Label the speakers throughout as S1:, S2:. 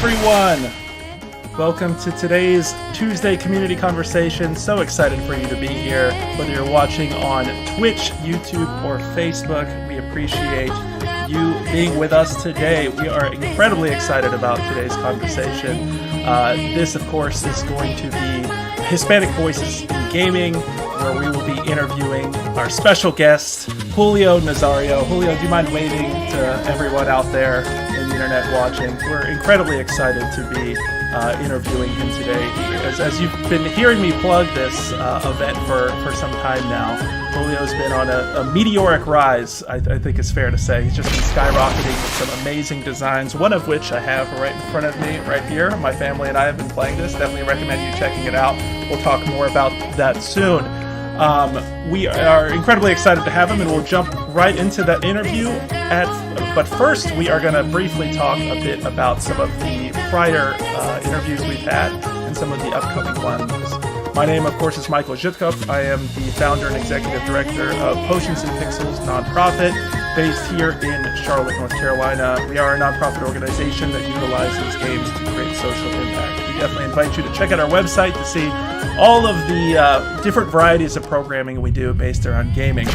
S1: everyone! Welcome to today's Tuesday Community Conversation. So excited for you to be here. Whether you're watching on Twitch, YouTube, or Facebook, we appreciate you being with us today. We are incredibly excited about today's conversation. This, of course, is going to be Hispanic Voices in Gaming, where we will be interviewing our special guest, Julio Nazario. Julio, do you mind waving to everyone out there in the internet watching? We're incredibly excited to be interviewing him today. As you've been hearing me plug this event for some time now, Julio's been on a meteoric rise, I think it's fair to say. He's just been skyrocketing with some amazing designs, one of which I have right in front of me, right here. My family and I have been playing this. Definitely recommend you checking it out. We'll talk more about that soon. We are incredibly excited to have him, and we'll jump right into that interview. But first, we are going to briefly talk a bit about some of the prior interviews we've had and some of the upcoming ones. My name, of course, is Michael Zhitkov. I am the founder and executive director of Potions and Pixels nonprofit, based here in Charlotte, North Carolina. We are a nonprofit organization that utilizes games to create social impact. We definitely invite you to check out our website to see all of the different varieties of programming we do based around gaming.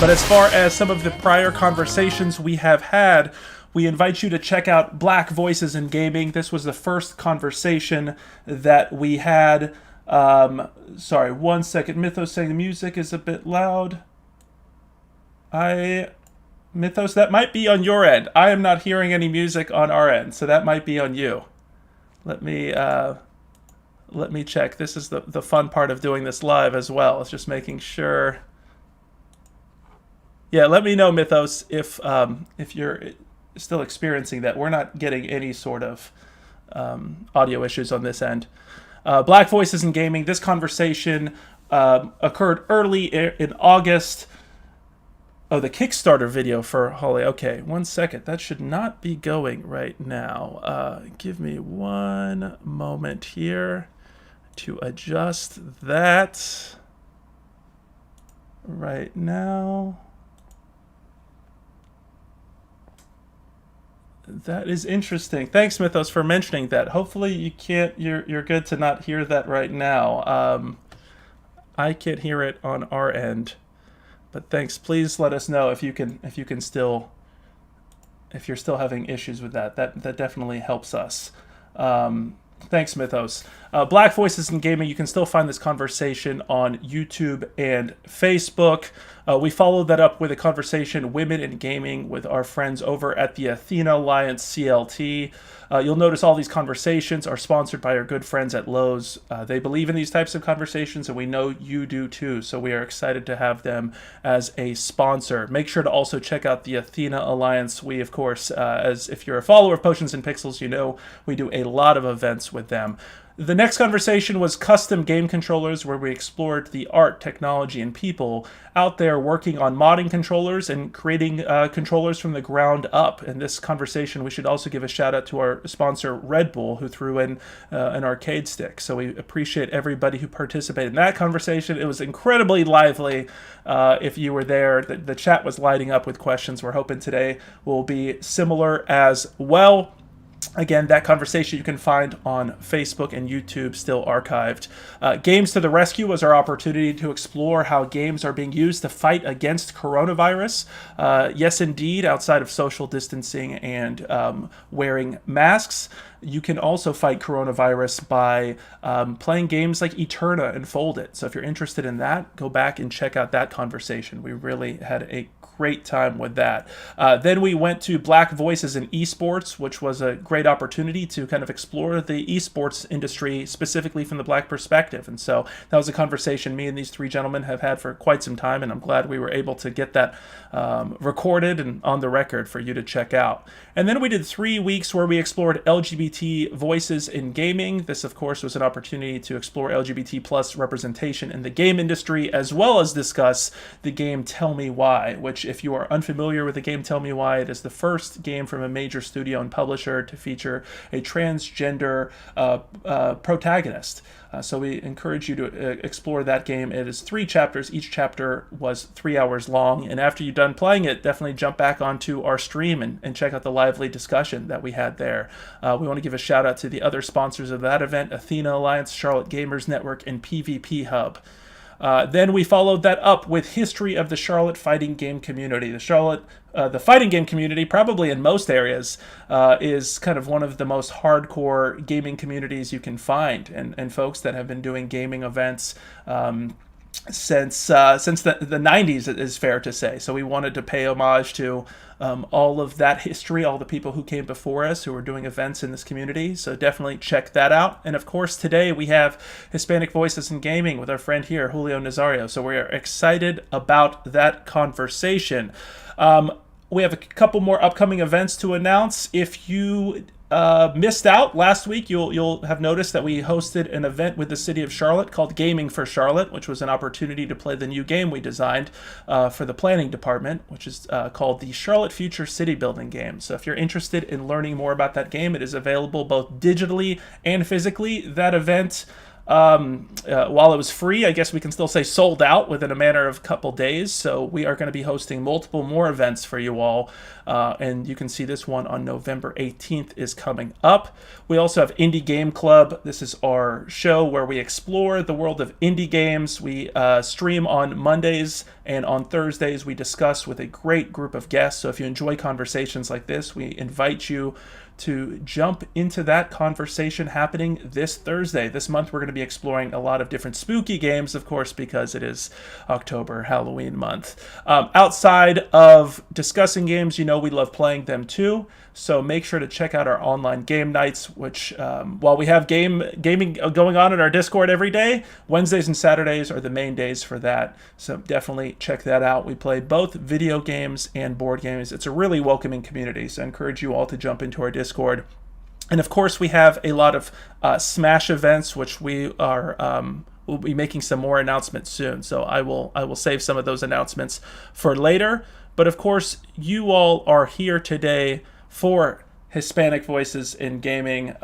S1: But as far as some of the prior conversations we have had, we invite you to check out Black Voices in Gaming. This was the first conversation that we had. Sorry, 1 second. Mythos saying the music is a bit loud. Mythos, that might be on your end. I am not hearing any music on our end, so that might be on you. Let me check. This is the fun part of doing this live as well. It's just making sure. Yeah, let me know, Mythos, if you're still experiencing that. We're not getting any sort of audio issues on this end. Black Voices in Gaming. This conversation occurred early in August. Oh, the Kickstarter video for Holi. Okay, 1 second. That should not be going right now. Give me 1 moment here to adjust that right now. That is interesting. Thanks, Mythos, for mentioning that. Hopefully you're good to not hear that right now. I can't hear it on our end. But thanks. Please let us know if you're still having issues with that. That definitely helps us. Thanks, Mythos. Black Voices in Gaming. You can still find this conversation on YouTube and Facebook. We followed that up with a conversation, Women in Gaming, with our friends over at the Athena Alliance CLT. You'll notice all these conversations are sponsored by our good friends at Lowe's. They believe in these types of conversations, and we know you do too, so we are excited to have them as a sponsor. Make sure to also check out the Athena Alliance. We, of course, as if you're a follower of Potions and Pixels, you know we do a lot of events with them. The next conversation was custom game controllers, where we explored the art, technology, and people out there working on modding controllers and creating controllers from the ground up. In this conversation, we should also give a shout out to our sponsor, Red Bull, who threw in an arcade stick. So we appreciate everybody who participated in that conversation. It was incredibly lively. If you were there, the chat was lighting up with questions. We're hoping today will be similar as well. Again, that conversation you can find on Facebook and YouTube, still archived. Games to the Rescue was our opportunity to explore how games are being used to fight against coronavirus. Yes, indeed, outside of social distancing and wearing masks, you can also fight coronavirus by playing games like Eterna and Fold It. So if you're interested in that, go back and check out that conversation. We really had a great time with that. Then we went to Black Voices in Esports, which was a great opportunity to kind of explore the esports industry specifically from the Black perspective. And so that was a conversation me and these three gentlemen have had for quite some time, and I'm glad we were able to get that recorded and on the record for you to check out. And then we did 3 weeks where we explored LGBT voices in gaming. This, of course, was an opportunity to explore LGBT plus representation in the game industry, as well as discuss the game Tell Me Why, which, if you are unfamiliar with the game Tell Me Why, it is the first game from a major studio and publisher to feature a transgender protagonist. So we encourage you to explore that game. It is 3 chapters. Each chapter was 3 hours long. And after you're done playing it, definitely jump back onto our stream and check out the lively discussion that we had there. We want to give a shout out to the other sponsors of that event: Athena Alliance, Charlotte Gamers Network, and PvP Hub. Then we followed that up with history of the Charlotte fighting game community. The fighting game community, probably in most areas, is kind of one of the most hardcore gaming communities you can find, and folks that have been doing gaming events since the 90s, it is fair to say. So we wanted to pay homage to all of that history, all the people who came before us who were doing events in this community. So definitely check that out. And of course, today we have Hispanic Voices in Gaming with our friend here, Julio Nazario. So we are excited about that conversation. We have a couple more upcoming events to announce. If you missed out last week, you'll have noticed that we hosted an event with the city of Charlotte called Gaming for Charlotte, which was an opportunity to play the new game we designed for the planning department, which is called the Charlotte Future City Building game. So if you're interested in learning more about that game, it is available both digitally and physically. That event, while it was free, I guess we can still say sold out within a matter of a couple days. So we are going to be hosting multiple more events for you all. And you can see this one on November 18th is coming up. We also have Indie Game Club. This is our show where we explore the world of indie games. We stream on Mondays, and on Thursdays we discuss with a great group of guests. So if you enjoy conversations like this, we invite you to jump into that conversation happening this Thursday. This month we're going to be exploring a lot of different spooky games, of course, because it is October, Halloween month. Outside of discussing games, we love playing them too. So make sure to check out our online game nights, which while we have gaming going on in our Discord every day, Wednesdays and Saturdays are the main days for that. So definitely check that out. We play both video games and board games. It's a really welcoming community, so I encourage you all to jump into our Discord. And of course, we have a lot of Smash events, which we are we'll be making some more announcements soon. So I will save some of those announcements for later. But of course, you all are here today for Hispanic Voices in Gaming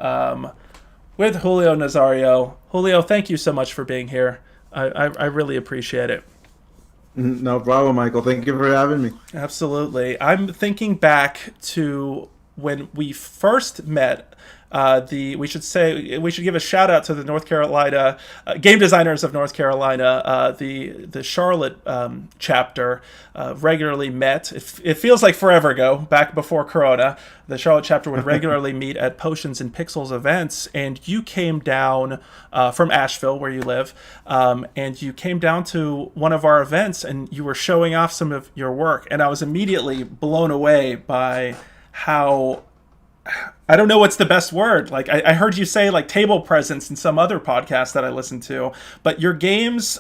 S1: with Julio Nazario. Julio, thank you so much for being here. I really appreciate it.
S2: No problem, Michael. Thank you for having me.
S1: Absolutely. I'm thinking back to when we first met. We should give a shout out to the North Carolina game designers of North Carolina. The Charlotte chapter regularly met. It feels like forever ago, back before Corona. The Charlotte chapter would regularly meet at Potions and Pixels events, and you came down from Asheville, where you live, and you came down to one of our events, and you were showing off some of your work, and I was immediately blown away by how, I don't know what's the best word. Like I heard you say like table presence in some other podcast that I listened to, but your games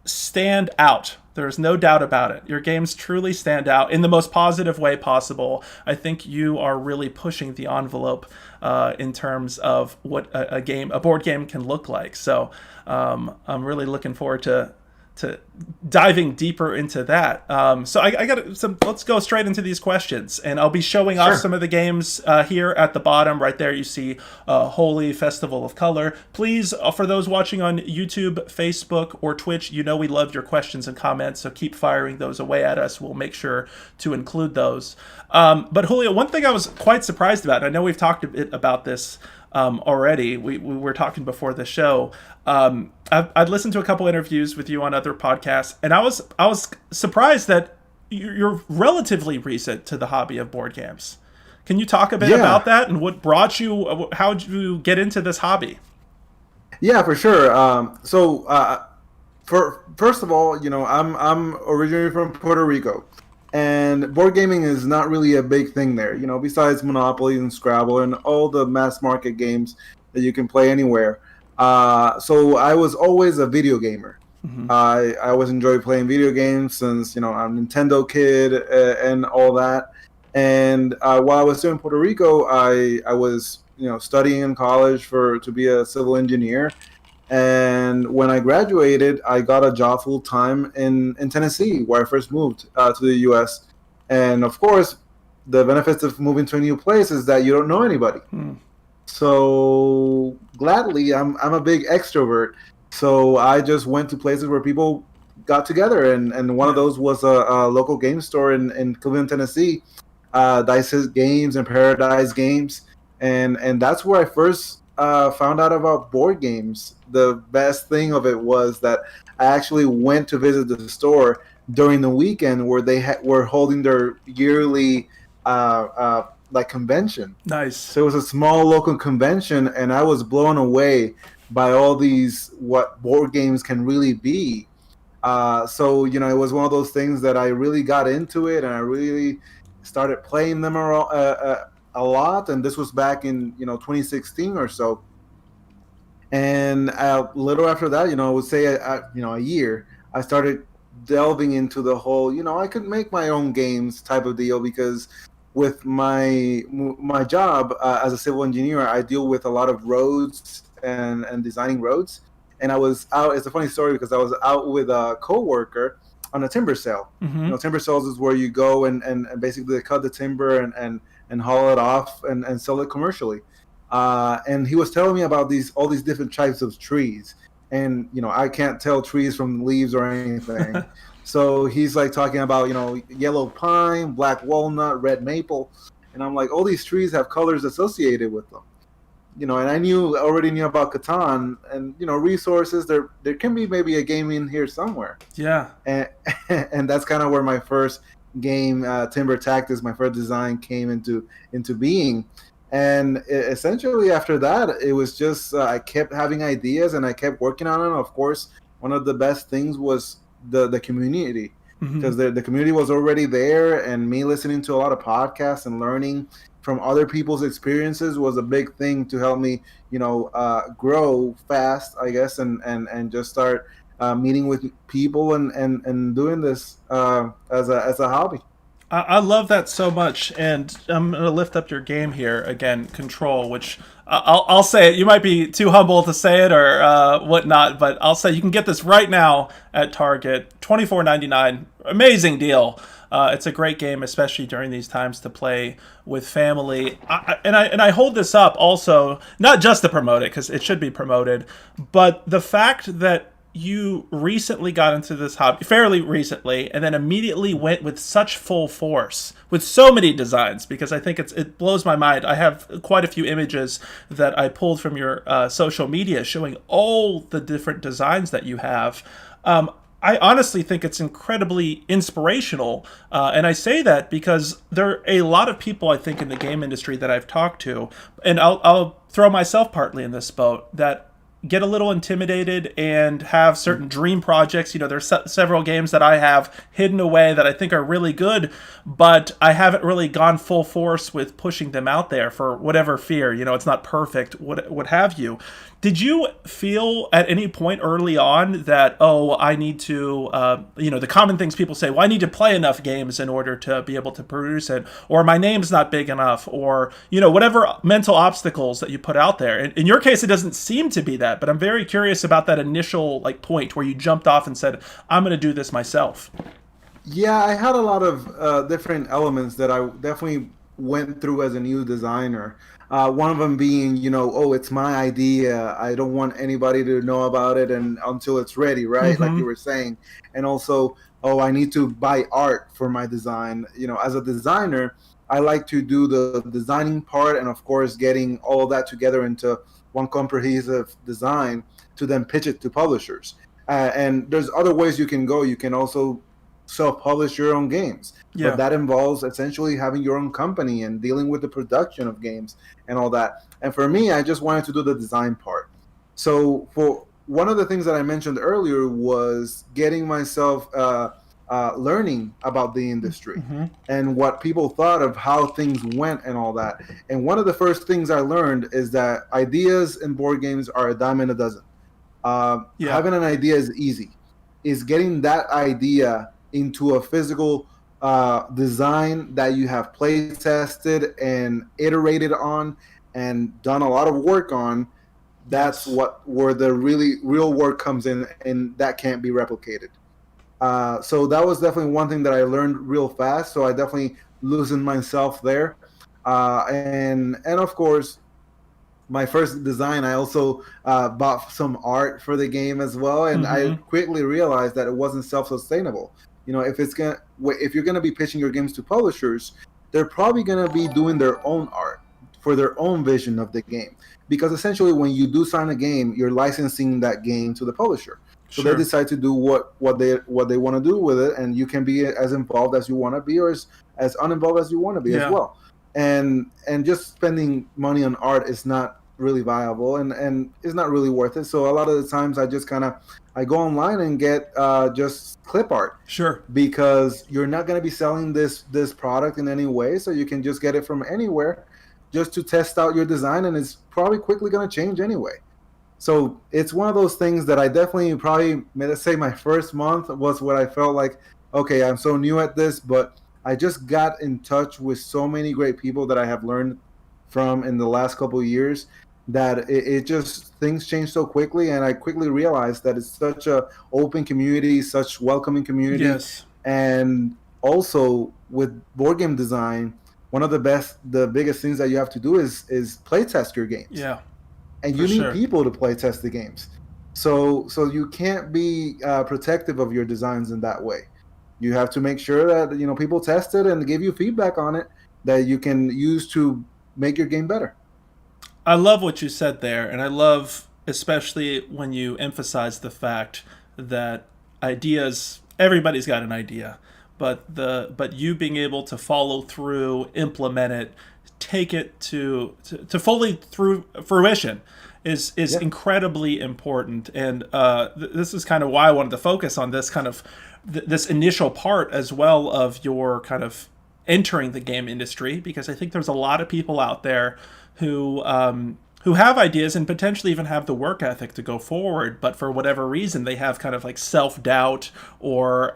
S1: stand out. There's no doubt about it. Your games truly stand out in the most positive way possible. I think you are really pushing the envelope in terms of what a board game can look like. So I'm really looking forward to diving deeper into that. So I got some. Let's go straight into these questions, and I'll be showing off some of the games here at the bottom. Right there, you see Holi, Festival of Color. Please, for those watching on YouTube, Facebook, or Twitch, we love your questions and comments, so keep firing those away at us. We'll make sure to include those. But Julio, one thing I was quite surprised about, and I know we've talked a bit about this already. We were talking before the show. I've listened to a couple interviews with you on other podcasts, and I was surprised that you're relatively recent to the hobby of board games. Can you talk a bit about that and what brought you? How did you get into this hobby?
S2: Yeah, for sure. First of all, I'm originally from Puerto Rico, and board gaming is not really a big thing there. Besides Monopoly and Scrabble and all the mass market games that you can play anywhere. So I was always a video gamer. Mm-hmm. I always enjoyed playing video games since, I'm a Nintendo kid and all that. And while I was still in Puerto Rico, I was, studying in college to be a civil engineer. And when I graduated, I got a job full time in Tennessee, where I first moved to the U.S. And of course, the benefits of moving to a new place is that you don't know anybody. Mm. So gladly, I'm a big extrovert. So I just went to places where people got together, and one of
S1: Yeah.
S2: those was a local game store in Cleveland, Tennessee, Dice's Games and Paradise Games, and that's where I first found out about board games. The best thing of it was that I actually went to visit the store during the weekend where they were holding their yearly like convention.
S1: Nice.
S2: So it was a small local convention, and I was blown away by all these what board games can really be. So it was one of those things that I really got into it, and I really started playing them a lot. And this was back in 2016 or so. And a little after that, I would say a year, I started delving into the whole, I could make my own games type of deal because with my job as a civil engineer, I deal with a lot of roads and designing roads. And I was out. It's a funny story because I was out with a coworker on a timber sale.
S1: Mm-hmm.
S2: Timber sales is where you go and basically they cut the timber and haul it off and sell it commercially. And he was telling me about all these different types of trees, and I can't tell trees from leaves or anything. So he's like talking about yellow pine, black walnut, red maple, and I'm like, all these trees have colors associated with them. And I already knew about Catan and resources. There can be maybe a game in here somewhere,
S1: Yeah.
S2: and and that's kind of where my first game, Timber Tactics, my first design came into being. And essentially after that, it was just I kept having ideas and I kept working on it. Of course, one of the best things was the community,
S1: Mm-hmm.
S2: because the community was already there, and me listening to a lot of podcasts and learning from other people's experiences was a big thing to help me grow fast, I guess, and just start meeting with people and doing this as a hobby.
S1: I love that so much, and I'm gonna lift up your game here again. Control, which I'll say it. You might be too humble to say it or whatnot, but I'll say you can get this right now at Target, $24.99. Amazing deal. It's a great game, especially during these times to play with family. And I hold this up also not just to promote it because it should be promoted, but the fact that you recently got into this hobby, fairly recently, and then immediately went with such full force with so many designs, because I think it blows my mind. I have quite a few images that I pulled from your social media showing all the different designs that you have. I honestly think it's incredibly inspirational. And I say that because there are a lot of people, I think, in the game industry that I've talked to, and I'll throw myself partly in this boat, that get a little intimidated and have certain dream projects. There's several games that I have hidden away that I think are really good, but I haven't really gone full force with pushing them out there for whatever fear. It's not perfect, what have you. Did you feel at any point early on that, oh, I need to, the common things people say, well, I need to play enough games in order to be able to produce it, or my name's not big enough, or, whatever mental obstacles that you put out there. In your case, it doesn't seem to be that, but I'm very curious about that initial point where you jumped off and said, I'm going to do this myself.
S2: Yeah, I had a lot of different elements that I definitely went through as a new designer. One of them being, oh, it's my idea. I don't want anybody to know about it and until it's ready, right? Like
S1: Mm-hmm.
S2: you were saying. And also, oh, I need to buy art for my design. As a designer, I like to do the designing part and, of course, getting all of that together into one comprehensive design to then pitch it to publishers. And there's other ways you can go. You can also self-publish your own games, but
S1: Yeah.
S2: that involves essentially having your own company and dealing with the production of games and all that. And for me, I just wanted to do the design part. So for one of the things that I mentioned earlier was getting myself learning about the industry
S1: Mm-hmm.
S2: and what people thought of how things went and all that. And one of the first things I learned is that ideas in board games are a dime a dozen.
S1: Yeah.
S2: Having an idea is easy. Is getting that idea into a physical design that you have play tested and iterated on and done a lot of work on. That's
S1: Yes.
S2: where the really real work comes in, and that can't be replicated. So that was definitely one thing that I learned real fast. So I definitely loosened myself there, and of course my first design, I also bought some art for the game as well, and I
S1: Mm-hmm.
S2: quickly realized that it wasn't self-sustainable. If you're gonna be pitching your games to publishers, they're probably gonna be doing their own art for their own vision of the game, because essentially when you do sign a game, you're licensing that game to the publisher. So they
S1: Sure.
S2: decide to do what they want to do with it, and you can be as involved as you want to be, or as uninvolved as you want to be as
S1: Yeah.
S2: well. And just spending money on art is not really viable, and it's not really worth it. So a lot of the times I just kind of I go online and get just clip art,
S1: Sure.
S2: because you're not going to be selling this product in any way, so you can just get it from anywhere just to test out your design, and it's probably quickly going to change anyway. So it's one of those things that I definitely probably, let's say my first month was what I felt like, okay, I'm so new at this, but I just got in touch with so many great people that I have learned from in the last couple of years, that it just, things change so quickly. And I quickly realized that it's such a open community, such welcoming community.
S1: Yes.
S2: And also with board game design, one of the biggest things that you have to do is play test your games,
S1: Yeah.
S2: and
S1: For
S2: you need
S1: sure.
S2: people to play test the games. So you can't be protective of your designs in that way. You have to make sure that people test it and give you feedback on it that you can use to make your game better.
S1: I love what you said there, and I love especially when you emphasize the fact that ideas, everybody's got an idea, but you being able to follow through, implement it, take it to fully through fruition is
S2: Yeah.
S1: incredibly important. And this is kind of why I wanted to focus on this kind of this initial part as well of your kind of entering the game industry, because I think there's a lot of people out there who have ideas and potentially even have the work ethic to go forward, but for whatever reason they have kind of like self doubt or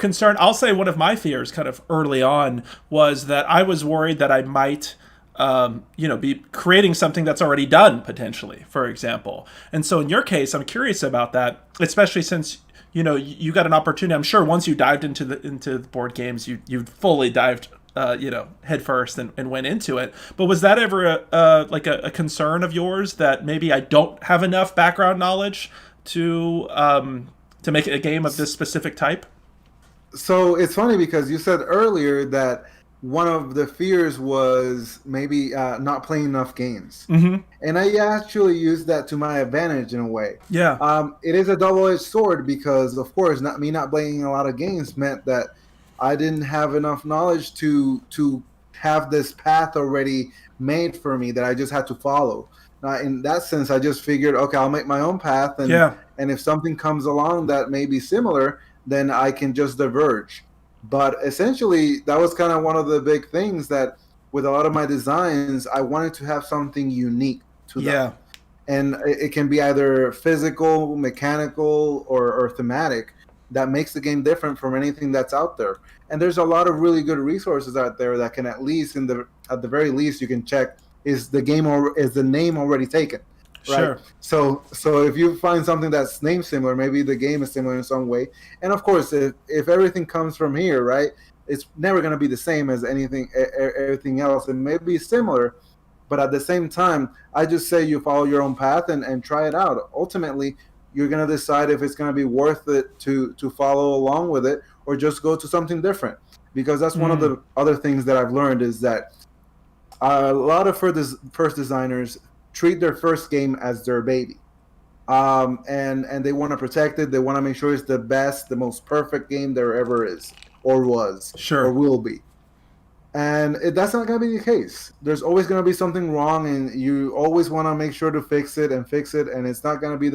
S1: concern. I'll say one of my fears, kind of early on, was that I was worried that I might be creating something that's already done potentially, for example. And so in your case, I'm curious about that, especially since you got an opportunity. I'm sure once you dived into the board games, you fully dived head first and went into it. But was that ever a concern of yours that maybe I don't have enough background knowledge to make a game of this specific type?
S2: So it's funny because you said earlier that one of the fears was maybe not playing enough games.
S1: Mm-hmm.
S2: And I actually used that to my advantage in a way.
S1: Yeah.
S2: It is a double-edged sword because, of course, not playing a lot of games meant that I didn't have enough knowledge to have this path already made for me that I just had to follow. In that sense, I just figured, okay, I'll make my own path, and
S1: Yeah.
S2: and if something comes along that may be similar, then I can just diverge. But essentially, that was kind of one of the big things that with a lot of my designs, I wanted to have something unique to them.
S1: Yeah.
S2: And it can be either physical, mechanical, or thematic that makes the game different from anything that's out there. And there's a lot of really good resources out there that can at the very least you can check, is the name already taken, right?
S1: Sure.
S2: So if you find something that's name similar, maybe the game is similar in some way. And of course, if everything comes from here, right, it's never going to be the same as everything else. It may be similar, but at the same time, I just say you follow your own path and try it out. Ultimately, you're going to decide if it's going to be worth it to follow along with it, or just go to something different. Because that's one of
S1: Mm.
S2: the other things that I've learned, is that a lot of first designers treat their first game as their baby, and they want to protect it. They want to make sure it's the best, the most perfect game there ever is, or was, or
S1: Sure.
S2: will be. And that's not going to be the case. There's always going to be something wrong, and you always want to make sure to fix it, and it's not going to be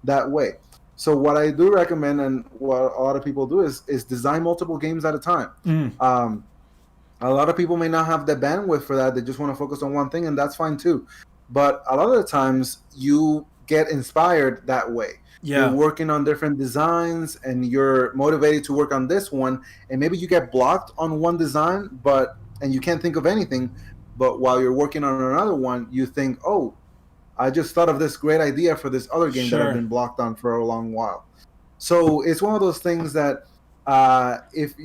S2: that way. So what I do recommend, and what a lot of people do, is design multiple games at a time.
S1: Mm.
S2: A lot of people may not have the bandwidth for that. They just want to focus on one thing, and that's fine too. But a lot of the times you get inspired that way. You're
S1: Yeah.
S2: working on different designs and you're motivated to work on this one, and maybe you get blocked on one design, and you can't think of anything. But while you're working on another one, you think, oh, I just thought of this great idea for this other game that I've
S1: Sure.
S2: been blocked on for a long while. So it's one of those things that if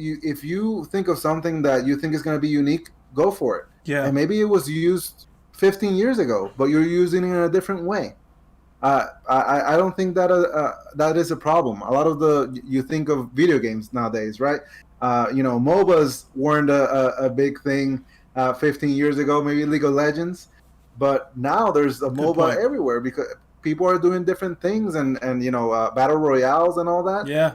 S2: you think of something that you think is going to be unique, go for it.
S1: Yeah.
S2: And maybe it was used 15 years ago, but you're using it in a different way. I don't think that that is a problem. A lot of you think of video games nowadays, right? MOBAs weren't a big thing 15 years ago, maybe League of Legends, but now there's a
S1: Good
S2: MOBA
S1: point.
S2: everywhere because people are doing different things and battle royales and all that.
S1: Yeah.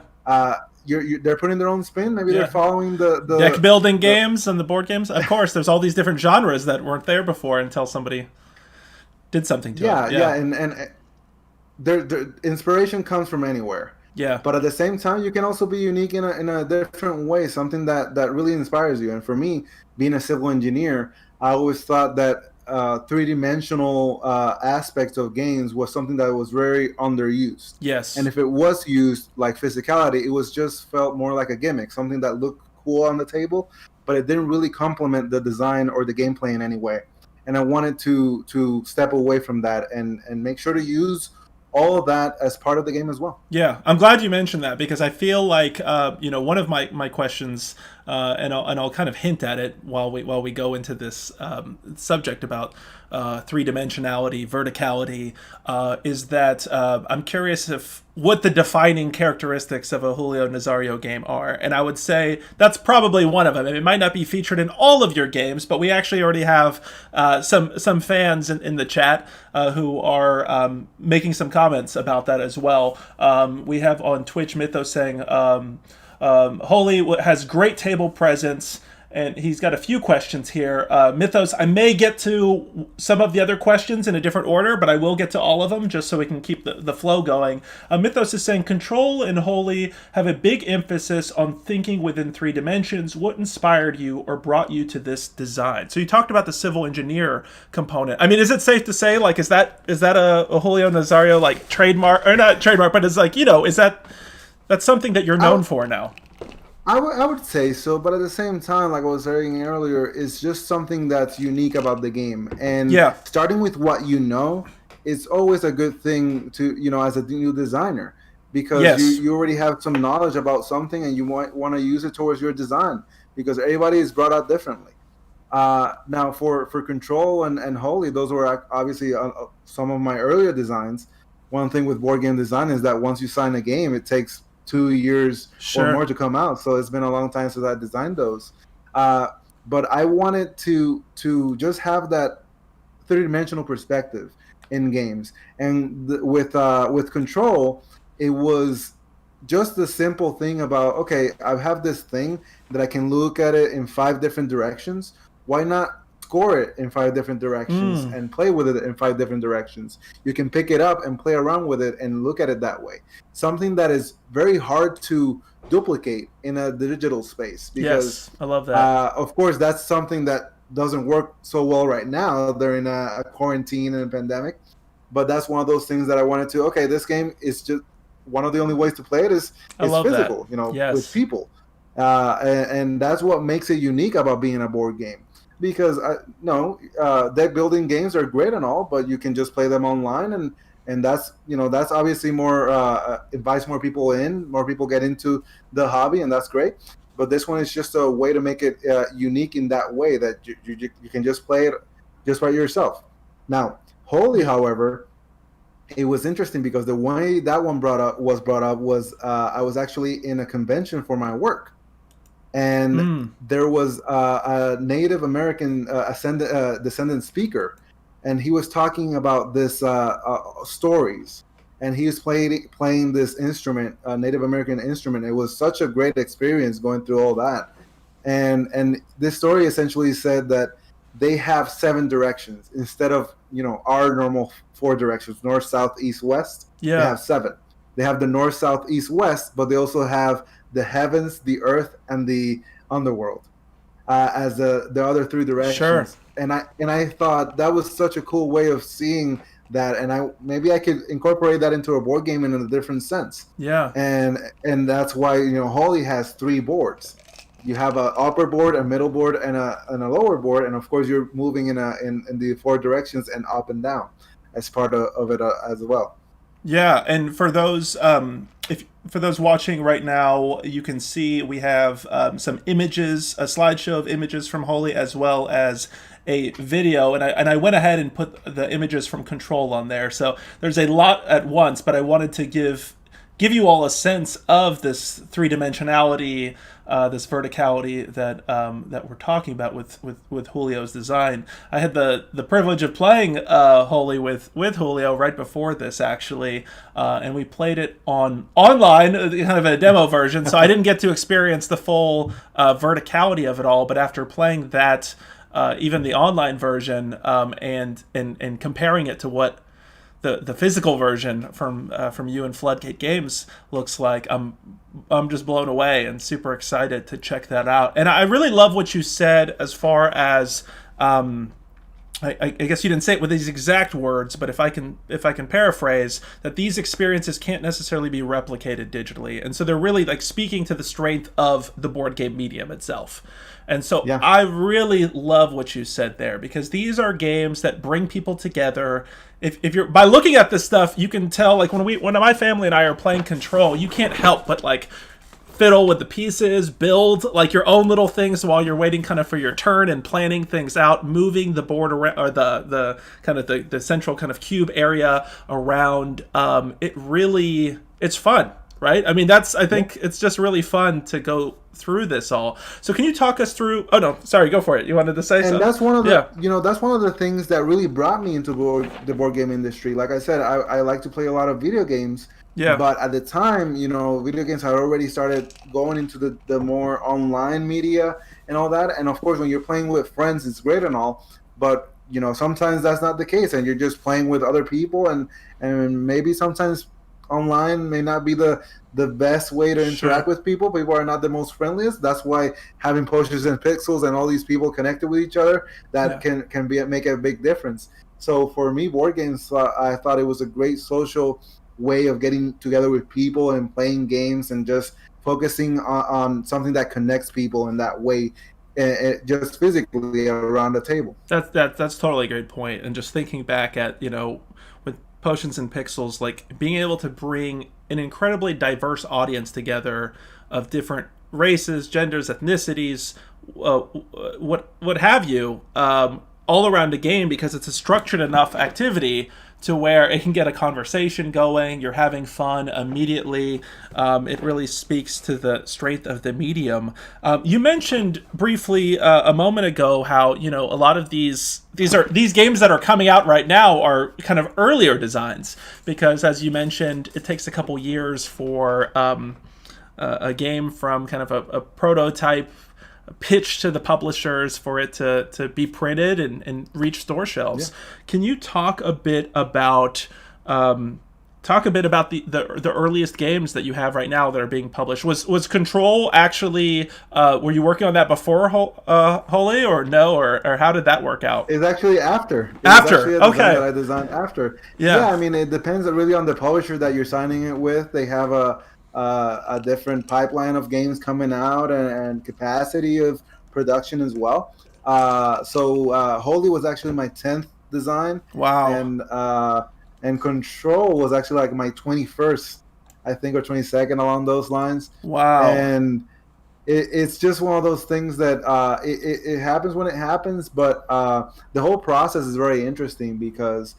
S2: They're putting their own spin. Maybe
S1: Yeah.
S2: they're following
S1: Deck building
S2: the
S1: games and the board games. Of course, there's all these different genres that weren't there before until somebody did something to them.
S2: yeah, and their inspiration comes from anywhere.
S1: Yeah.
S2: But at the same time, you can also be unique in a different way, something that really inspires you. And for me, being a civil engineer, I always thought that three-dimensional aspects of games was something that was very underused.
S1: Yes.
S2: And if it was used like physicality, it was just felt more like a gimmick, something that looked cool on the table, but it didn't really complement the design or the gameplay in any way. And I wanted to step away from that and make sure to use all of that as part of the game as well.
S1: Yeah, I'm glad you mentioned that because I feel like one of my questions, and I'll kind of hint at it while we go into this subject about three dimensionality, verticality, is that I'm curious what the defining characteristics of a Julio Nazario game are, and I would say that's probably one of them. It might not be featured in all of your games, but we actually already have some fans in the chat who are making some comments about that as well. We have on Twitch Mythos saying Holi has great table presence, and he's got a few questions here. Mythos, I may get to some of the other questions in a different order, but I will get to all of them just so we can keep the flow going. Mythos is saying, Control and Holi have a big emphasis on thinking within three dimensions. What inspired you or brought you to this design? So you talked about the civil engineer component. I mean, is it safe to say, like, is that a Julio Nazario, like, trademark, or not trademark, but it's like, that's something that you're known for now?
S2: I would say so, but at the same time, like I was saying earlier, it's just something that's unique about the game. And
S1: Yeah.
S2: starting with what you know, it's always a good thing to, as a new designer, because
S1: Yes.
S2: you already have some knowledge about something and you might want to use it towards your design because everybody is brought out differently. Now, for Control and Holi, those were obviously some of my earlier designs. One thing with board game design is that once you sign a game, it takes 2 years
S1: Sure.
S2: or more to come out. So it's been a long time since I designed those. But I wanted to just have that three-dimensional perspective in games. And with Control, it was just the simple thing about, okay, I have this thing that I can look at it in 5 different directions. Why not score it in 5 different directions and play with it in 5 different directions? You can pick it up and play around with it and look at it that way. Something that is very hard to duplicate in a digital space. Because,
S1: Yes, I love that.
S2: of course, that's something that doesn't work so well right now during a quarantine and a pandemic. But that's one of those things that I wanted to, okay, this game is just one of the only ways to play it is physical,
S1: Yes.
S2: with people. And that's what makes it unique about being a board game. Because deck building games are great and all, but you can just play them online, and that's obviously more invites more people in, more people get into the hobby, and that's great. But this one is just a way to make it unique in that way that you can just play it just by yourself. Now, Holi, however, it was interesting because the way that one was brought up was I was actually in a convention for my work. And there was a Native American descendant speaker, and he was talking about this stories, and he was playing this instrument, a Native American instrument. It was such a great experience going through all that, and this story essentially said that they have 7 directions instead of our normal 4 directions: north, south, east, west.
S1: Yeah.
S2: They have 7. They have the north, south, east, west, but they also have the heavens, the earth, and the underworld as the other 3 directions.
S1: Sure.
S2: And I thought that was such a cool way of seeing that, and maybe I could incorporate that into a board game in a different sense.
S1: Yeah.
S2: And that's why Holi has 3 boards. You have an upper board, a middle board, and a lower board, and of course you're moving in the 4 directions and up and down as part of it as well.
S1: Yeah, and for those for those watching right now, you can see we have some images, a slideshow of images from Holi, as well as a video, and I went ahead and put the images from Control on there. So there's a lot at once, but I wanted to give you all a sense of this three dimensionality, this verticality that we're talking about with Julio's design. I had the privilege of playing Holi with Julio right before this, actually, and we played it online, kind of a demo version. So I didn't get to experience the full verticality of it all. But after playing that, even the online version, and comparing it to what the physical version from you and Floodgate Games looks like, I'm just blown away and super excited to check that out. And I really love what you said as far as I guess you didn't say it with these exact words, but if I can paraphrase, that these experiences can't necessarily be replicated digitally, and so they're really like speaking to the strength of the board game medium itself. And so
S2: Yeah.
S1: I really love what you said there, because these are games that bring people together. If you're, by looking at this stuff, you can tell, like when my family and I are playing Control, you can't help but like fiddle with the pieces, build like your own little things while you're waiting kind of for your turn and planning things out, moving the board around, or the kind of the central kind of cube area around. It's fun, right? I mean, I think it's just really fun to go through this all. So can you talk us through? Oh no, sorry, go for it. You wanted to say something?
S2: And that's one of the that's one of the things that really brought me into the board game industry. Like I said, I like to play a lot of video games.
S1: Yeah.
S2: But at the time, video games had already started going into the more online media and all that. And of course, when you're playing with friends, it's great and all. But sometimes that's not the case, and you're just playing with other people, and maybe sometimes online may not be the best way to interact with people. People are not the most friendliest. That's why having Potions and Pixels and all these people connected with each other, that can make a big difference. So for me, board games, I thought it was a great social way of getting together with people and playing games and just focusing on something that connects people in that way, just physically around the table.
S1: That's totally a great point. And just thinking back at with Potions and Pixels, like being able to bring an incredibly diverse audience together of different races, genders, ethnicities, what have you, all around a game, because it's a structured enough activity to where it can get a conversation going. You're having fun immediately. It really speaks to the strength of the medium. You mentioned briefly a moment ago how a lot of these games that are coming out right now are kind of earlier designs, because as you mentioned, it takes a couple years for a game from kind of a prototype pitch to the publishers for it to be printed and reach store shelves. Yeah. Can you talk a bit about the earliest games that you have right now that are being published? Was Control actually were you working on that before Holi, or no, or how did that work out?
S2: It's actually after.
S1: Okay.
S2: That I designed after. Yeah, I mean, it depends really on the publisher that you're signing it with. They have a different pipeline of games coming out and capacity of production as well. So Holi was actually my 10th design.
S1: Wow.
S2: And Control was actually like my 21st, I think, or 22nd, along those lines.
S1: Wow.
S2: And it's just one of those things that it happens when it happens, but the whole process is very interesting because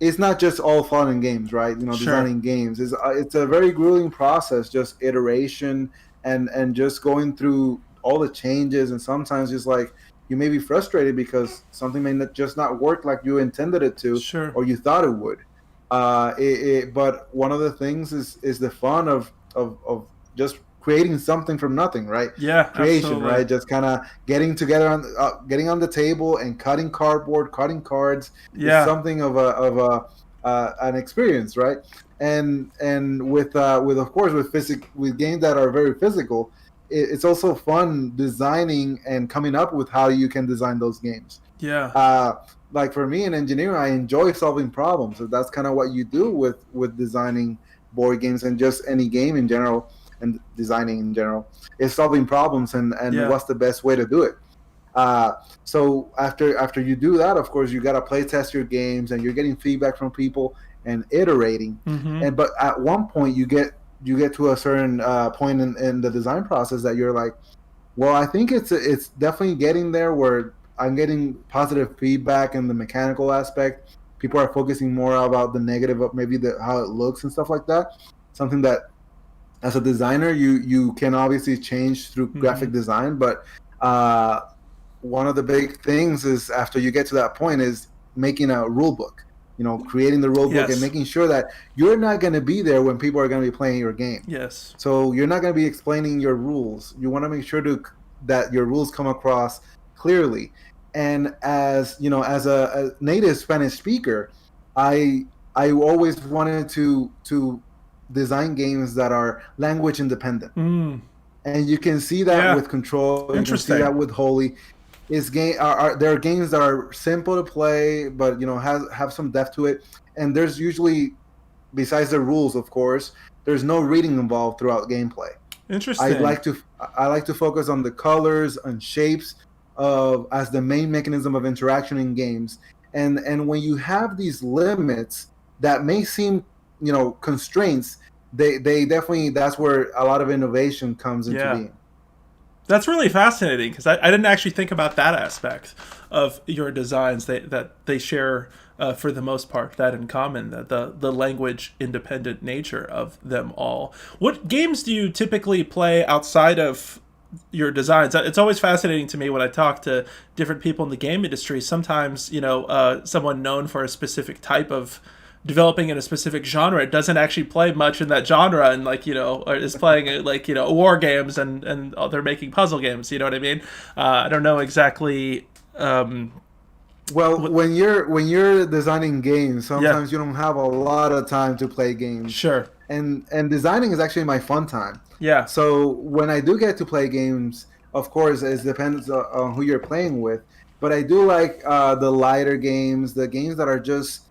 S2: it's not just all fun and games, right? Designing games it's a very grueling process, just iteration and just going through all the changes, and sometimes just like you may be frustrated because something may just not work like you intended it to, or you thought it would. But one of the things is the fun of just creating something from nothing, right?
S1: Yeah,
S2: creation,
S1: absolutely.
S2: Right? Just kind of getting together getting on the table and cutting cardboard, cutting cards.
S1: Yeah,
S2: is something of an experience, right? And with of course with games that are very physical, it's also fun designing and coming up with how you can design those games.
S1: Yeah.
S2: Like for me in engineering, I enjoy solving problems. So that's kind of what you do with designing board games and just any game in general. And designing in general is solving problems and what's the best way to do it. So after you do that, of course, you got to play test your games and you're getting feedback from people and iterating.
S1: Mm-hmm.
S2: But at one point you get to a certain point in the design process that you're like, well, I think it's definitely getting there where I'm getting positive feedback in the mechanical aspect. People are focusing more about the negative of maybe how it looks and stuff like that. Something that as a designer you can obviously change through graphic design, but one of the big things is after you get to that point is making a rule book, creating the rule book and making sure that you're not going to be there when people are going to be playing your game.
S1: Yes.
S2: So you're not going to be explaining your rules. You want to make sure that your rules come across clearly. And as as a native Spanish speaker, I always wanted to design games that are language independent. And you can see that with Control. You can see that with Holi. There are games that are simple to play, but have some depth to it. And there's usually, besides the rules, of course, there's no reading involved throughout gameplay.
S1: Interesting.
S2: I like to focus on the colors and shapes as the main mechanism of interaction in games. And when you have these limits that may seem constraints, they definitely, that's where a lot of innovation comes into being.
S1: That's really fascinating because I didn't actually think about that aspect of your designs that they share for the most part that in common, that the language independent nature of them all. What games do you typically play outside of your designs? It's always fascinating to me when I talk to different people in the game industry. Sometimes someone known for a specific type of developing in a specific genre doesn't actually play much in that genre, and or is playing war games and they're making puzzle games. You know what I mean? I don't know exactly.
S2: When you're designing games, sometimes you don't have a lot of time to play games.
S1: Sure.
S2: And designing is actually my fun time.
S1: Yeah.
S2: So when I do get to play games, of course, it depends on who you're playing with. But I do like the lighter games, the games that are just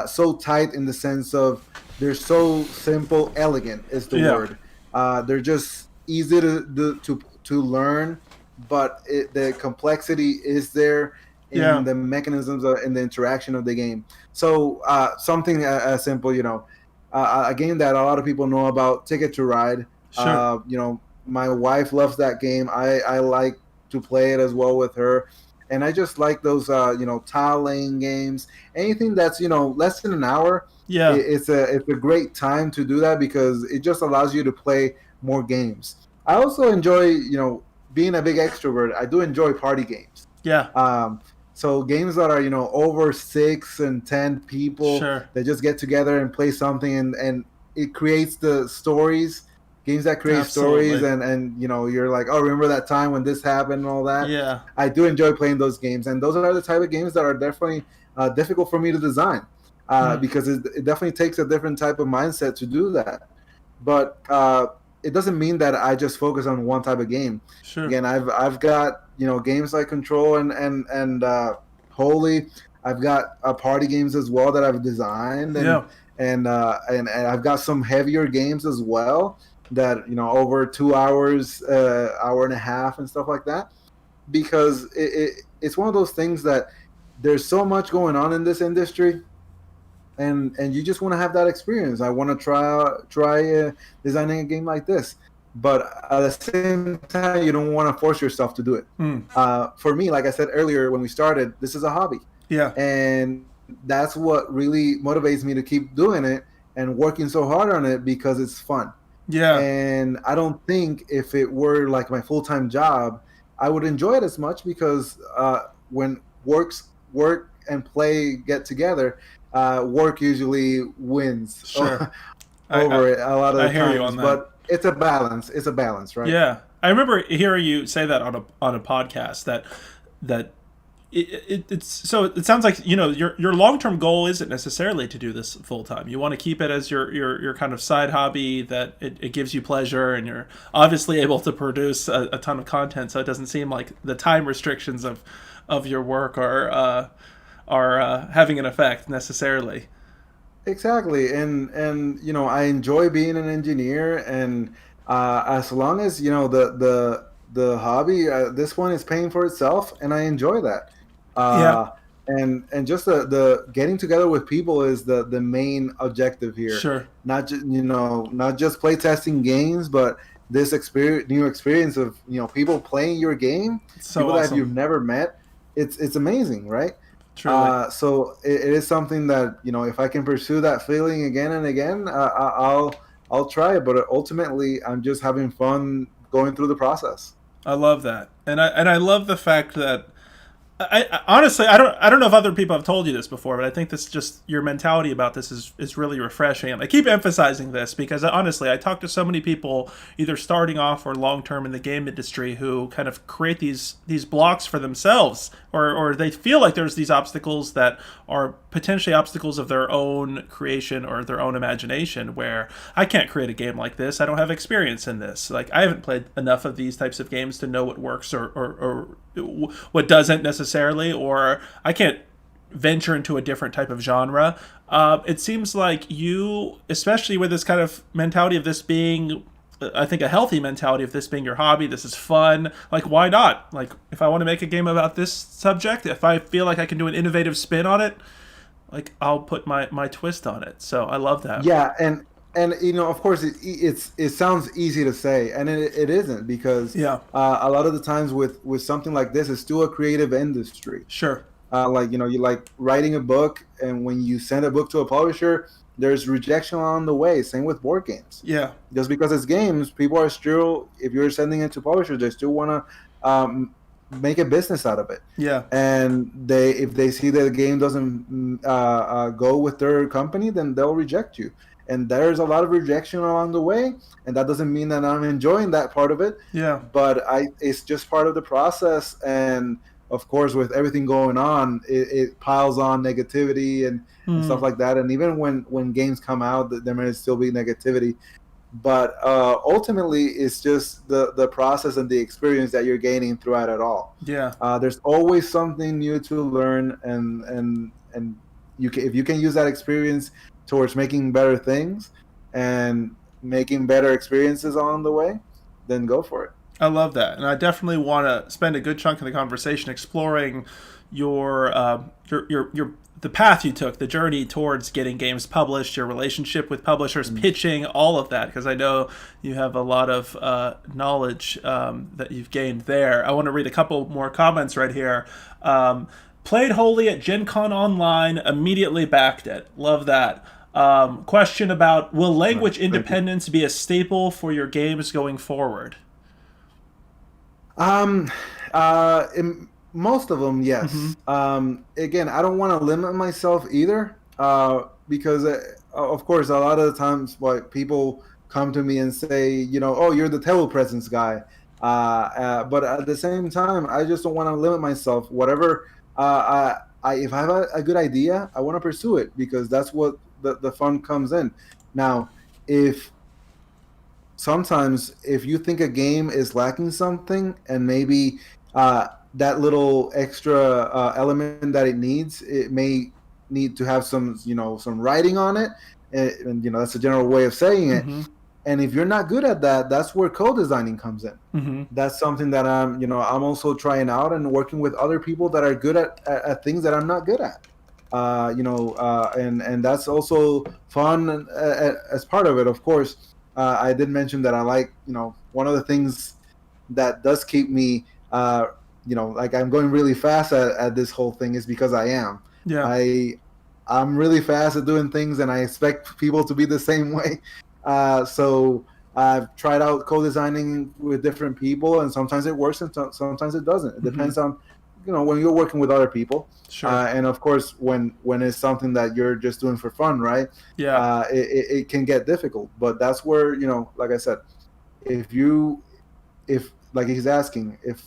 S2: so tight in the sense of they're so simple, elegant is the word. They're just easy to learn, but the complexity is there in the mechanisms and the interaction of the game. So something as simple, a game that a lot of people know about, Ticket to Ride.
S1: Sure.
S2: My wife loves that game. I like to play it as well with her. And I just like those, tile laying games. Anything that's, less than an hour.
S1: Yeah.
S2: It's a great time to do that because it just allows you to play more games. I also enjoy, being a big extrovert. I do enjoy party games.
S1: Yeah.
S2: So games that are, over 6 and 10 people.
S1: Sure.
S2: They just get together and play something, and it creates the stories. Games that create stories, and you're like, oh, remember that time when this happened and all that?
S1: Yeah.
S2: I do enjoy playing those games, and those are the type of games that are definitely difficult for me to design because it definitely takes a different type of mindset to do that. But it doesn't mean that I just focus on one type of game.
S1: Sure.
S2: Again, I've got games like Control and Holi. I've got party games as well that I've designed, and I've got some heavier games as well that over 2 hours, hour and a half and stuff like that, because it's one of those things that there's so much going on in this industry, and you just want to have that experience. I want to try designing a game like this, but at the same time you don't want to force yourself to do it. For me, like I said earlier when we started, this is a hobby, and that's what really motivates me to keep doing it and working so hard on it, because it's fun.
S1: Yeah.
S2: And I don't think if it were like my full-time job, I would enjoy it as much, because when work and play get together, work usually wins
S1: Sure.
S2: over it a lot of the
S1: I hear
S2: times.
S1: you on that.
S2: But it's a balance. It's a balance, right?
S1: Yeah. I remember hearing you say that on a podcast that it sounds like your long-term goal isn't necessarily to do this full-time. You want to keep it as your kind of side hobby, that it gives you pleasure, and you're obviously able to produce a ton of content, so it doesn't seem like the time restrictions of your work are having an effect necessarily.
S2: Exactly. And I enjoy being an engineer, and as long as the hobby at this point is paying for itself, and I enjoy that. And just the getting together with people is the main objective here.
S1: Sure.
S2: Not just play testing games, but this new experience of people playing your game,
S1: So
S2: people
S1: awesome.
S2: that you've never met, it's amazing, right?
S1: Truly.
S2: So it is something that, if I can pursue that feeling again and again, I'll try it. But ultimately, I'm just having fun going through the process.
S1: I love that, and I love the fact that honestly, I don't know if other people have told you this before, but I think this just your mentality about this is really refreshing. And I keep emphasizing this because honestly, I talk to so many people either starting off or long term in the game industry who kind of create these blocks for themselves, or they feel like there's these obstacles that are potentially obstacles of their own creation or their own imagination. Where I can't create a game like this. I don't have experience in this. Like I haven't played enough of these types of games to know what works or what doesn't necessarily, or I can't venture into a different type of genre. It seems like you, especially with this kind of mentality of this being, I think, a healthy mentality of this being your hobby, this is fun. Like, why not? Like, if I want to make a game about this subject, if I feel like I can do an innovative spin on it, like, I'll put my twist on it. So I love that.
S2: Yeah, and of course, it sounds easy to say, and it isn't, because
S1: Yeah,
S2: a lot of the times with something like this, it's still a creative industry.
S1: sure.
S2: Like, you like writing a book, and when you send a book to a publisher, there's rejection along the way. Same with board games.
S1: Yeah,
S2: Just because it's games, people are still, if you're sending it to publishers, they still want to make a business out of it.
S1: yeah,
S2: And if they see that the game doesn't go with their company, then they'll reject you. And there's a lot of rejection along the way, and that doesn't mean that I'm enjoying that part of it,
S1: yeah.
S2: but it's just part of the process. And of course, with everything going on, it piles on negativity and stuff
S1: Mm,
S2: like that. And even when games come out, there may still be negativity, but ultimately, it's just the process and the experience that you're gaining throughout it all.
S1: yeah.
S2: There's always something new to learn, and if you can use that experience towards making better things and making better experiences on the way, then go for it.
S1: I love that, and I definitely want to spend a good chunk of the conversation exploring your the path you took, the journey towards getting games published, your relationship with publishers, pitching, all of that, because I know you have a lot of knowledge that you've gained there. I want to read a couple more comments right here. Played Holi at Gen Con Online, immediately backed it. Love that. Question about, will language
S2: Thank you.
S1: independence be a staple for your games going forward?
S2: Um, in most of them, yes. Again, I don't want to limit myself either, because of course, a lot of the times, like, people come to me and say, oh, you're the telepresence guy. But at the same time, I just don't want to limit myself. Whatever, if I have a good idea, I want to pursue it, because that's what the fun comes in. Now, if sometimes if you think a game is lacking something, and maybe that little extra element that it may need to have some writing on it, and that's a general way of saying it.
S1: Mm-hmm.
S2: And if you're not good at that, that's where co-designing comes in.
S1: Mm-hmm.
S2: That's something that I'm also trying out and working with other people that are good at things that I'm not good at. And that's also fun as part of it. Of course, I did mention that I like, one of the things that does keep me, like, I'm going really fast at this whole thing, is because I am.
S1: Yeah.
S2: I'm really fast at doing things, and I expect people to be the same way. So I've tried out co-designing with different people, and sometimes it works and sometimes it doesn't. It depends on, when you're working with other people.
S1: Sure.
S2: And of course, when it's something that you're just doing for fun, right?
S1: Yeah.
S2: It can get difficult. But that's where, like I said, if like he's asking, if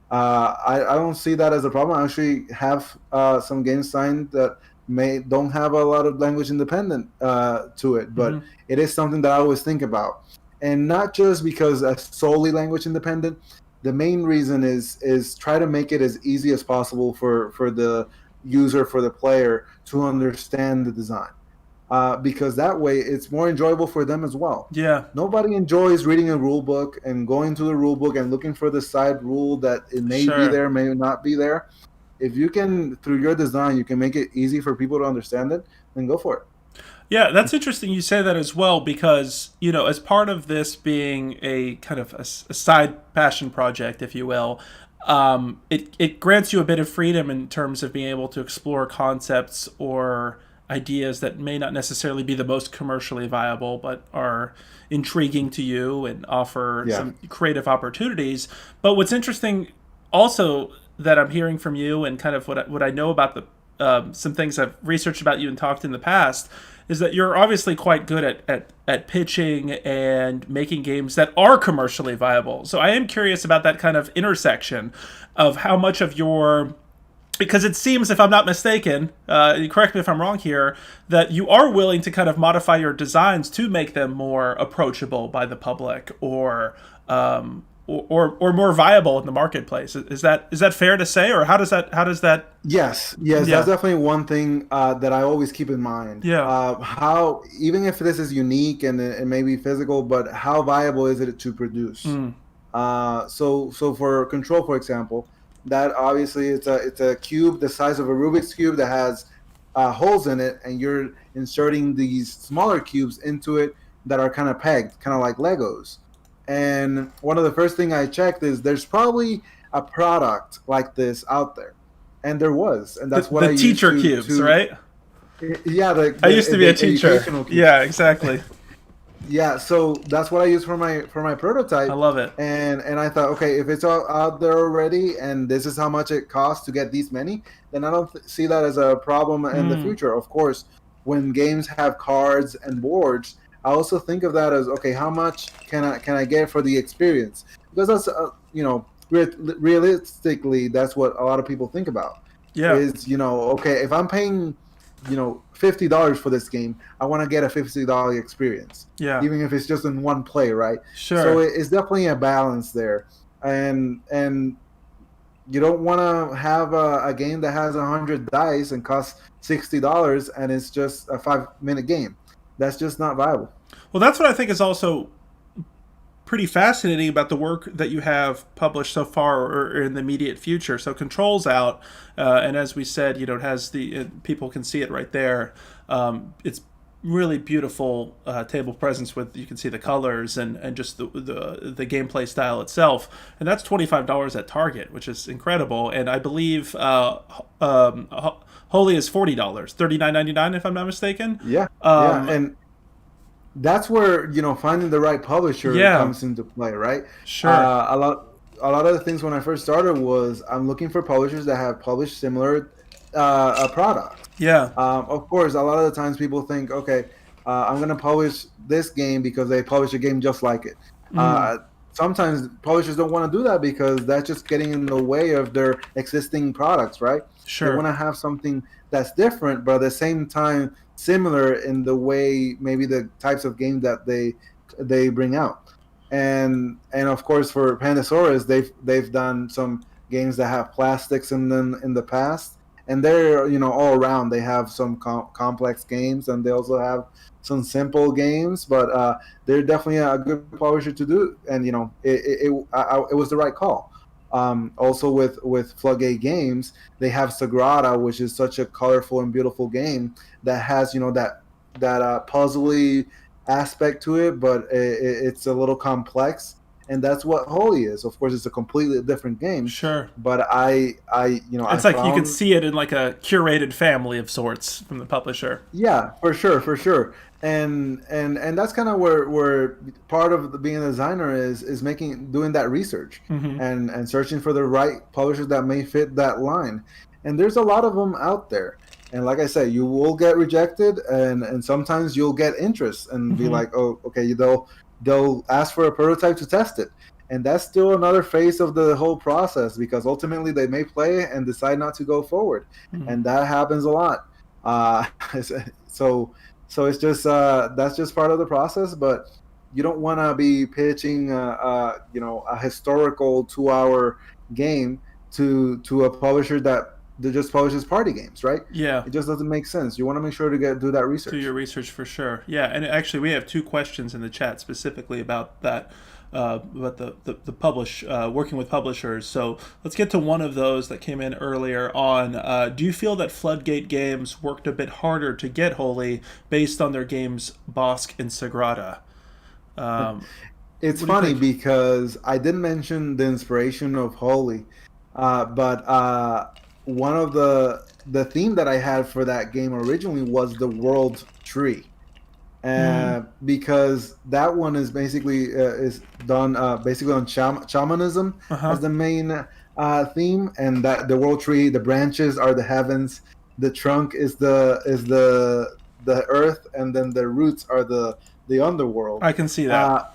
S2: I don't see that as a problem. I actually have some games signed that don't have a lot of language independent to it, but
S1: Mm-hmm.
S2: it is something that I always think about, and not just because it's solely language independent. The main reason is try to make it as easy as possible for the user, for the player, to understand the design, because that way it's more enjoyable for them as well.
S1: Yeah.
S2: Nobody enjoys reading a rule book and going to the rule book and looking for the side rule that it may be
S1: Sure.
S2: there, may not be there. If you can, through your design, you can make it easy for people to understand it, then go for it.
S1: Yeah, that's interesting you say that as well because, as part of this being a kind of a side passion project, if you will, it grants you a bit of freedom in terms of being able to explore concepts or ideas that may not necessarily be the most commercially viable, but are intriguing to you and offer
S2: Yeah.
S1: some creative opportunities. But what's interesting also that I'm hearing from you, and kind of what I know about the some things I've researched about you and talked in the past, is that you're obviously quite good at pitching and making games that are commercially viable. So I am curious about that kind of intersection of how much of your, because it seems, if I'm not mistaken, correct me if I'm wrong here, that you are willing to kind of modify your designs to make them more approachable by the public, or more viable in the marketplace. Is that fair to say, or how does that?
S2: Yes,
S1: Yeah,
S2: that's definitely one thing that I always keep in mind.
S1: yeah.
S2: How, even if this is unique and it may be physical, but how viable is it to produce?
S1: Mm,
S2: So for Control, for example, that obviously it's a cube the size of a Rubik's cube that has holes in it, and you're inserting these smaller cubes into it that are kind of pegged, kind of like Legos. And one of the first thing I checked is there's probably a product like this out there, and there was, and
S1: the
S2: that's what I
S1: the
S2: used
S1: teacher cubes,
S2: to
S1: right?
S2: yeah,
S1: I used to be
S2: the
S1: a teacher.
S2: educational cubes.
S1: Yeah, exactly.
S2: Yeah, so that's what I use for my
S1: I
S2: prototype,
S1: love it.
S2: and I thought, okay, if it's all out there already, and this is how much it costs to get these many, then I don't see that as a problem in the
S1: Mm,
S2: future. Of course, when games have cards and boards, I also think of that as, okay, how much can I get for the experience? Because that's realistically, that's what a lot of people think about.
S1: yeah,
S2: Is, okay, if I'm paying $50 for this game, I want to get a $50 experience,
S1: yeah.
S2: even if it's just in one play, right? So
S1: Sure.
S2: it's definitely a balance there, and you don't want to have a game that has 100 dice and costs $60 and it's just a 5 minute game. That's just not viable.
S1: Well, that's what I think is also pretty fascinating about the work that you have published so far or in the immediate future. So Control's out, and as we said, it has people can see it right there. It's really beautiful table presence with, you can see the colors and just the gameplay style itself, and that's $25 at Target, which is incredible. And I believe Holi is $40, $39.99 if I'm not mistaken.
S2: Yeah, yeah,
S1: Um,
S2: and that's where finding the right publisher
S1: yeah,
S2: comes into play, right?
S1: sure.
S2: A lot of the things when I first started was I'm looking for publishers that have published similar products.
S1: Yeah.
S2: Of course, a lot of the times people think, okay, I'm going to publish this game because they publish a game just like it.
S1: Mm,
S2: Uh, Sometimes publishers don't want to do that because that's just getting in the way of their existing products, right? They
S1: sure.
S2: want to have something that's different, but at the same time similar in the way, maybe the types of games that they bring out. And of course, for Pandasaurus, they've done some games that have plastics in them in the past, and they're all around. They have some complex games, and they also have some simple games, but they're definitely a good publisher to do. And it was the right call. Also with Floodgate Games, they have Sagrada, which is such a colorful and beautiful game that has that puzzly aspect to it, but it's a little complex, and that's what Holi is. Of course, it's a completely different game,
S1: Sure.
S2: but I
S1: It's like you can
S2: found.
S1: see it in like a curated family of sorts from the publisher.
S2: Yeah, for sure. And that's kind of where part of being a designer is doing that research
S1: Hmm.
S2: and searching for the right publishers that may fit that line. And there's a lot of them out there. And like I said, you will get rejected, and sometimes you'll get interest and be
S1: Hmm.
S2: like, oh, okay, they'll ask for a prototype to test it. And that's still another phase of the whole process, because ultimately they may play and decide not to go forward,
S1: Hmm.
S2: and that happens a lot. Uh, so it's just that's just part of the process. But you don't want to be pitching a historical 2 hour game to a publisher that just publishes party games, right?
S1: Yeah.
S2: It just doesn't make sense. You want to make sure to do that
S1: Do your
S2: research.
S1: research for sure. Yeah, and actually, we have two questions in the chat specifically about that, about the publish working with publishers. So let's get to one of those that came in earlier on. Do you feel that Floodgate Games worked a bit harder to get Holy based on their games Bosque and Sagrada?
S2: It's
S1: What do you
S2: funny
S1: think?
S2: because I did mention the inspiration of Holi, But one of the theme that I had for that game originally was the world tree,
S1: Mm-hmm.
S2: because that one is basically is done basically on shamanism
S1: Uh-huh.
S2: as the main theme, and that the world tree, the branches are the heavens, the trunk is the earth, and then the roots are the underworld.
S1: I can see that.
S2: Uh,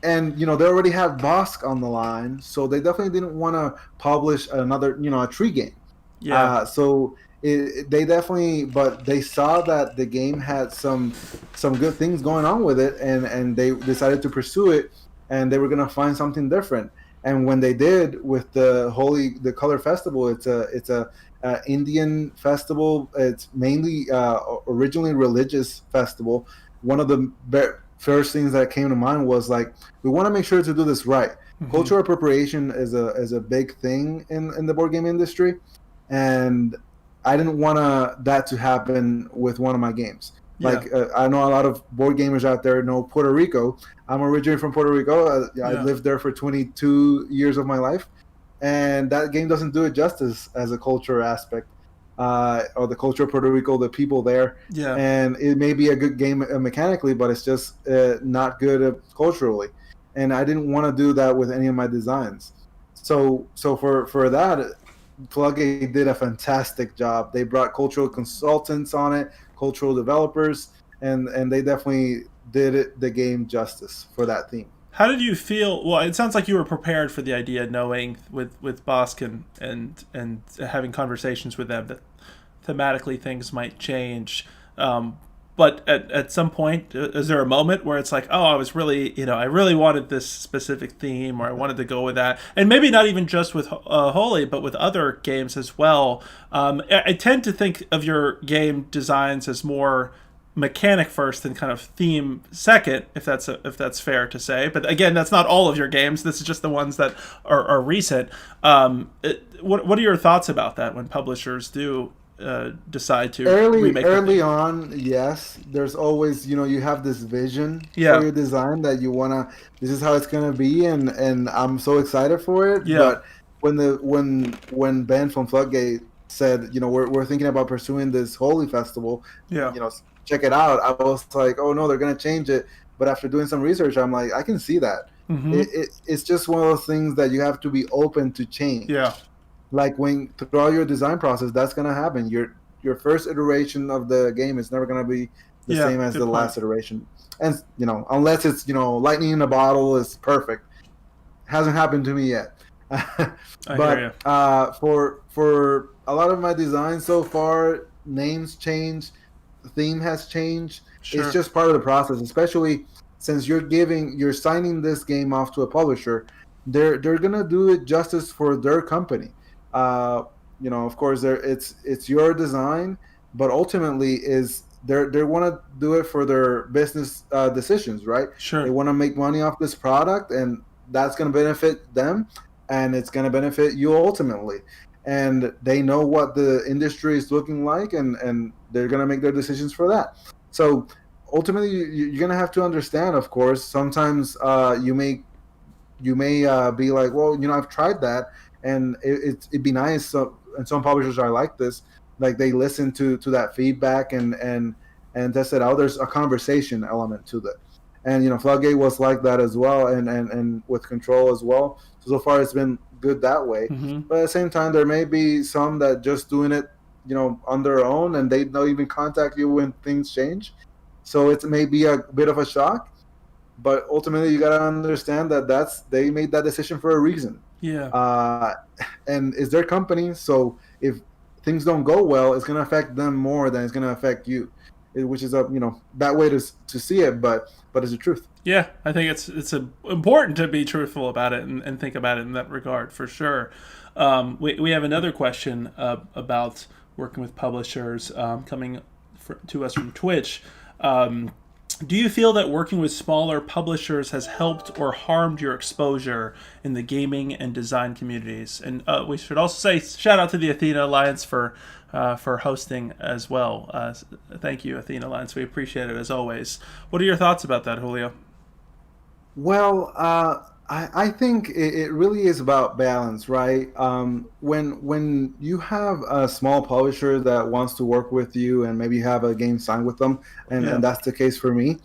S2: and they already have Bosk on the line, so they definitely didn't want to publish another a tree game.
S1: Yeah.
S2: So they definitely, but they saw that the game had some good things going on with it, and they decided to pursue it, and they were gonna find something different. And when they did with the Color Festival, it's a Indian festival. It's mainly originally religious festival. One of the first things that came to mind was like, we want to make sure to do this right.
S1: Mm-hmm.
S2: Cultural appropriation is a big thing in the board game industry, and I didn't want that to happen with one of my games.
S1: Yeah.
S2: Like I know a lot of board gamers out there know Puerto Rico. I'm originally from Puerto Rico. I
S1: Yeah.
S2: lived there for 22 years of my life, and that game doesn't do it justice as a culture aspect, or the culture of Puerto Rico, the people there.
S1: Yeah.
S2: And it may be a good game mechanically, but it's just not good culturally. And I didn't want to do that with any of my designs. So for that, Floodgate did a fantastic job. They brought cultural consultants on it, cultural developers, and they definitely did the game justice for that theme.
S1: How did you feel? Well, it sounds like you were prepared for the idea, knowing with Bosk and having conversations with them that thematically things might change. But at some point, is there a moment where it's like, oh, I was really, I really wanted this specific theme, or I wanted to go with that, and maybe not even just with Holi, but with other games as well. I tend to think of your game designs as more mechanic first and kind of theme second, if that's fair to say. But again, that's not all of your games. This is just the ones that are recent. What are your thoughts about that when publishers do decide to
S2: early
S1: remake the
S2: early
S1: theme?
S2: on, yes, there's always, you have this vision for
S1: Yeah,
S2: your design that you want to, this is how it's going to be, and I'm so excited for it.
S1: yeah,
S2: But when Ben from Floodgate said, we're thinking about pursuing this holy festival,
S1: yeah.
S2: check it out, I was like, oh no, they're going to change it. But after doing some research, I'm like, I can see that.
S1: Mm-hmm.
S2: It's just one of those things that you have to be open to
S1: Yeah,
S2: change. Like when throughout your design process, that's gonna happen. Your first iteration of the game is never gonna be the
S1: yeah.
S2: same as the
S1: Good point.
S2: last iteration. And unless it's lightning in a bottle is perfect. Hasn't happened to me yet.
S1: I hear you.
S2: But for a lot of my designs so far, names change, the theme has changed. It's
S1: Sure.
S2: just part of the process, especially since you're signing this game off to a publisher. They're gonna do it justice for their company. Uh, of course, it's your design, but ultimately is they want to do it for their business decisions, right? They
S1: Sure.
S2: want to make money off this product, and that's going to benefit them, and it's going to benefit you ultimately. And they know what the industry is looking like, and they're going to make their decisions for that. So ultimately, you're going to have to understand. Of course, sometimes you may be like, well, I've tried that, and it'd be nice. So, and some publishers are like this, like they listen to that feedback and test it out. There's a conversation element to that, and Floodgate was like that as well, and with Control as well. So far, it's been good that way.
S1: Mm-hmm.
S2: But at the same time, there may be some that just doing it, on their own, and they don't even contact you when things change. So it may be a bit of a shock, but ultimately you got to understand that they made that decision for a reason,
S1: Yeah.
S2: uh, and it's their company. So if things don't go well, it's going to affect them more than it's going to affect you, which is a bad way to see it, but it's the truth.
S1: Yeah, I think important to be truthful about it and think about it in that regard for sure. We have another question about working with publishers coming to us from Twitch. Um, do you feel that working with smaller publishers has helped or harmed your exposure in the gaming and design communities? And we should also say shout out to the Athena Alliance for hosting as well. Thank you, Athena Alliance. We appreciate it as always. What are your thoughts about that, Julio?
S2: Well, I think it really is about balance, right? When you have a small publisher that wants to work with you and maybe you have a game signed with them,
S1: Yeah.
S2: and that's the case for me,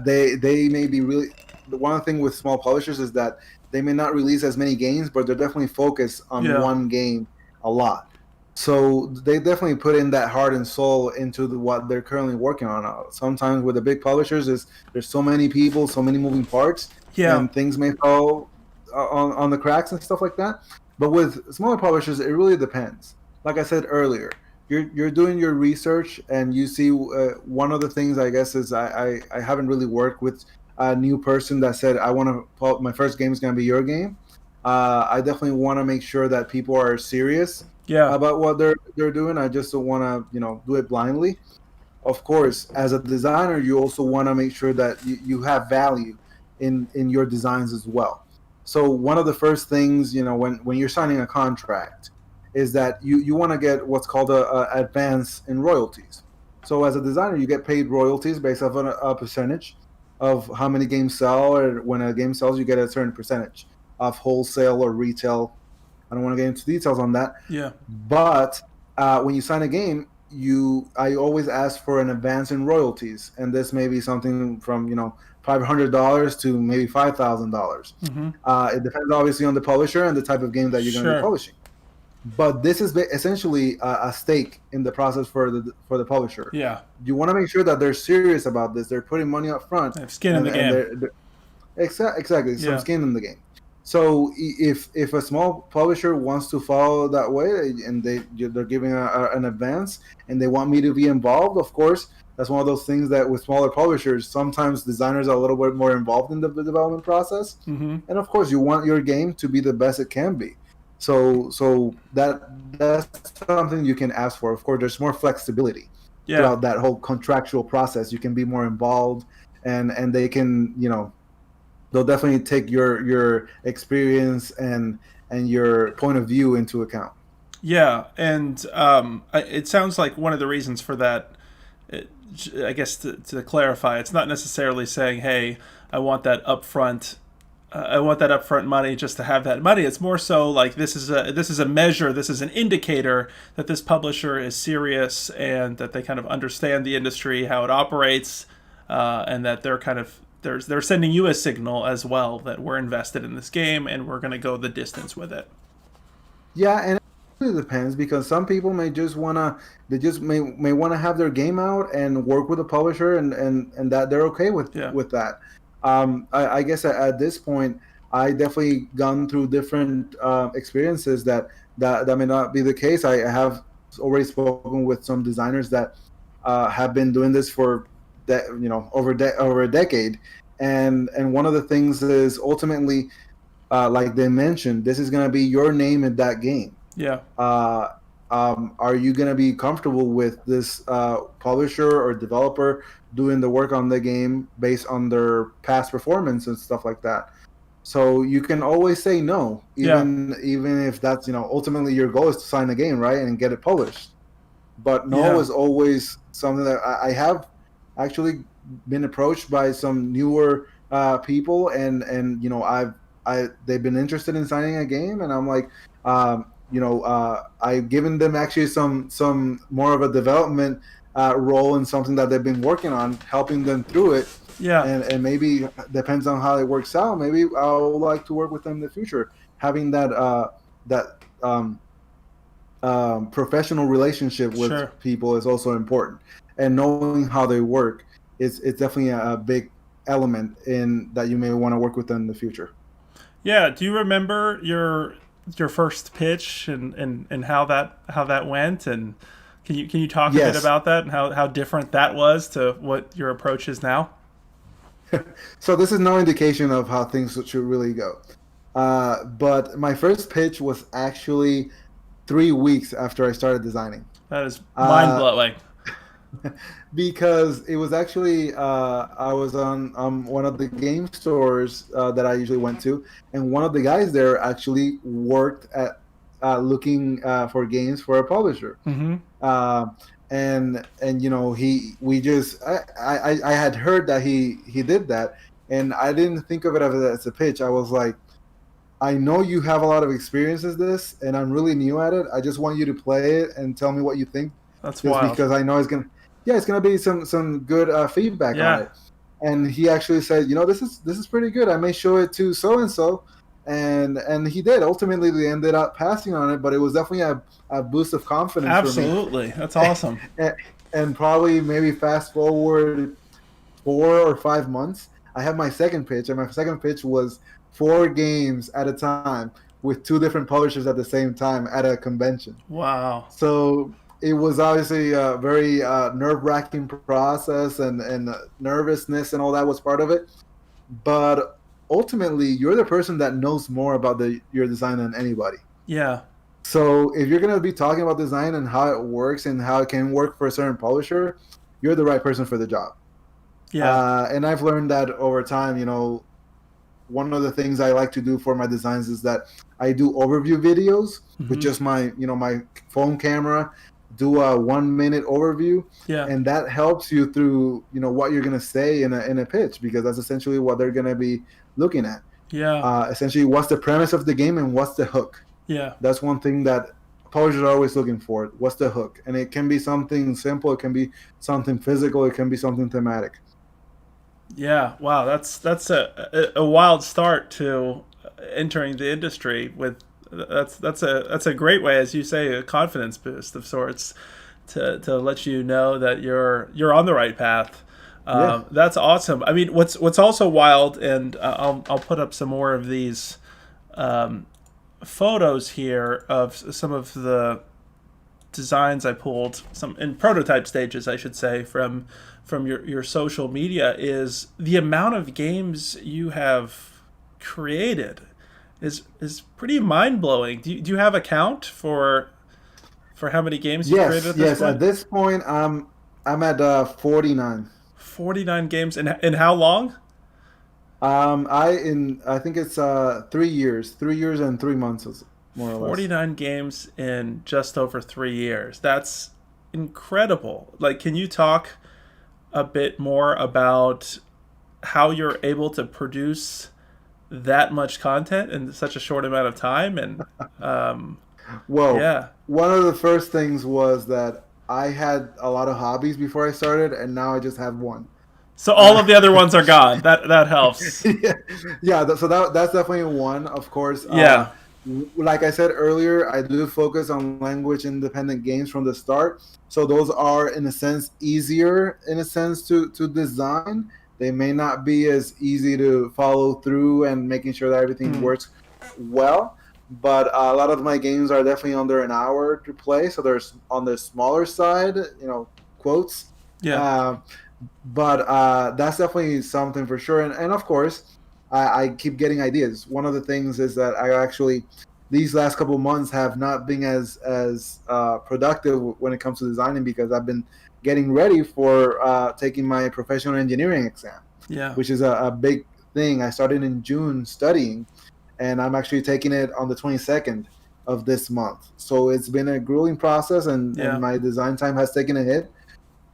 S2: they may be really. The one thing with small publishers is that they may not release as many games, but they're definitely focused on
S1: Yeah.
S2: one game a lot. So they definitely put in that heart and soul into what they're currently working on. Sometimes with the big publishers, is there's so many people, so many moving parts,
S1: Yeah.
S2: and things may fall on the cracks and stuff like that. But with smaller publishers, it really depends. Like I said earlier, you're doing your research and you see one of the things I guess is I haven't really worked with a new person that said I want to my first game is going to be your game. I definitely want to make sure that people are serious
S1: Yeah.
S2: about what they're doing. I just don't want to do it blindly. Of course, as a designer, you also want to make sure that you have value in your designs as well. So one of the first things when you're signing a contract is that you want to get what's called a advance in royalties. So as a designer, you get paid royalties based off a percentage of how many games sell, or when a game sells, you get a certain percentage of wholesale or retail. I don't want to get into details on that,
S1: Yeah.
S2: but when you sign a game, I always ask for an advance in royalties, and this may be something from $500 to maybe $5,000.
S1: Mm-hmm.
S2: It depends obviously on the publisher and the type of game that you're going to be
S1: Sure.
S2: publishing. But this is essentially a stake in the process for the publisher.
S1: Yeah.
S2: You want to make sure that they're serious about this. They're putting money up front,
S1: They have skin in
S2: and
S1: the
S2: and
S1: game.
S2: exactly some
S1: Yeah.
S2: skin in the game. So if a small publisher wants to follow that way and they're giving an advance and they want me to be involved, of course, that's one of those things that with smaller publishers, sometimes designers are a little bit more involved in the development process,
S1: Mm-hmm.
S2: and of course, you want your game to be the best it can be. So that's something you can ask for. Of course, there's more flexibility
S1: Yeah.
S2: throughout that whole contractual process. You can be more involved, and they can they'll definitely take your experience and your point of view into account.
S1: Yeah. And it sounds like one of the reasons for that. It, I guess to clarify, it's not necessarily saying, "Hey, I want that upfront." I want that upfront money just to have that money. It's more so like this is a measure, this is an indicator that this publisher is serious and that they kind of understand the industry, how it operates, and that they're kind of they're sending you a signal as well that we're invested in this game and we're going to go the distance with it.
S2: Yeah, and it really depends because some people may just wanna they just may want to have their game out and work with a publisher and that they're okay
S1: Yeah.
S2: with that. I guess at this point, I definitely gone through different experiences that may not be the case. I have already spoken with some designers that have been doing this for over a decade, and one of the things is ultimately, like they mentioned, this is going to be your name in that game.
S1: Yeah.
S2: uh, are you going to be comfortable with this publisher or developer doing the work on the game based on their past performance and stuff like that? So you can always say no,
S1: Yeah.
S2: even if that's ultimately your goal is to sign the game, right, and get it published. But no
S1: Yeah.
S2: is always something that I have actually been approached by some newer people, and they've been interested in signing a game, and I'm like, I've given them actually some more of a development role in something that they've been working on, helping them through it,
S1: Yeah.
S2: and maybe depends on how it works out. Maybe I would like to work with them in the future. Having that professional relationship with
S1: Sure.
S2: people is also important, and knowing how they work it's definitely a big element in that you may want to work with them in the future.
S1: Yeah. Do you remember your first pitch and how that went, and can you talk a bit
S2: Yes.
S1: about that and how different that was to what your approach is now?
S2: So this is no indication of how things should really go. But my first pitch was actually 3 weeks after I started designing.
S1: That is mind
S2: Uh,
S1: blowing.
S2: because it was actually I was on one of the game stores that I usually went to, and one of the guys there actually worked at looking for games for a publisher.
S1: Mm-hmm.
S2: Uh, and he we just I had heard that he did that, And I didn't think of it as a pitch. I was like, I know you have a lot of experience with this, and I'm really new at it. I just want you to play it and tell me what you think,
S1: That's
S2: just
S1: wild.
S2: because I know it's gonna be some good feedback on
S1: Yeah.
S2: it. And he actually said, this is pretty good. I may show it to so and so, and he did. Ultimately, they ended up passing on it, but it was definitely a boost of confidence for me.
S1: Absolutely. That's awesome.
S2: And probably maybe fast forward 4 or 5 months, I have my second pitch, and my second pitch was 4 games at a time with 2 different publishers at the same time at a convention.
S1: Wow.
S2: So it was obviously a very nerve-wracking process, and nervousness and all that was part of it. But ultimately, you're the person that knows more about your design than anybody.
S1: Yeah.
S2: So if you're going to be talking about design and how it works and how it can work for a certain publisher, you're the right person for the job.
S1: Yeah.
S2: And I've learned that over time. One of the things I like to do for my designs is that I do overview videos with just my phone camera, do a 1 minute overview,
S1: Yeah.
S2: and that helps you through what you're gonna say in a pitch, because that's essentially what they're gonna be looking at.
S1: Yeah.
S2: Essentially, what's the premise of the game and what's the hook?
S1: Yeah.
S2: That's one thing that publishers are always looking for. What's the hook? And it can be something simple, it can be something physical, it can be something thematic.
S1: Yeah. Wow. That's a wild start to entering the industry with. That's a great way, as you say, a confidence boost of sorts to let you know that you're on the right path.
S2: Yeah.
S1: That's awesome. I mean, what's also wild, and I'll put up some more of these photos here of some of the designs I pulled, some in prototype stages, I should say, from your social media. Is the amount of games you have created is pretty mind blowing. Do you have a count for how many games you've created at this
S2: Yes.
S1: point?
S2: At this point, I'm at 49.
S1: 49 games in how long?
S2: I think it's 3 years, 3 years and 3 months, more or less.
S1: 49 games in just over 3 years. That's incredible. Like, can you talk a bit more about how you're able to produce that much content in such a short amount of time? And
S2: Well,
S1: yeah.
S2: one of the first things was that I had a lot of hobbies before I started, and now I just have one.
S1: So all
S2: Uh,
S1: of the other ones are gone. That helps.
S2: yeah, yeah. That's definitely one. Of course,
S1: Yeah.
S2: like I said earlier, I do focus on language independent games from the start. So those are, in a sense, easier in a sense to design. They may not be as easy to follow through and making sure that everything
S1: Mm.
S2: works well. But a lot of my games are definitely under an hour to play, so there's on the smaller side, quotes.
S1: Yeah.
S2: Uh, but that's definitely something for sure. And of course, I keep getting ideas. One of the things is that I actually, these last couple of months have not been as productive when it comes to designing, because I've been getting ready for taking my professional engineering exam,
S1: Yeah.
S2: which is a big thing. I started in June studying, and I'm actually taking it on the 22nd of this month. So it's been a grueling process, and
S1: Yeah.
S2: my design time has taken a hit.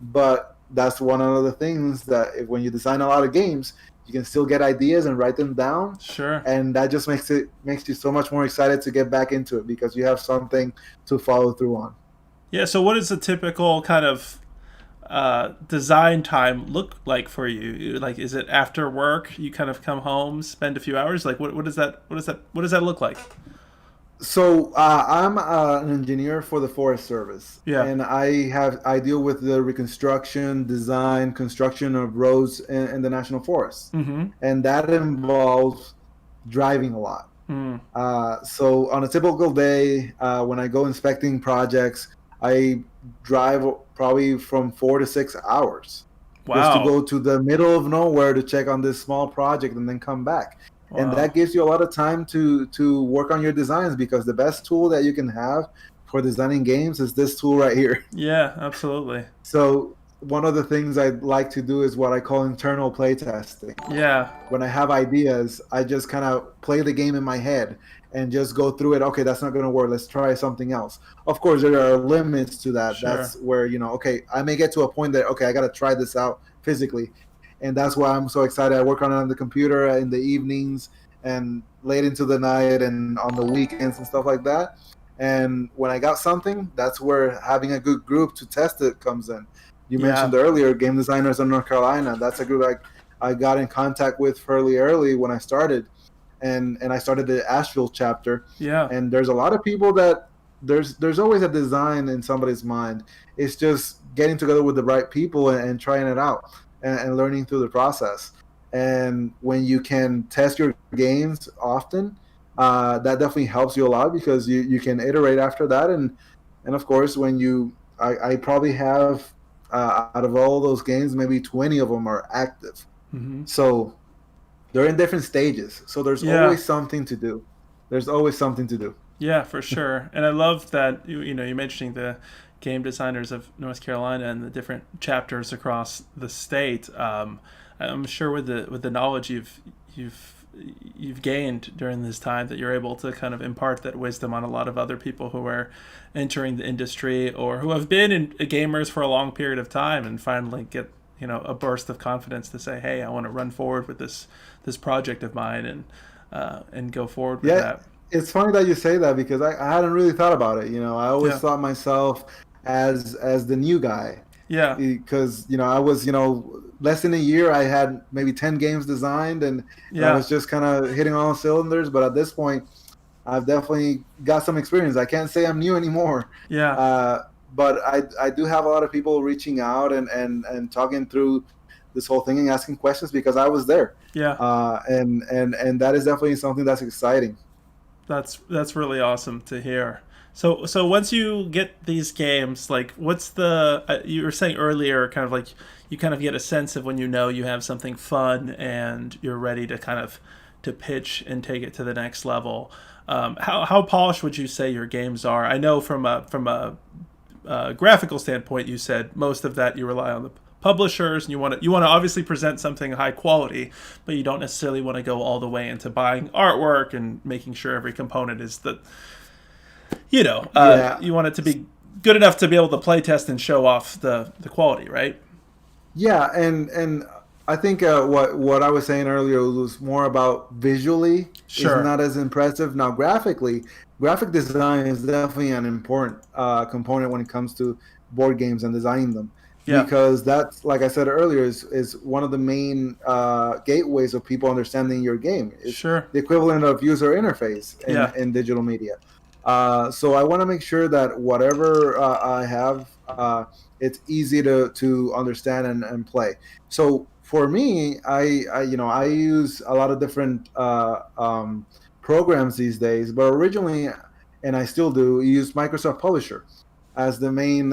S2: But that's one of the things that when you design a lot of games, you can still get ideas and write them down,
S1: Sure.
S2: and that just makes you so much more excited to get back into it, because you have something to follow through on.
S1: Yeah. So what is a typical kind of design time look like for you? Like, is it after work? You kind of come home, spend a few hours. Like, what does that look like?
S2: So I'm an engineer for the Forest Service,
S1: Yeah.
S2: and I deal with the reconstruction, design, construction of roads in the national forests,
S1: Mm-hmm.
S2: and that involves driving a lot.
S1: Mm.
S2: So on a typical day, when I go inspecting projects, I drive probably from 4 to 6 hours just to
S1: Wow.
S2: go to the middle of nowhere to check on this small project and then come back. And that
S1: Wow.
S2: gives you a lot of time to work on your designs, because the best tool that you can have for designing games is this tool right here.
S1: Yeah. Absolutely.
S2: So one of the things I like to do is what I call internal play testing.
S1: Yeah.
S2: When I have ideas, I just kind of play the game in my head and just go through it. Okay, that's not going to work. Let's try something else. Of course, there are limits to that.
S1: Sure.
S2: That's where, okay, I may get to a point that, okay, I got to try this out physically. and that's why I'm so excited. I work on the computer in the evenings and late into the night and on the weekends and stuff like that. And when I got something, that's where having a good group to test it comes in. You
S1: Yeah.
S2: mentioned earlier Game Designers of North Carolina. That's a group I got in contact with fairly early when I started, and I started the Asheville chapter.
S1: Yeah.
S2: And there's a lot of people that there's always a design in somebody's mind. It's just getting together with the right people and trying it out and learning through the process. And when you can test your games often, that definitely helps you a lot because you can iterate after that. And of course, when I probably have out of all those games, maybe 20 of them are active.
S1: Hmm.
S2: So they're in different stages. So there's
S1: Yeah.
S2: always something to do. There's always something to do.
S1: Yeah, for sure. And I love that you're mentioning the game designers of North Carolina and the different chapters across the state. I'm sure with the knowledge you've you've gained during this time that you're able to kind of impart that wisdom on a lot of other people who are entering the industry or who have been gamers for a long period of time and finally get a burst of confidence to say, hey, I want to run forward with this project of mine and go forward with
S2: Yeah,
S1: that.
S2: it's funny that you say that because I hadn't really thought about it. I always
S1: Yeah.
S2: thought myself as the new guy
S1: Yeah.
S2: because I was less than a year. I had maybe 10 games designed, and I
S1: Yeah.
S2: was just kind of hitting all cylinders. But at this point, I've definitely got some experience. I can't say I'm new anymore,
S1: Yeah.
S2: uh, but I do have a lot of people reaching out and talking through this whole thing and asking questions because I was there,
S1: Yeah.
S2: and that is definitely something that's exciting.
S1: That's really awesome to hear. So once you get these games, like what's the you were saying earlier, kind of like you kind of get a sense of when you have something fun and you're ready to kind of to pitch and take it to the next level. How polished would you say your games are? I know from a graphical standpoint, you said most of that you rely on the publishers, and you want to obviously present something high quality, but you don't necessarily want to go all the way into buying artwork and making sure every component is
S2: Yeah,
S1: you want it to be good enough to be able to play test and show off the quality, right?
S2: yeah, and I think what I was saying earlier was more about visually is
S1: Sure.
S2: not as impressive. Now, graphically, graphic design is definitely an important component when it comes to board games and designing them,
S1: Yeah.
S2: because that's, like I said earlier, is one of the main gateways of people understanding your game. It's
S1: Sure.
S2: the equivalent of user interface
S1: Yeah.
S2: in digital media. So I want to make sure that whatever I have, it's easy to understand and play. So for me, I use a lot of different programs these days, but originally, and I still do, use Microsoft Publisher as the main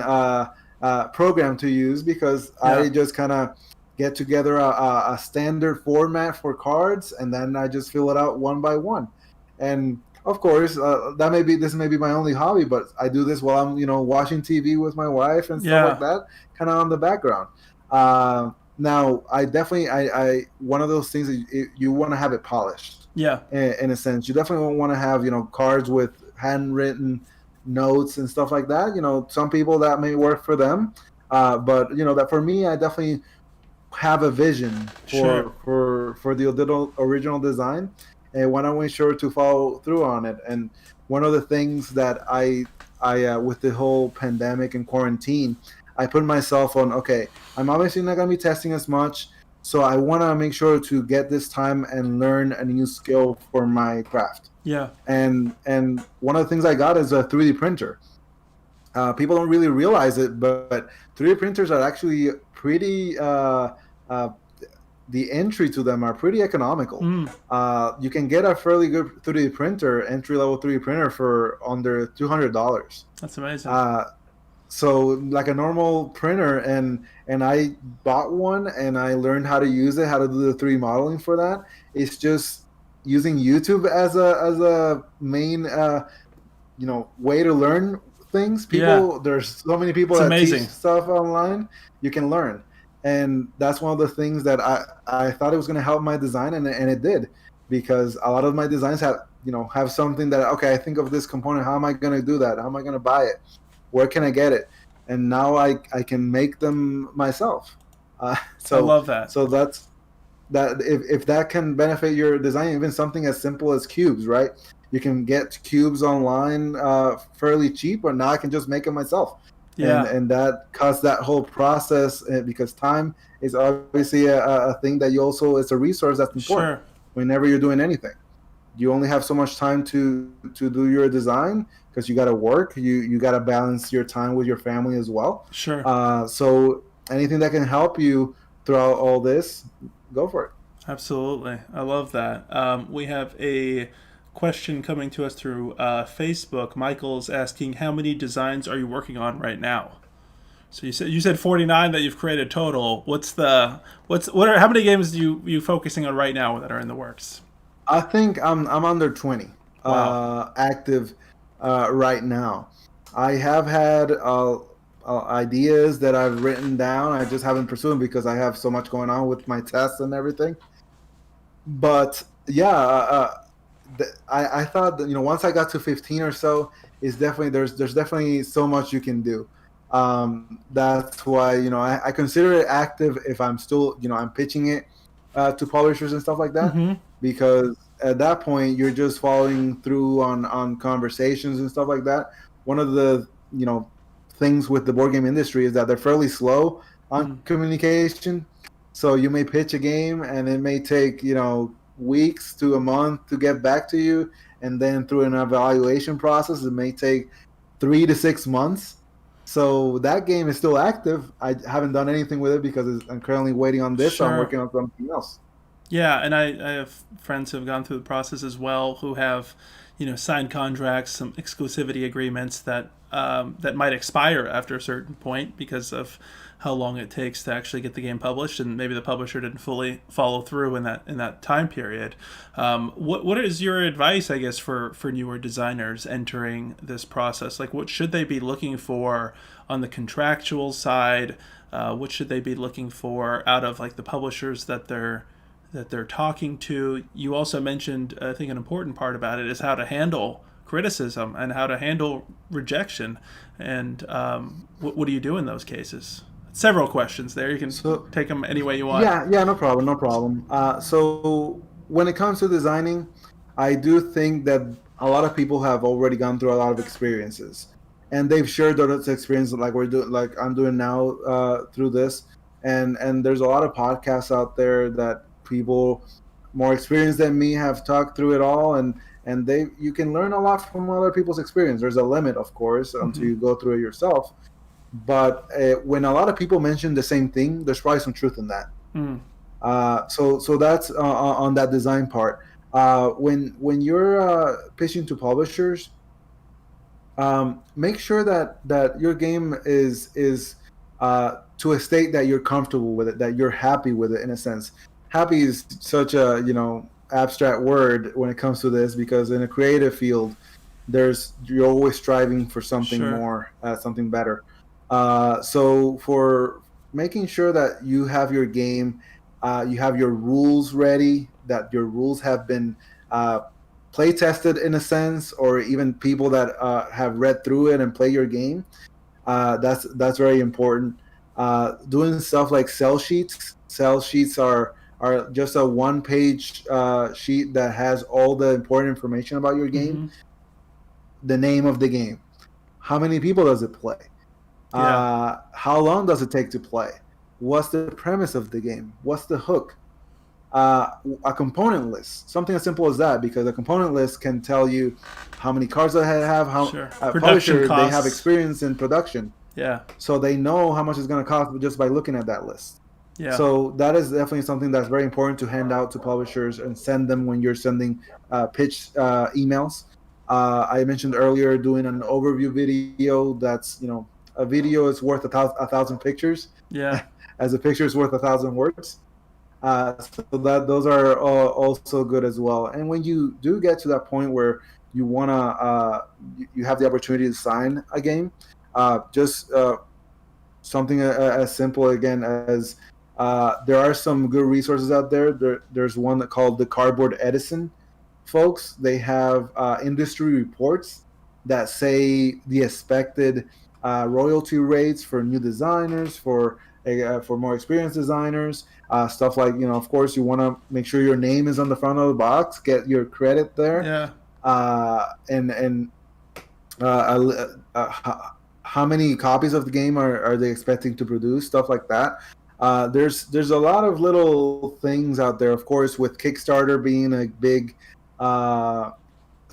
S2: program to use because I
S1: Yeah.
S2: just kind of get together a standard format for cards, and then I just fill it out one by one. And of course, this may be my only hobby, but I do this while I'm watching TV with my wife and stuff like
S1: Yeah.
S2: that, kind of on the background. Now, I definitely I one of those things that you want to have it polished
S1: Yeah.
S2: in a sense. You definitely want to have cards with handwritten notes and stuff like that. Some people that may work for them, but that for me, I definitely have a vision
S1: Sure.
S2: for the original design, and want to make sure to follow through on it. And one of the things that I with the whole pandemic and quarantine, I put myself on, okay, I'm obviously not going to be testing as much, so I want to make sure to get this time and learn a new skill for my craft.
S1: Yeah.
S2: And one of the things I got is a 3D printer. People don't really realize it, but 3D printers are actually pretty. Uh, the entry to them are pretty economical.
S1: Mm.
S2: You can get a fairly good 3D printer, entry level 3D printer, for under $200.
S1: That's amazing.
S2: Uh, so like a normal printer, and I bought one and I learned how to use it, how to do the 3D modeling for that. It's just using YouTube as a main way to learn things.
S1: Yeah.
S2: There's so many people
S1: It's
S2: that teach
S1: amazing.
S2: stuff online. You can learn, and that's one of the things that I thought it was going to help my design, and it did, because a lot of my designs have something that, okay, I think of this component, how am I going to do that, how am I going to buy it, where can I get it, and now I can make them myself.
S1: I
S2: So
S1: love that.
S2: that's that. If that can benefit your design, even something as simple as cubes, right? You can get cubes online fairly cheap, or now I can just make them myself,
S1: Yeah,
S2: and that cuts that whole process because time is obviously a thing that you also it's a resource that's important
S1: sure,
S2: whenever you're doing anything. You only have so much time to do your design because you got to work. You got to balance your time with your family as well.
S1: sure.
S2: So anything that can help you throughout all this, go for it.
S1: Absolutely. I love that. We have a question coming to us through Facebook. Michael's asking, how many designs are you working on right now? So you said 49 that you've created total. How many games do you focusing on right now that are in the works?
S2: I think I'm under 20
S1: Wow.
S2: active right now. I have had ideas that I've written down. I just haven't pursued them because I have so much going on with my tests and everything. But yeah, I thought that once I got to 15 or so, is definitely there's definitely so much you can do. That's why I consider it active if I'm still I'm pitching it to publishers and stuff like that,
S1: Mm-hmm.
S2: because at that point you're just following through on conversations and stuff like that. One of the things with the board game industry is that they're fairly slow on
S1: Mm.
S2: communication. So you may pitch a game and it may take weeks to a month to get back to you, and then through an evaluation process it may take 3 to 6 months. So that game is still active. I haven't done anything with it because I'm currently waiting on this, so I'm
S1: Sure.
S2: working on something else.
S1: Yeah, and I have friends who have gone through the process as well who have, signed contracts, some exclusivity agreements that might expire after a certain point because of how long it takes to actually get the game published, and maybe the publisher didn't fully follow through in that time period. What is your advice, I guess, for newer designers entering this process? Like, what should they be looking for on the contractual side? What should they be looking for out of like the publishers that they're talking to? You also mentioned, I think, an important part about it is how to handle criticism and how to handle rejection. And what do you do in those cases? Several questions there. You can
S2: So
S1: take them any way you want.
S2: yeah, no problem, no problem. So when it comes to designing, I do think that a lot of people have already gone through a lot of experiences, and they've shared those experiences like we're doing, like I'm doing now through this. And there's a lot of podcasts out there that people more experienced than me have talked through it all, and they you can learn a lot from other people's experience. There's a limit, of course, until
S1: Mm-hmm.
S2: you go through it yourself. But when a lot of people mention the same thing, there's probably some truth in that.
S1: Mm.
S2: So that's on that design part. When you're pitching to publishers, make sure that your game is to a state that you're comfortable with it, that you're happy with it in a sense. Happy is such a abstract word when it comes to this, because in a creative field, you're always striving for something
S1: Sure.
S2: more, something better. So for making sure that you have your game, you have your rules ready, that your rules have been play tested in a sense, or even people that have read through it and play your game. That's very important. Doing stuff like sell sheets. Sell sheets are just a one-page sheet that has all the important information about your game.
S1: Mm-hmm.
S2: The name of the game. How many people does it play?
S1: Yeah.
S2: How long does it take to play? What's the premise of the game? What's the hook? A component list, something as simple as that, because a component list can tell you how many cards I have, how
S1: Sure.
S2: a
S1: Production
S2: publisher, they have
S1: costs.
S2: experience in production,
S1: Yeah.
S2: so they know how much it's going to cost just by looking at that list.
S1: Yeah.
S2: So that is definitely something that's very important to hand out to publishers and send them when you're sending pitch emails. I mentioned earlier doing an overview video. That's a video is worth a thousand pictures,
S1: Yeah.
S2: as a picture is worth 1,000 words. So that those are also good as well. And when you do get to that point where you wanna you have the opportunity to sign a game, just something as simple again as there are some good resources out there. There's one that called the Cardboard Edison folks. They have industry reports that say the expected royalty rates for new designers, for for more experienced designers. Stuff like, of course, you want to make sure your name is on the front of the box, get your credit there,
S1: Yeah.
S2: and how many copies of the game are they expecting to produce, stuff like that. There's a lot of little things out there, of course, with Kickstarter being a big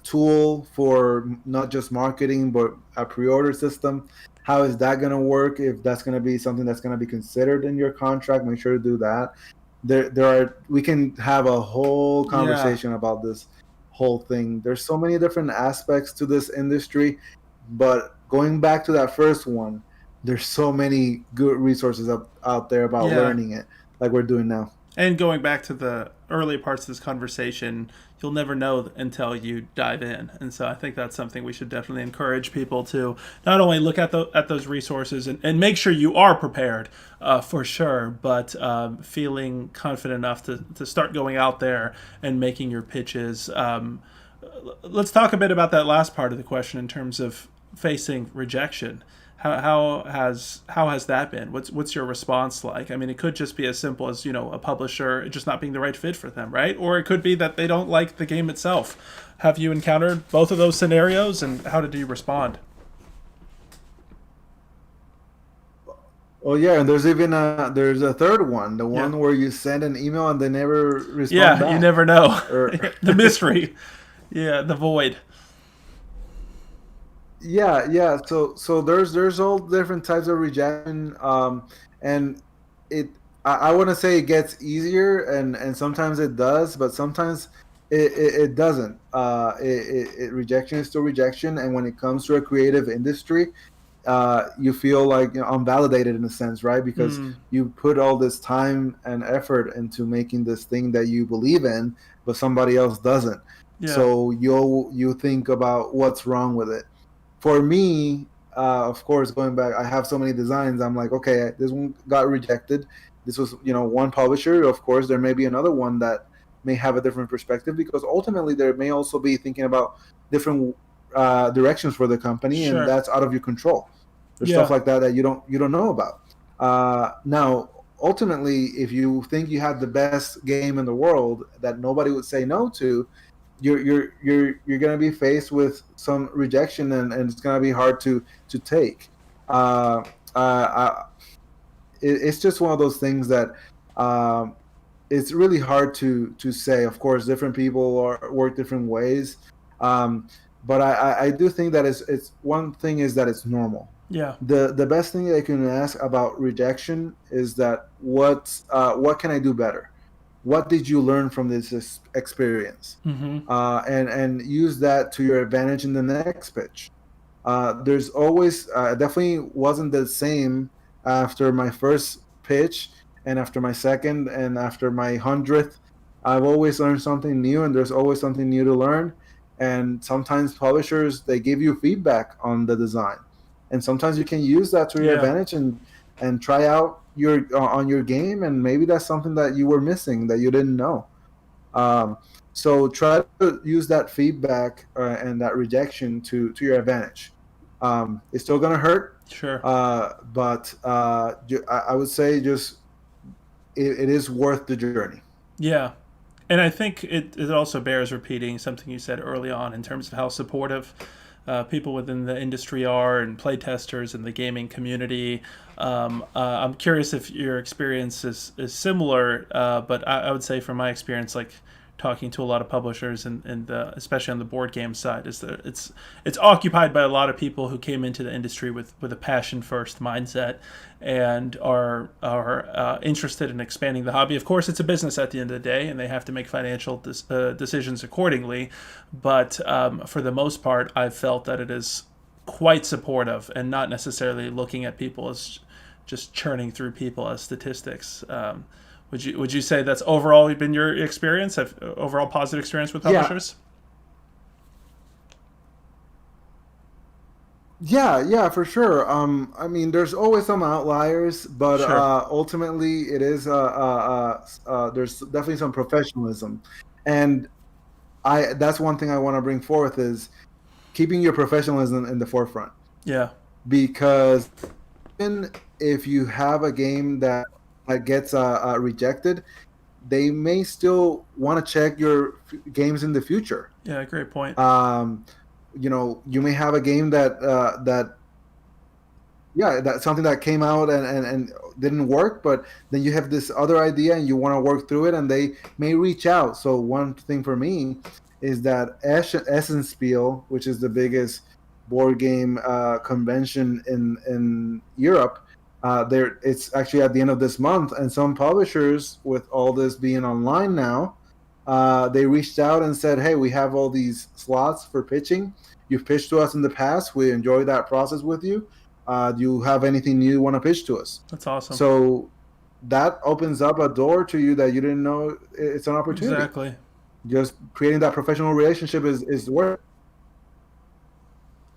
S2: tool for not just marketing but a pre-order system. How is that going to work? If that's going to be something that's going to be considered in your contract, make sure to do that. We can have a whole
S1: Yeah.
S2: conversation about this whole thing. There's so many different aspects to this industry, but going back to that first one, there's so many good resources out there about
S1: Yeah.
S2: learning it, like we're doing now.
S1: And going back to the early parts of this conversation, you'll never know until you dive in. And so I think that's something we should definitely encourage people to not only look at those resources and make sure you are prepared for sure, but feeling confident enough to start going out there and making your pitches. Let's talk a bit about that last part of the question in terms of facing rejection. How has that been? What's your response like? I mean, it could just be as simple as a publisher just not being the right fit for them, right? Or it could be that they don't like the game itself. Have you encountered both of those scenarios, and how did you respond?
S2: Oh yeah, and there's a third one, the
S1: Yeah,
S2: one where you send an email and they never respond
S1: yeah. You
S2: back.
S1: never know.
S2: Or
S1: The mystery. Yeah, the void.
S2: yeah. So there's all different types of rejection, and it I want to say it gets easier, and sometimes it does, but sometimes it doesn't. Rejection is still rejection, and when it comes to a creative industry, you feel like unvalidated in a sense, right? Because
S1: Mm,
S2: you put all this time and effort into making this thing that you believe in, but somebody else doesn't.
S1: yeah,
S2: So you think about what's wrong with it. For me, of course, going back, I have so many designs. I'm like, okay, this one got rejected. This was, one publisher. Of course, there may be another one that may have a different perspective, because ultimately there may also be thinking about different directions for the company, and
S1: sure.
S2: that's out of your control. There's stuff
S1: Yeah,
S2: like that that you don't know about. Now, ultimately, if you think you have the best game in the world that nobody would say no to, you're going to be faced with some rejection, and it's going to be hard to take. Uh, uh, it's just one of those things that um, it's really hard to say. Of course, different people work different ways, um, but I do think that it's one thing is that it's normal.
S1: yeah.
S2: The best thing I can ask about rejection is that what can I do better? What did you learn from this experience?
S1: Mm-hmm.
S2: And use that to your advantage in the next pitch. There's always definitely wasn't the same after my first pitch and after my second and after my 100th. I've always learned something new, and there's always something new to learn. And sometimes publishers, they give you feedback on the design, and sometimes you can use that to your
S1: Yeah,
S2: advantage and try out your on your game, and maybe that's something that you were missing that you didn't know. Um, so try to use that feedback and that rejection to your advantage. It's still gonna hurt,
S1: sure.
S2: but I would say just it is worth the journey.
S1: Yeah. And I think it also bears repeating something you said early on in terms of how supportive people within the industry are and playtesters and the gaming community. I'm curious if your experience is similar, but I would say from my experience, like talking to a lot of publishers and especially on the board game side, is that it's occupied by a lot of people who came into the industry with a passion first mindset and are interested in expanding the hobby. Of course, it's a business at the end of the day, and they have to make financial decisions accordingly. But for the most part, I've felt that it is quite supportive and not necessarily looking at people as just churning through people as statistics. Would you say that's overall been your experience? Have overall positive experience with
S2: Yeah,
S1: publishers?
S2: yeah, for sure. I mean, there's always some outliers, but
S1: Sure.
S2: ultimately, it is there's definitely some professionalism, and I that's one thing I want to bring forth is keeping your professionalism in the forefront,
S1: Yeah.
S2: because even if you have a game that gets rejected, they may still want to check your games in the future.
S1: Yeah, great point.
S2: You may have a game that yeah, that's something that came out and didn't work, but then you have this other idea and you want to work through it, and they may reach out. So one thing for me is that Essenspiel, which is the biggest board game convention in Europe, there it's actually at the end of this month, and some publishers, with all this being online now, they reached out and said, "Hey, we have all these slots for pitching. You've pitched to us in the past. We enjoyed that process with you. Do you have anything new you want to pitch to us?"
S1: That's awesome.
S2: So that opens up a door to you that you didn't know it's an opportunity.
S1: Exactly.
S2: Just creating that professional relationship is worth.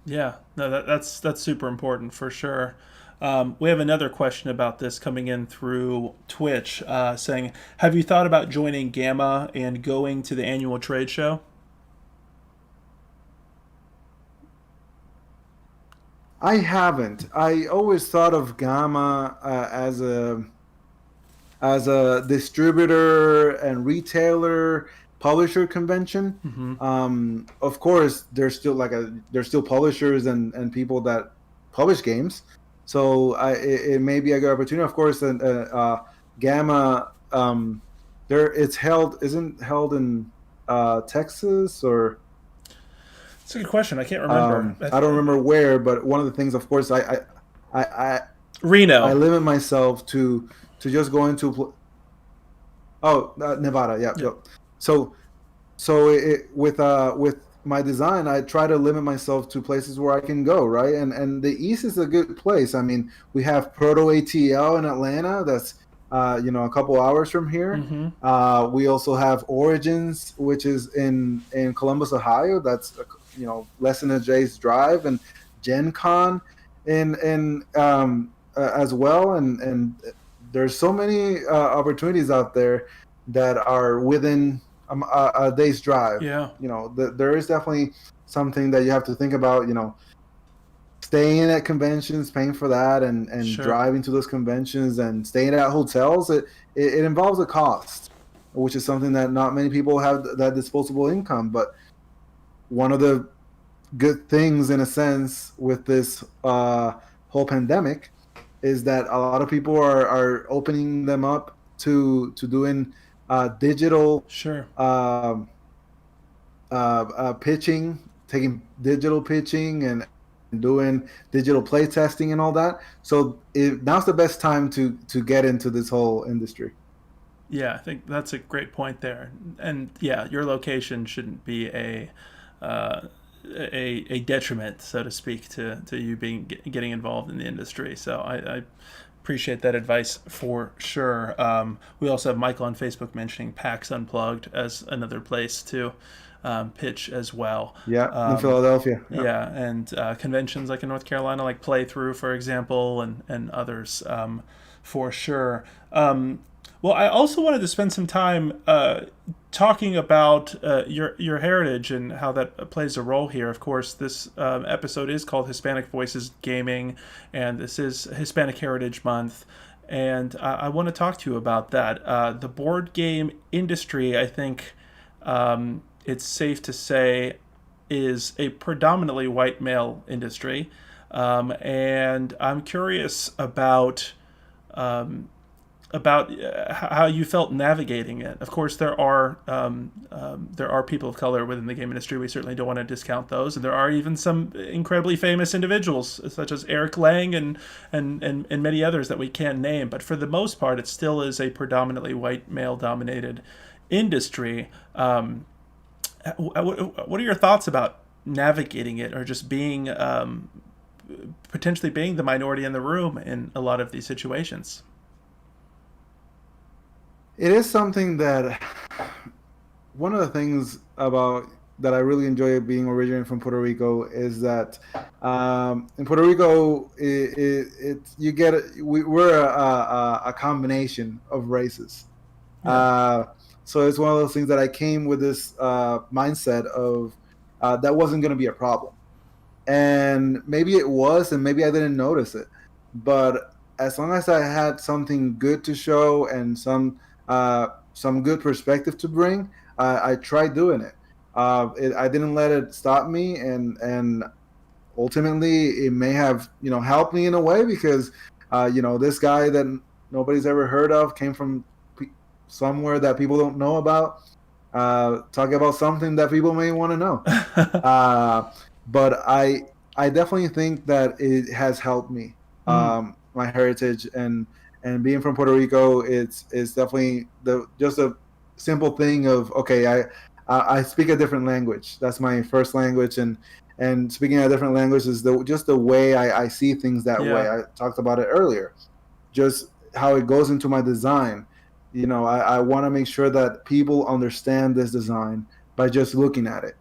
S1: Yeah, no, that's super important for sure. We have another question about this coming in through Twitch, saying, "Have you thought about joining Gamma and going to the annual trade show?"
S2: I haven't. I always thought of Gamma as a distributor and retailer publisher convention. Of course, there's still publishers and people that publish games, so it may be a good opportunity. Of course, and Gamma, it's held isn't held in Texas or.
S1: It's a good question. I can't remember.
S2: I don't remember where, but one of the things, of course, I
S1: Reno.
S2: limit myself to just going to. Nevada, yeah.
S1: Yeah.
S2: So with my design, I try to limit myself to places where I can go, right? And the East is a good place. I mean, we have Proto ATL in Atlanta. That's a couple hours from here. We also have Origins, which is in Columbus, Ohio. That's less than a day's drive, and Gen Con in as well. And there's so many opportunities out there that are within a day's drive.
S1: Yeah.
S2: There is definitely something that you have to think about. Staying at conventions, paying for that, and
S1: Sure.
S2: driving to those conventions and staying at hotels. It involves a cost, which is something that not many people have that disposable income. But one of the good things, in a sense, with this whole pandemic is that a lot of people are opening them up to doing digital
S1: Sure.
S2: Pitching, taking digital pitching and doing digital play testing and all that. So now's the best time to get into this whole industry.
S1: Yeah, I think that's a great point there. And yeah, your location shouldn't be a detriment, so to speak, to you getting involved in the industry. So I appreciate that advice for sure. We also have Michael on Facebook mentioning PAX Unplugged as another place to pitch as well.
S2: Yeah, in Philadelphia.
S1: Yeah, and conventions like in North Carolina, like Playthrough, for example, and others for sure. Well, I also wanted to spend some time talking about your heritage and how that plays a role here. Of course, this episode is called Hispanic Voices Gaming, and this is Hispanic Heritage Month. And I want to talk to you about that. The board game industry, I think it's safe to say, is a predominantly white male industry. And I'm curious about how you felt navigating it. Of course, there are people of color within the game industry. We certainly don't want to discount those, and there are even some incredibly famous individuals, such as Eric Lang and many others that we can't name. But for the most part, it still is a predominantly white male-dominated industry. What are your thoughts about navigating it, or just being potentially being the minority in the room in a lot of these situations?
S2: It is something that one of the things about that I really enjoy being originally from Puerto Rico is that in Puerto Rico, we're a combination of races.
S1: Yeah.
S2: So it's one of those things that I came with this mindset of that wasn't going to be a problem, and maybe it was, and maybe I didn't notice it. but as long as I had something good to show and some good perspective to bring, I tried doing it. I didn't let it stop me, and ultimately it may have helped me in a way because this guy that nobody's ever heard of came from somewhere that people don't know about, talking about something that people may want to know. uh, but I definitely think that it has helped me. My heritage and being from Puerto Rico, it's definitely just a simple thing of, okay, I speak a different language. That's my first language, and speaking a different language is just the way I see things that way.
S1: Yeah.
S2: I talked about it earlier, just how it goes into my design. I want to make sure that people understand this design by just looking at it,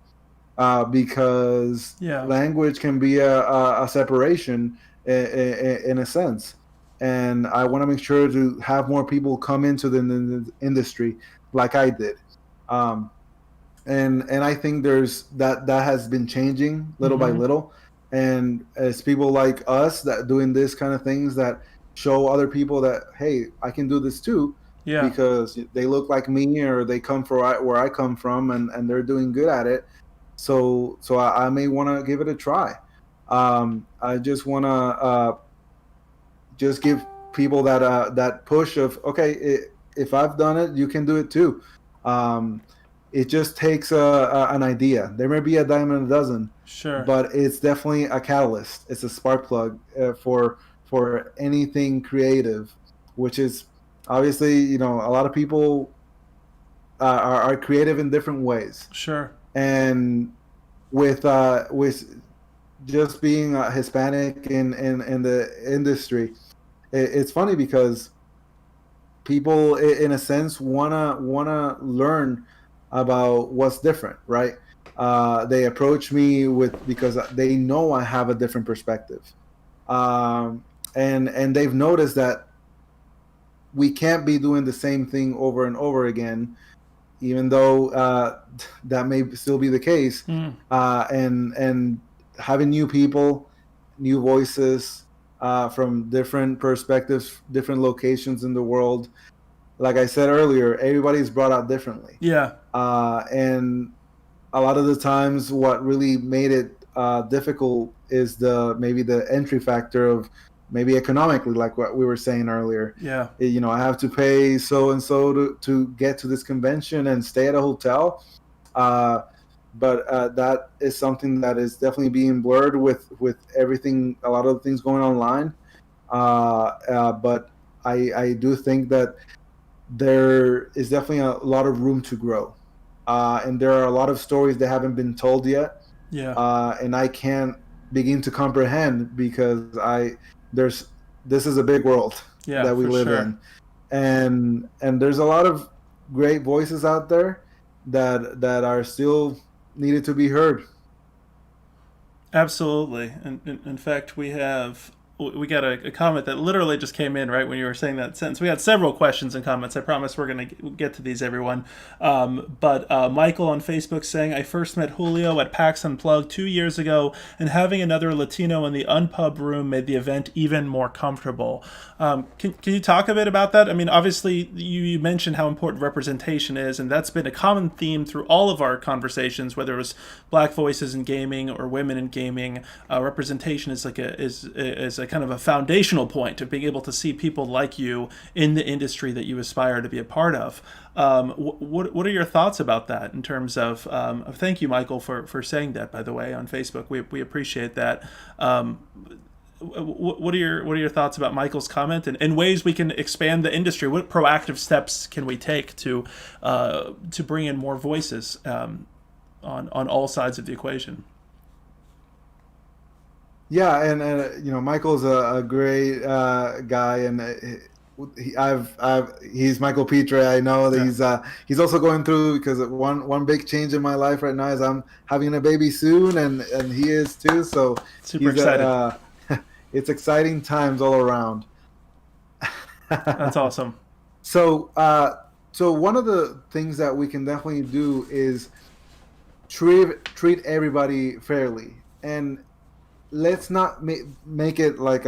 S2: because
S1: Yeah.
S2: language can be a separation in a sense. And I want to make sure to have more people come into the industry like I did. Um, and I think that has been changing little by
S1: Mm-hmm.
S2: little. And as people like us that doing this kind of things that show other people that, hey, I can do this too,
S1: Yeah.
S2: because they look like me or they come from where I come from, and they're doing good at it. So I may want to give it a try. I just want to just give people that push of, okay, if I've done it, you can do it too. Um, it just takes an idea. There may be a dime in a dozen,
S1: Sure.
S2: but it's definitely a catalyst. It's a spark plug for anything creative, which is obviously, a lot of people are creative in different ways.
S1: Sure.
S2: And with just being Hispanic in the industry, it's funny because people, in a sense, wanna learn about what's different, right? They approach me because they know I have a different perspective, um, and they've noticed that we can't be doing the same thing over and over again, even though that may still be the case.
S1: Mm.
S2: And having new people, new voices, from different perspectives, different locations in the world. Like I said earlier, everybody's brought out differently,
S1: Yeah.
S2: and a lot of the times, what really made it difficult is maybe the entry factor of maybe economically, like what we were saying earlier.
S1: Yeah.
S2: I have to pay so and so to get to this convention and stay at a hotel. Uh, but that is something that is definitely being blurred with everything, a lot of the things going online. But I do think that there is definitely a lot of room to grow, and there are a lot of stories that haven't been told yet,
S1: Yeah.
S2: and I can't begin to comprehend because I there's this is a big world
S1: Yeah.
S2: that we
S1: For
S2: live
S1: sure.
S2: in, and there's a lot of great voices out there that are still needed to be heard.
S1: Absolutely. And in fact, we got a comment that literally just came in right when you were saying that sentence. We had several questions and comments. I promise we're going to get to these, everyone. But Michael on Facebook saying, I first met Julio at PAX Unplugged 2 years ago, and having another Latino in the Unpub room made the event even more comfortable. Can you talk a bit about that? I mean, obviously, you mentioned how important representation is, and that's been a common theme through all of our conversations, whether it was black voices in gaming or women in gaming. Representation is is a kind of a foundational point of being able to see people like you in the industry that you aspire to be a part of. What are your thoughts about that in terms of? Thank you, Michael, for saying that. By the way, on Facebook, we appreciate that. What are your thoughts about Michael's comment and ways we can expand the industry? What proactive steps can we take to bring in more voices on all sides of the equation?
S2: Yeah, and Michael's a great guy, and he's Michael Petre. I know that
S1: Yeah,
S2: he's also going through, because one big change in my life right now is I'm having a baby soon, and he is too. So
S1: super
S2: he's
S1: excited.
S2: it's exciting times all around.
S1: That's awesome.
S2: so uh, so one of the things that we can definitely do is treat everybody fairly, and let's not make it like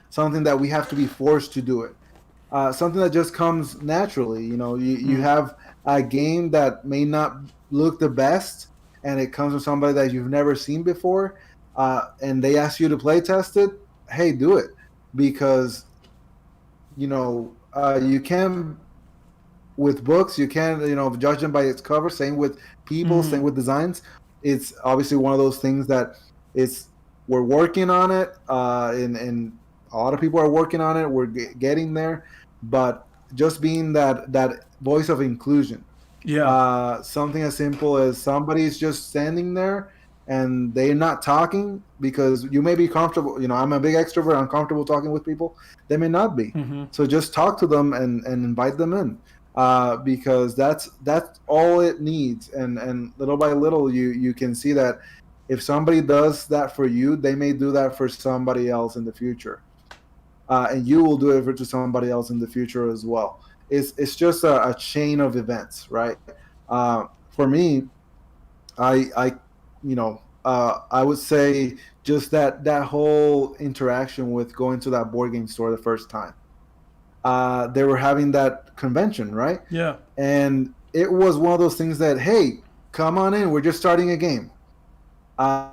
S2: something that we have to be forced to do it. Something that just comes naturally. You know, you
S1: Mm.
S2: have a game that may not look the best, and it comes from somebody that you've never seen before, and they ask you to play test it. Hey, do it, because you can with books. You can judge them by its cover. Same with people. Same
S1: Mm.
S2: with designs. It's obviously one of those things that it's we're working on it, and a lot of people are working on it. We're getting there, but just being that voice of inclusion.
S1: Yeah.
S2: Something as simple as somebody's just standing there and they're not talking because you may be comfortable. I'm a big extrovert. I'm comfortable talking with people. They may not be.
S1: Mm-hmm.
S2: So just talk to them and invite them in, because that's all it needs. And little by little, you can see that if somebody does that for you, they may do that for somebody else in the future, and you will do it to somebody else in the future as well. It's just a chain of events, right? For me, I I would say just that whole interaction with going to that board game store the first time. They were having that convention, right?
S1: Yeah.
S2: And it was one of those things that, hey, come on in, we're just starting a game. I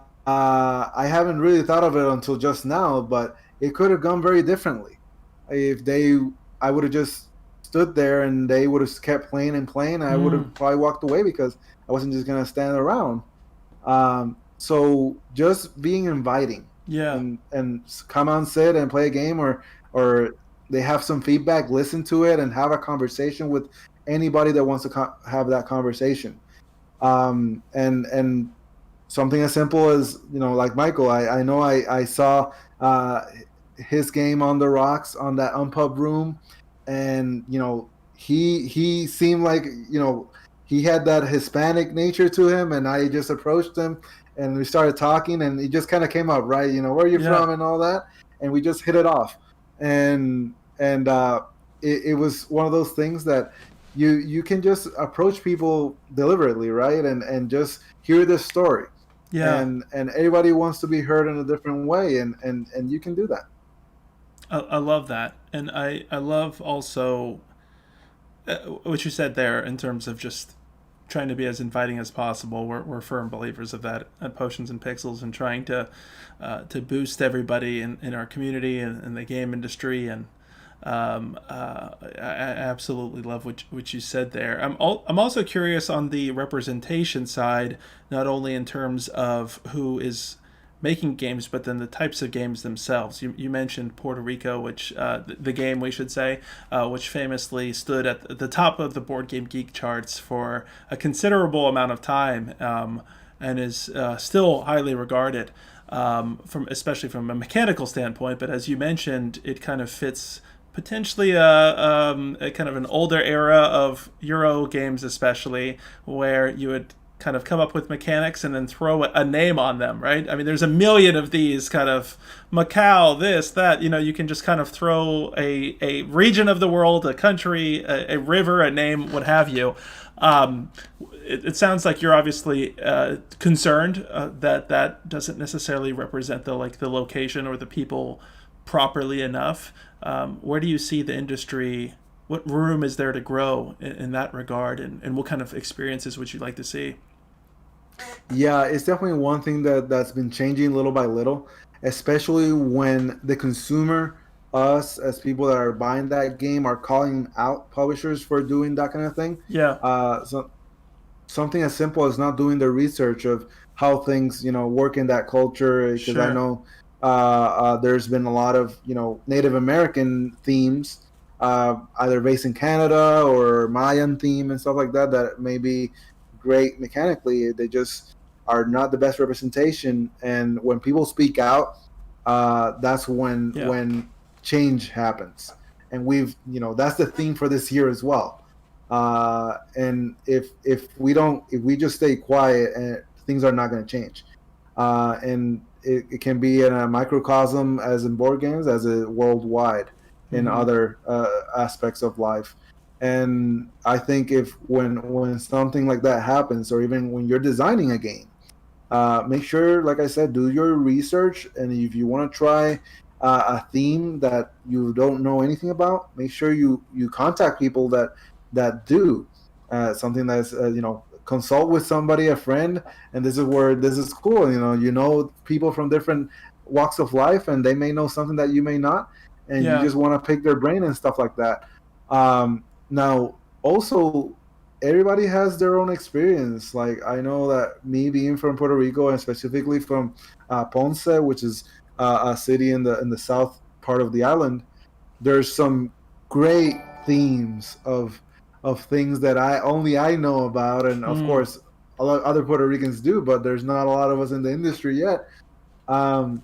S2: haven't really thought of it until just now, but it could have gone very differently. If I would have just stood there and they would have kept playing and playing. I would
S1: Mm.
S2: have probably walked away because I wasn't just gonna stand around. So just being inviting
S1: Yeah.
S2: and come on, sit and play a game, or they have some feedback, listen to it, and have a conversation with anybody that wants to have that conversation. And something as simple as like Michael, I know I saw his game on the rocks on that unpub room, and he seemed like he had that Hispanic nature to him, and I just approached him and we started talking, and he just kind of came up, right, where are you
S1: Yeah.
S2: from and all that, and we just hit it off, and it was one of those things that you can just approach people deliberately, right, and just hear this story,
S1: Yeah.
S2: and everybody wants to be heard in a different way, and you can do that.
S1: I love that, and I love also what you said there in terms of just trying to be as inviting as possible. We're firm believers of that at Potions and Pixels, and trying to boost everybody in our community and in the game industry. And I absolutely love what you said there. I'm also curious on the representation side, not only in terms of who is making games, but then the types of games themselves. You mentioned Puerto Rico, which the game, we should say, which famously stood at the top of the Board Game Geek charts for a considerable amount of time, and is still highly regarded, from especially from a mechanical standpoint. But as you mentioned, it kind of fits potentially a kind of an older era of Euro games, especially where you would kind of come up with mechanics and then throw a name on them, right? I mean, there's a million of these kind of Macau, this, that. You can just kind of throw a region of the world, a country, a river, a name, what have you. Um, it sounds like you're obviously concerned that that doesn't necessarily represent the location or the people properly enough. Where do you see the industry? What room is there to grow in that regard, and what kind of experiences would you like to see?
S2: Yeah, it's definitely one thing that's been changing little by little, especially when the consumer, us as people that are buying that game, are calling out publishers for doing that kind of thing.
S1: Yeah,
S2: So something as simple as not doing the research of how things work in that culture, because I
S1: sure.
S2: know there's been a lot of Native American themes, either based in Canada or Mayan theme and stuff like that, that may be great mechanically. They just are not the best representation, and when people speak out, that's when
S1: Yeah.
S2: change happens. And that's the theme for this year as well. And if we just stay quiet, and things are not going to change. And it can be in a microcosm as in board games, as a worldwide in
S1: Mm-hmm.
S2: other aspects of life. And I think if when something like that happens, or even when you're designing a game, Make sure, like I said, do your research, and if you want to try a theme that you don't know anything about, make sure you contact people that do something that's consult with somebody, a friend, and this is where this is cool. People from different walks of life, and they may know something that you may not, and you
S1: Yeah.
S2: just want to pick their brain and stuff like that. Now, also, everybody has their own experience. Like, I know that me being from Puerto Rico, and specifically from Ponce, which is a city in the south part of the island, there's some great themes of things that I know about, and of
S1: Mm.
S2: course a lot of other Puerto Ricans do, but there's not a lot of us in the industry yet. Um,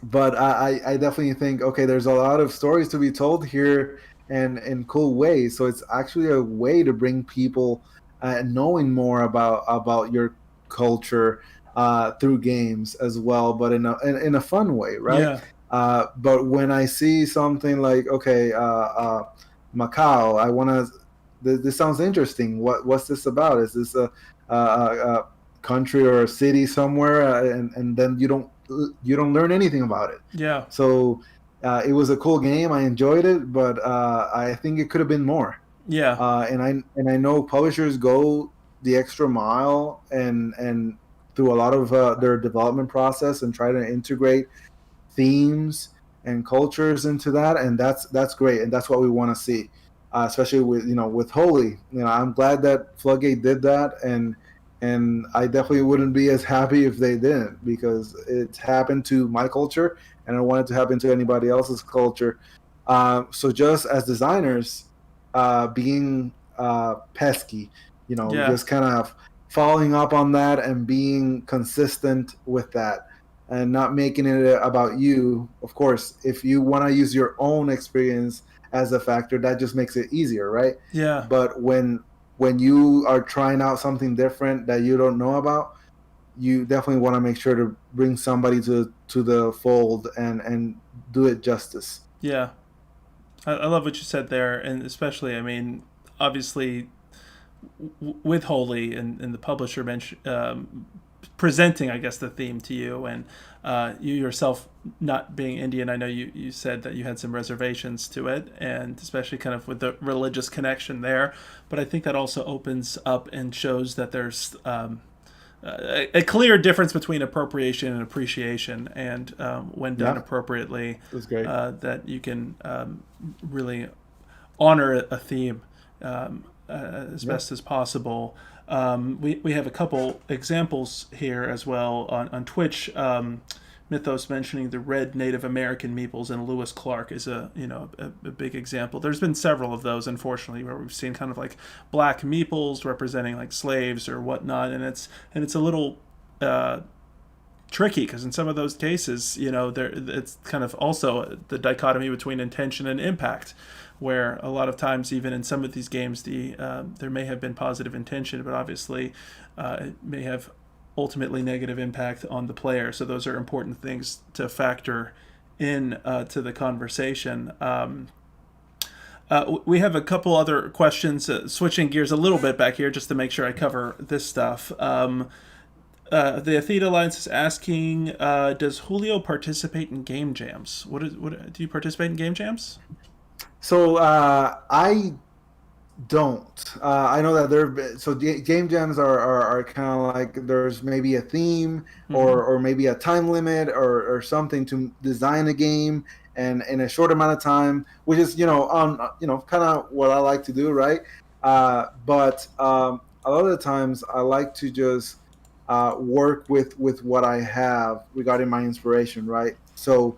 S2: but I definitely think, okay, there's a lot of stories to be told here, and in cool ways. So it's actually a way to bring people knowing more about your culture through games as well, but in a fun way, right?
S1: Yeah.
S2: But when I see something like, okay, Macau, I want to. This sounds interesting. What's this about? Is this a country or a city somewhere, and then you don't learn anything about it.
S1: Yeah.
S2: So it was a cool game. I enjoyed it, but I think it could have been more.
S1: Yeah.
S2: And I know publishers go the extra mile and through a lot of their development process and try to integrate themes and cultures into that, and that's great, and that's what we want to see, especially with Holi. I'm glad that Floodgate did that, and I definitely wouldn't be as happy if they didn't, because it's happened to my culture, and I don't want it to happen to anybody else's culture. So just as designers, being pesky,
S1: Yeah.
S2: just kind of following up on that and being consistent with that, and not making it about you. Of course, if you want to use your own experience as a factor, that just makes it easier, right?
S1: Yeah.
S2: But when you are trying out something different that you don't know about, you definitely want to make sure to bring somebody to the fold and do it justice.
S1: Yeah. I love what you said there, and especially, I mean, obviously, with Holy and the publisher presenting, I guess, the theme to you, and you yourself not being Indian, I know you said that you had some reservations to it, and especially kind of with the religious connection there. But I think that also opens up and shows that there's a clear difference between appropriation and appreciation, and when done
S2: Yeah,
S1: appropriately,
S2: that's great.
S1: that you can really honor a theme as
S2: Yeah.
S1: best as possible. We have a couple examples here as well on Twitch. Mythos mentioning the red Native American meeples, and Lewis Clark is a big example. There's been several of those, unfortunately, where we've seen kind of like black meeples representing like slaves or whatnot, and it's a little tricky, because in some of those cases, it's kind of also the dichotomy between intention and impact, where a lot of times, even in some of these games, there may have been positive intention, but obviously it may have ultimately negative impact on the player. So those are important things to factor in to the conversation. We have a couple other questions, switching gears a little bit back here just to make sure I cover this stuff. The Athena Alliance is asking, does Julio participate in game jams? What do you participate in game jams?
S2: So I don't. I know that game jams are kind of like, there's maybe a theme,
S1: Mm-hmm.
S2: or maybe a time limit, or something to design a game and in a short amount of time, which is on kind of what I like to do, right? But a lot of the times I like to just work with what I have regarding my inspiration, right? So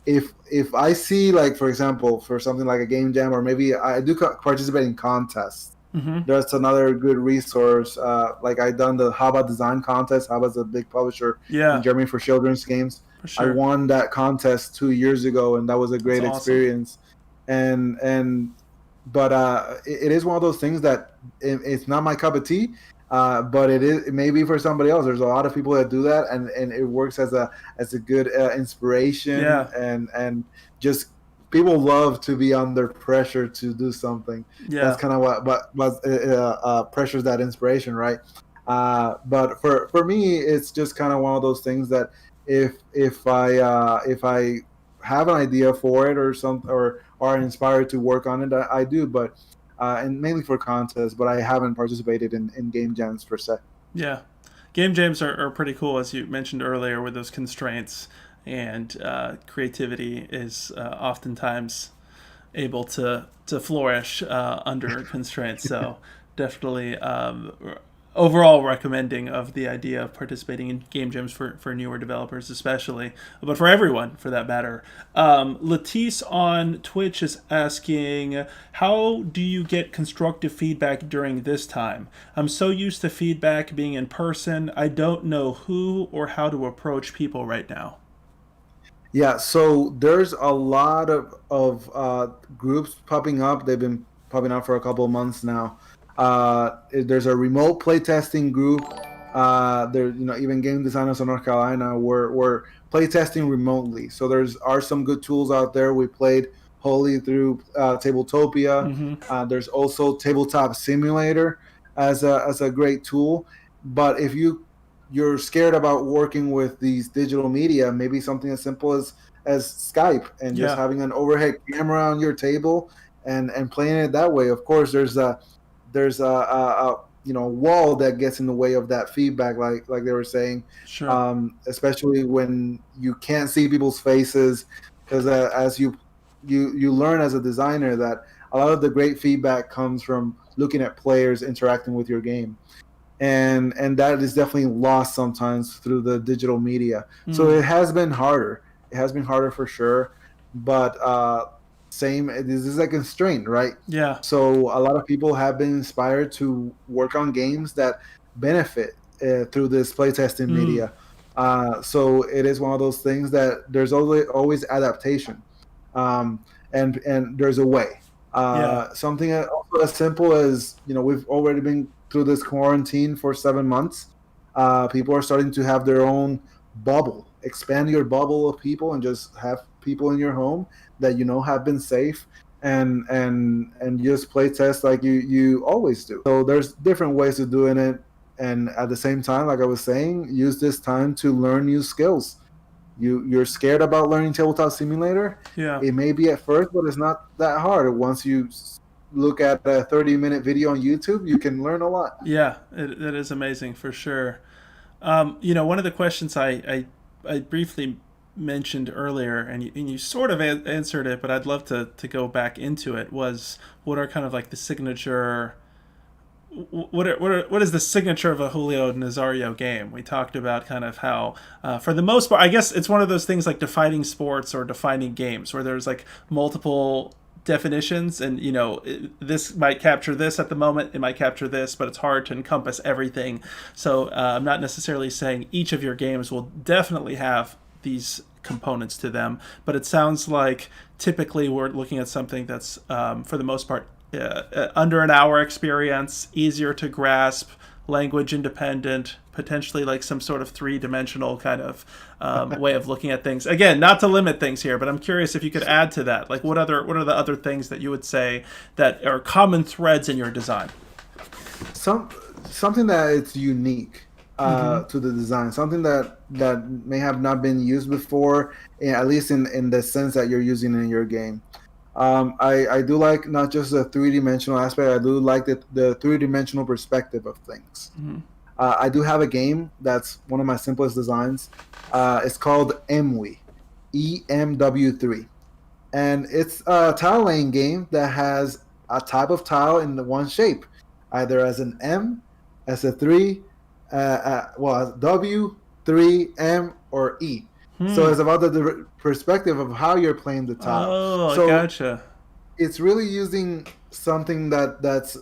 S2: if I see, like, for example, for something like a game jam, or maybe I do participate in contests.
S1: Mm-hmm.
S2: That's another good resource. Like, I done the Haba design contest. Haba's a big publisher in
S1: Yeah,
S2: Germany for children's games.
S1: for
S2: I
S1: sure.
S2: won that contest 2 years ago, and that was a
S1: That's
S2: great
S1: awesome.
S2: experience. And but it is one of those things that it's not my cup of tea. But it may be for somebody else. There's a lot of people that do that, and it works as a good inspiration,
S1: Yeah,
S2: and just people love to be under pressure to do something. That's
S1: yeah,
S2: kind of what pressures that inspiration, right? But for me, it's just kind of one of those things that if I have an idea for it or some or are inspired to work on it, I do. But and mainly for contests, but I haven't participated in game jams per se.
S1: Yeah. Game jams are pretty cool, as you mentioned earlier, with those constraints, and creativity is oftentimes able to flourish under constraints. So definitely overall recommending of the idea of participating in game jams for newer developers especially, but for everyone for that matter. Latisse on Twitch is asking, how do you get constructive feedback during this time? I'm so used to feedback being in person, I don't know who or how to approach people right now.
S2: Yeah, so there's a lot of groups popping up. They've been popping up for a couple of months now. There's a remote playtesting group. There, even game designers in North Carolina were playtesting remotely. So there's are some good tools out there. We played Holi through Tabletopia.
S1: Mm-hmm.
S2: There's also Tabletop Simulator as a great tool. But if you're scared about working with these digital media, maybe something as simple as Skype and just
S1: Yeah.
S2: having an overhead camera on your table and playing it that way. Of course, there's a wall that gets in the way of that feedback, like they were saying,
S1: Sure.
S2: especially when you can't see people's faces, because as you learn as a designer that a lot of the great feedback comes from looking at players interacting with your game, and that is definitely lost sometimes through the digital media. So
S1: Mm.
S2: it has been harder. It has been harder for sure, but same. This is a constraint, right?
S1: Yeah.
S2: So a lot of people have been inspired to work on games that benefit through this playtesting
S1: Mm.
S2: media. So it is one of those things that there's always adaptation, and there's a way.
S1: Yeah.
S2: Something also as simple as we've already been through this quarantine for 7 months. People are starting to have their own bubble. Expand your bubble of people and just have people in your home that have been safe and just play test like you always do. So there's different ways of doing it, and at the same time, like I was saying, use this time to learn new skills. You're scared about learning tabletop simulator.
S1: Yeah.
S2: It may be at first, but it's not that hard. Once you look at a 30-minute video on YouTube, you can learn a lot.
S1: Yeah, it is amazing for sure. One of the questions I briefly mentioned earlier, and you sort of answered it, but I'd love to go back into it, was what are kind of like the signature. What is the signature of a Julio Nazario game? We talked about kind of how, for the most part, I guess it's one of those things like defining sports or defining games, where there's like multiple definitions, and this might capture this at the moment, it might capture this, but it's hard to encompass everything. So I'm not necessarily saying each of your games will definitely have these components to them, but it sounds like typically we're looking at something that's for the most part under an hour experience, easier to grasp, language independent, potentially like some sort of three-dimensional kind of way of looking at things. Again, not to limit things here, but I'm curious if you could add to that. Like, what are the other things that you would say that are common threads in your design?
S2: Some Something that it's unique
S1: Mm-hmm.
S2: to the design, something that may have not been used before, at least in the sense that you're using in your game. I do like not just the three-dimensional aspect. I do like the three-dimensional perspective of things.
S1: Mm-hmm.
S2: I do have a game that's one of my simplest designs. It's called EMW, EMW3, and it's a tile laying game that has a type of tile in the one shape, either as an M, as a three, well, W, three, M, or E. So
S1: Hmm.
S2: it's about the perspective of how you're playing the tile.
S1: Oh, I
S2: So
S1: gotcha.
S2: it's really using something that's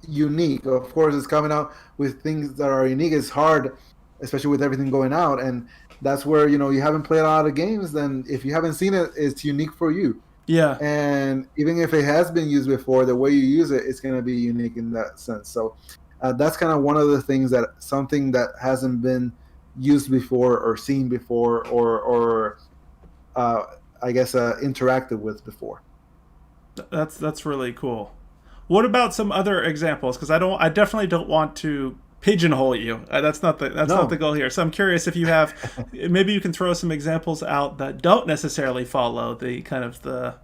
S2: unique. Of course, it's coming out with things that are unique. It's hard, especially with everything going out, and that's where you haven't played a lot of games. Then if you haven't seen it, it's unique for you.
S1: Yeah.
S2: And even if it has been used before, the way you use it is going to be unique in that sense. So that's kind of one of the things that something that hasn't been used before or seen before or uh, I guess interacted with before.
S1: That's really cool. What about some other examples? Because I definitely don't want to pigeonhole you. That's not
S2: No.
S1: the goal here. So I'm curious if you have, maybe you can throw some examples out that don't necessarily follow the kind of the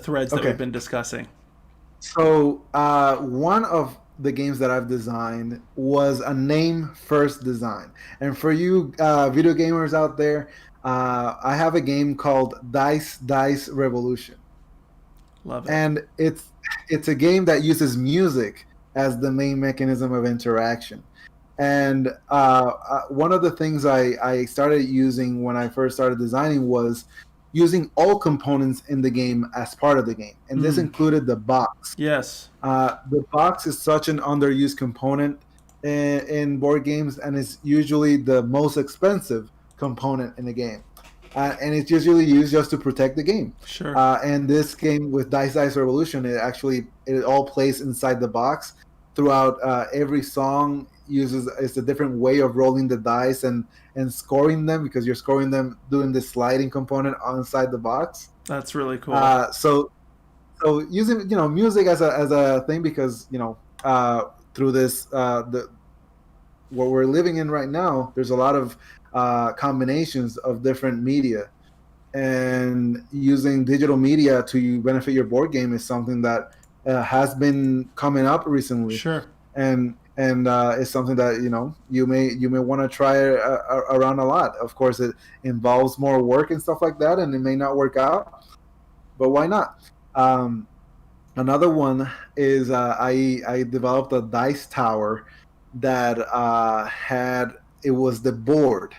S1: threads that we've
S2: Okay.
S1: been discussing.
S2: So one of the games that I've designed was a name first design. And for you video gamers out there, I have a game called Dice Revolution,
S1: Love it.
S2: and it's a game that uses music as the main mechanism of interaction. And one of the things I started using when I first started designing was using all components in the game as part of the game, and this included the box.
S1: Yes.
S2: The box is such an underused component in board games, and it's usually the most expensive component in the game. And it's usually used just to protect the game.
S1: Sure.
S2: And this game with Dice Revolution, it all plays inside the box. Throughout every song uses it's a different way of rolling the dice and scoring them, because you're scoring them doing the sliding component inside the box.
S1: That's really cool.
S2: So using music as a thing, because through this what we're living in right now, there's a lot of combinations of different media, and using digital media to benefit your board game is something that has been coming up recently.
S1: Sure.
S2: And it's something that you may want to try around a lot. Of course, it involves more work and stuff like that, and it may not work out, but why not? Another one is I developed a dice tower that it was the board.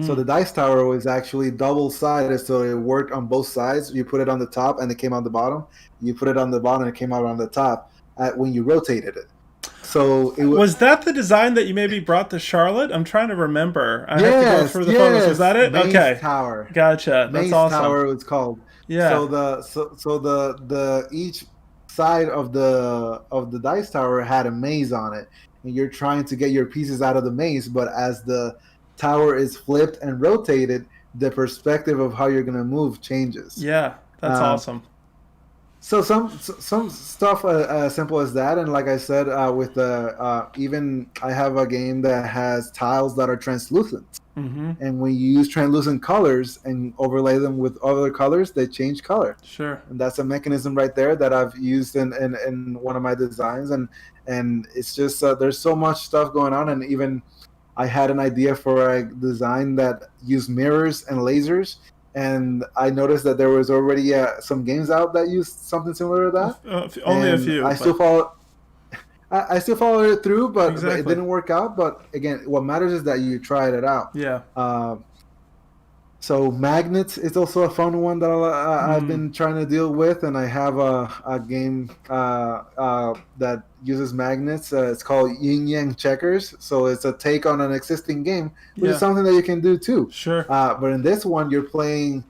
S2: So the dice tower was actually double-sided, so it worked on both sides. You put it on the top, and it came out the bottom. You put it on the bottom, and it came out on the top when you rotated it. So
S1: was that the design that you maybe brought to Charlotte? I'm trying to remember. I have to go through the
S2: yes.
S1: photos. Was that it?
S2: Maze
S1: Okay.
S2: Tower.
S1: Gotcha. That's
S2: Maze
S1: awesome.
S2: Tower it's called.
S1: Yeah.
S2: So the each side of the dice tower had a maze on it, and you're trying to get your pieces out of the maze, but as the tower is flipped and rotated, the perspective of how you're going to move changes.
S1: Yeah, that's awesome.
S2: So some stuff as simple as that, and like I said, with the even I have a game that has tiles that are translucent, and when you use translucent colors and overlay them with other colors, they change color.
S1: Sure.
S2: And that's a mechanism right there that I've used in one of my designs, and it's just there's so much stuff going on, and even I had an idea for a design that used mirrors and lasers, and I noticed that there was already some games out that used something similar to that.
S1: Only a few.
S2: I still followed it through, but
S1: Exactly.
S2: it didn't work out. But again, what matters is that you tried it out.
S1: Yeah.
S2: So magnets is also a fun one that I've been trying to deal with, and I have a game that uses magnets. It's called Yin Yang Checkers. So it's a take on an existing game, which is something that you can do too.
S1: Sure.
S2: But in this one, you're playing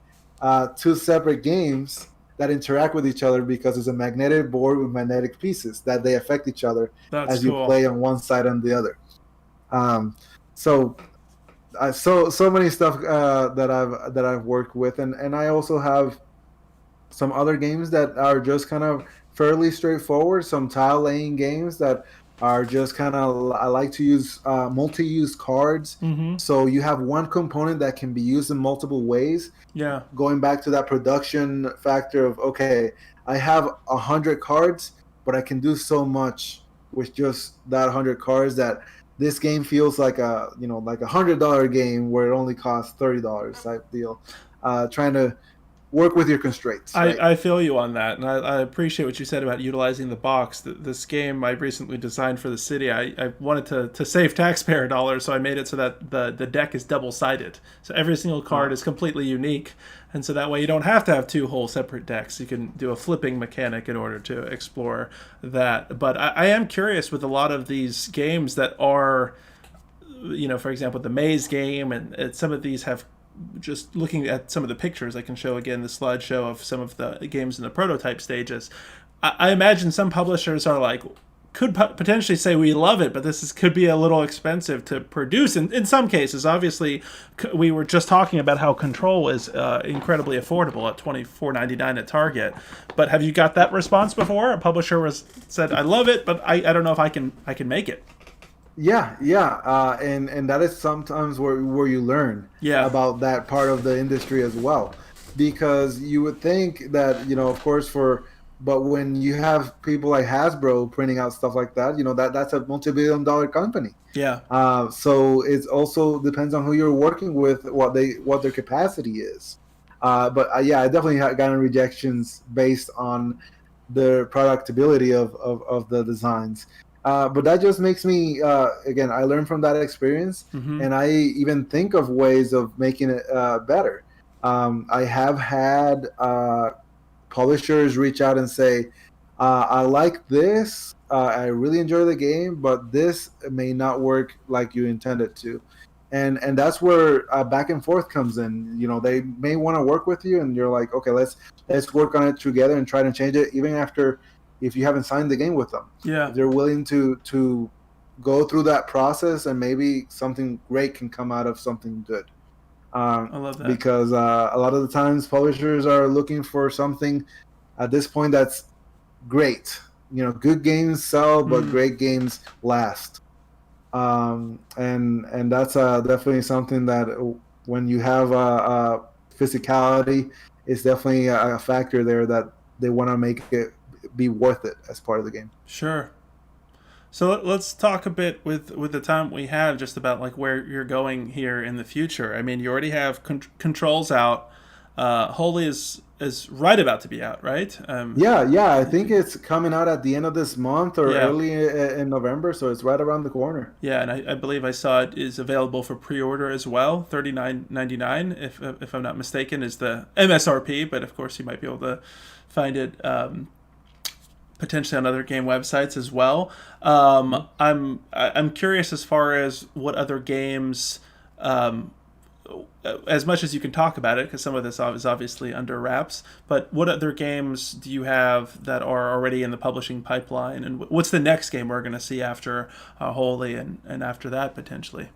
S2: two separate games that interact with each other, because it's a magnetic board with magnetic pieces that they affect each other as you play on one side and the other. So many stuff that I've worked with, and I also have some other games that are just kind of fairly straightforward. Some tile laying games that are just kind of, I like to use multi-use cards. So you have one component that can be used in multiple ways.
S1: Yeah.
S2: Going back to that production factor of, okay, I have 100 cards, but I can do so much with just that 100 cards that this game feels like a $100 game where it only costs $30 type deal. Trying to work with your constraints. Right?
S1: I feel you on that, and I appreciate what you said about utilizing the box. This game I recently designed for the city, I wanted to save taxpayer dollars, so I made it so that the deck is double-sided. So every single card is completely unique, and so that way you don't have to have two whole separate decks. You can do a flipping mechanic in order to explore that. But I am curious with a lot of these games that are, for example, the Maze game, and some of these have, just looking at some of the pictures, I can show again the slideshow of some of the games in the prototype stages. I imagine some publishers are like, could potentially say we love it, but could be a little expensive to produce. In some cases, obviously, we were just talking about how Control is incredibly affordable at $24.99 at Target. But have you got that response before? A publisher said, "I love it, but I don't know if I can make it."
S2: Yeah, and that is sometimes where you learn
S1: Yeah.
S2: about that part of the industry as well, because you would think that of course but when you have people like Hasbro printing out stuff like that, that's a multi-billion-dollar company.
S1: Yeah.
S2: So it also depends on who you're working with, what their capacity is. But yeah, I definitely gotten rejections based on the productability of the designs. But that just makes me, again, I learned from that experience,
S1: Mm-hmm.
S2: and I even think of ways of making it better. I have had publishers reach out and say, I like this. I really enjoy the game, but this may not work like you intended to. And that's where back and forth comes in. They may want to work with you, and you're like, okay, let's work on it together and try to change it, even after if you haven't signed the game with them.
S1: Yeah.
S2: If they're willing to go through that process, and maybe something great can come out of something good.
S1: I love that.
S2: Because a lot of the times publishers are looking for something at this point that's great. Good games sell, but
S1: Mm.
S2: great games last. And that's definitely something that when you have physicality, it's definitely a factor there that they want to make it be worth it as part of the game.
S1: Sure. So let's talk a bit with the time we have just about like where you're going here in the future. I mean, you already have controls out. Holy is right about to be out, right?
S2: Yeah, I think it's coming out at the end of this month or
S1: Yeah,
S2: early in November, so it's right around the corner.
S1: yeah, and I believe I saw it is available for pre-order as well. $39.99, if I'm not mistaken, is the MSRP. But of course, you might be able to find it potentially on other game websites as well. I'm curious as far as what other games, as much as you can talk about it, because some of this is obviously under wraps. But what other games do you have that are already in the publishing pipeline, and what's the next game we're going to see after Holy and after that potentially?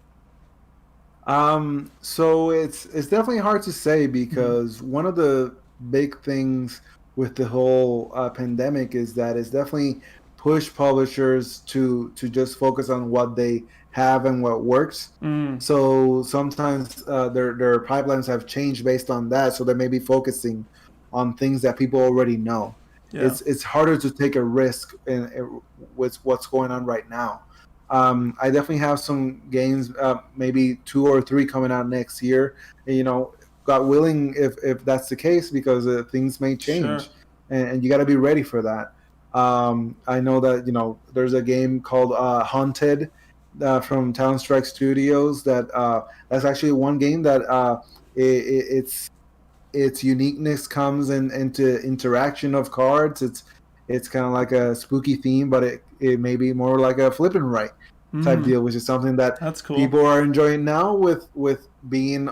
S2: So it's definitely hard to say,
S1: Mm-hmm.
S2: because one of the big things with the whole pandemic is that it's definitely pushed publishers to just focus on what they have and what works.
S1: Mm,
S2: So sometimes their pipelines have changed based on that, so they may be focusing on things that people already know.
S1: yeah,
S2: It's harder to take a risk with what's going on right now. I definitely have some games, maybe two or three coming out next year. God willing, if that's the case, because things may
S1: sure.
S2: change, and you got to be ready for that. I know that there's a game called Haunted from Talon Studios that's actually one game that its uniqueness comes into interaction of cards. It's kind of like a spooky theme, but it may be more like a flip and write type
S1: Mm,
S2: deal, which is something that
S1: that's cool.
S2: people are enjoying now with being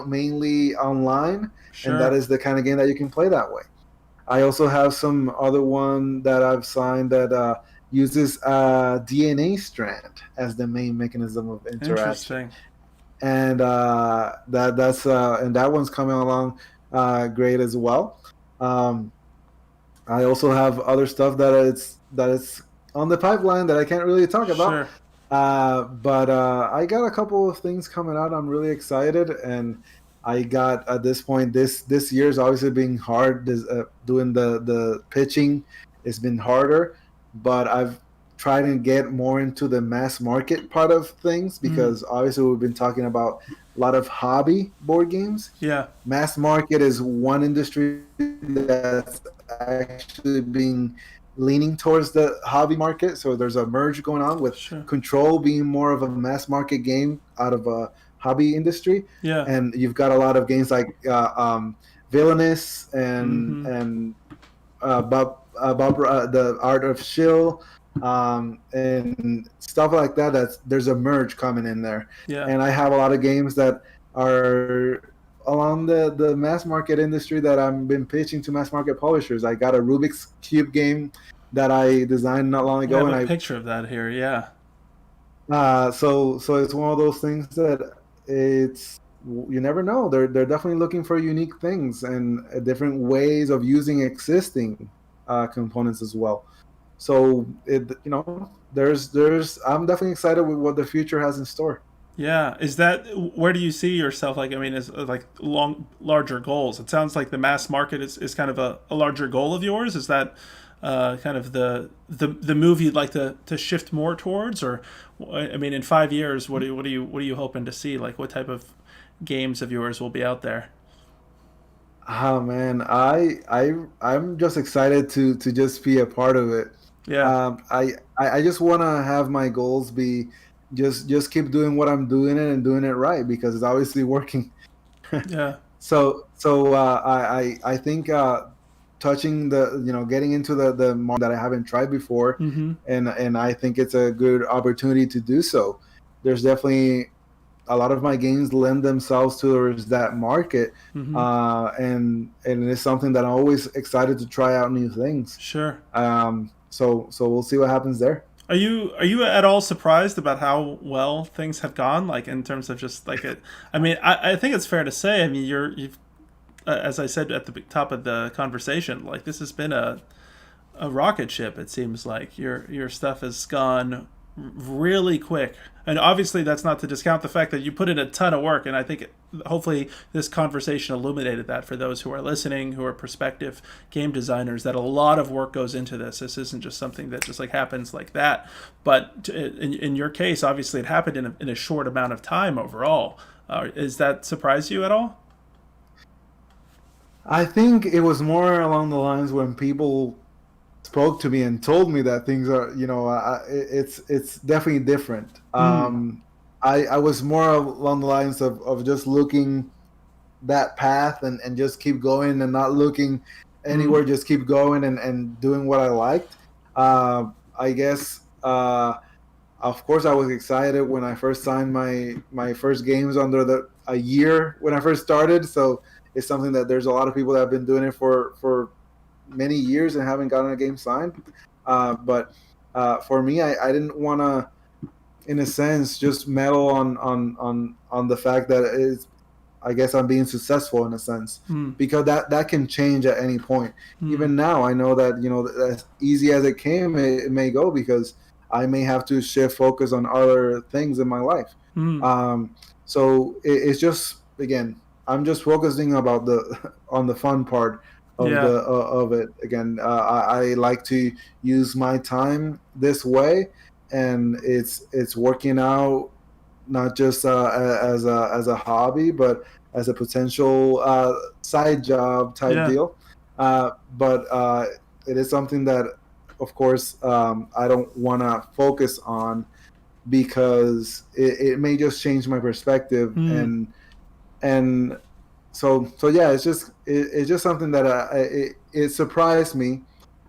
S2: mainly online, and that
S1: Sure.
S2: is the kind of game that you can play that way. I also have some other one that I've signed that uses a DNA strand as the main mechanism of interaction,
S1: Interesting.
S2: and and that one's coming along great as well. Um, I also have other stuff that is on the pipeline that I can't really talk about.
S1: Sure.
S2: But I got a couple of things coming out. I'm really excited, and I got at this point this year's obviously being hard. Doing the pitching, it's been harder, but I've tried to get more into the mass market part of things,
S1: Mm,
S2: because obviously we've been talking about a lot of hobby board games.
S1: yeah.
S2: Mass market is one industry that's actually being leaning towards the hobby market. So there's a merge going on with
S1: Sure.
S2: Control being more of a mass market game out of a hobby industry,
S1: Yeah.
S2: and you've got a lot of games like Villainous
S1: Mm-hmm.
S2: and the Art of Shill, and stuff like that. There's a merge coming in there,
S1: Yeah.
S2: and I have a lot of games that are along the mass market industry that I've been pitching to mass market publishers. I got a Rubik's Cube game that I designed not long
S1: Yeah, I
S2: ago,
S1: have
S2: and
S1: a
S2: I
S1: picture of that here. Yeah.
S2: so it's one of those things that it's you never know. They're definitely looking for unique things and different ways of using existing components as well. So there's I'm definitely excited with what the future has in store.
S1: Yeah, is that where do you see yourself? Like, I mean, is like larger goals? It sounds like the mass market is kind of a larger goal of yours. Is that kind of the move you'd like to shift more towards? Or, I mean, in 5 years, what are you hoping to see? Like, what type of games of yours will be out there?
S2: Oh man, I'm just excited to just be a part of it.
S1: Yeah,
S2: I just want to have my goals be just keep doing what I'm doing it and doing it right because it's obviously working.
S1: yeah,
S2: So I think touching getting into the market that I haven't tried before,
S1: mm-hmm,
S2: and I think it's a good opportunity to do so. There's definitely a lot of my games lend themselves towards that market,
S1: mm-hmm.
S2: and it's something that I'm always excited to try out new things.
S1: Sure.
S2: So we'll see what happens there.
S1: Are you at all surprised about how well things have gone? Like in terms of just like it. I mean, I think it's fair to say. I mean, you've as I said at the top of the conversation, like this has been a rocket ship. It seems like your stuff has gone really quick, and obviously that's not to discount the fact that you put in a ton of work. And I think hopefully this conversation illuminated that for those who are listening, who are prospective game designers, that a lot of work goes into this. This isn't just something that just like happens like that. But in your case, obviously it happened in a short amount of time overall. Is that surprise you at all?
S2: I think it was more along the lines when people spoke to me and told me that things are, it's definitely different.
S1: Mm,
S2: I was more along the lines of just looking that path and just keep going and not looking
S1: mm,
S2: anywhere, just keep going and doing what I liked. I guess, of course, I was excited when I first signed my first games under a year when I first started. So it's something that there's a lot of people that have been doing it for many years and haven't gotten a game signed. But for me, I didn't want to, in a sense, just meddle on the fact that it's. I guess I'm being successful in a sense
S1: mm,
S2: because that can change at any point.
S1: mm,
S2: Even now, I know that as easy as it came, it may go because I may have to shift focus on other things in my life.
S1: mm.
S2: So it's just again, I'm just focusing about the on the fun part
S1: Yeah.
S2: of it. Again, I like to use my time this way, and it's working out not just as a hobby, but as a potential side job type
S1: Yeah.
S2: deal. But it is something that, of course, I don't want to focus on because it may just change my perspective
S1: Mm.
S2: and so yeah, it's just something that it surprised me,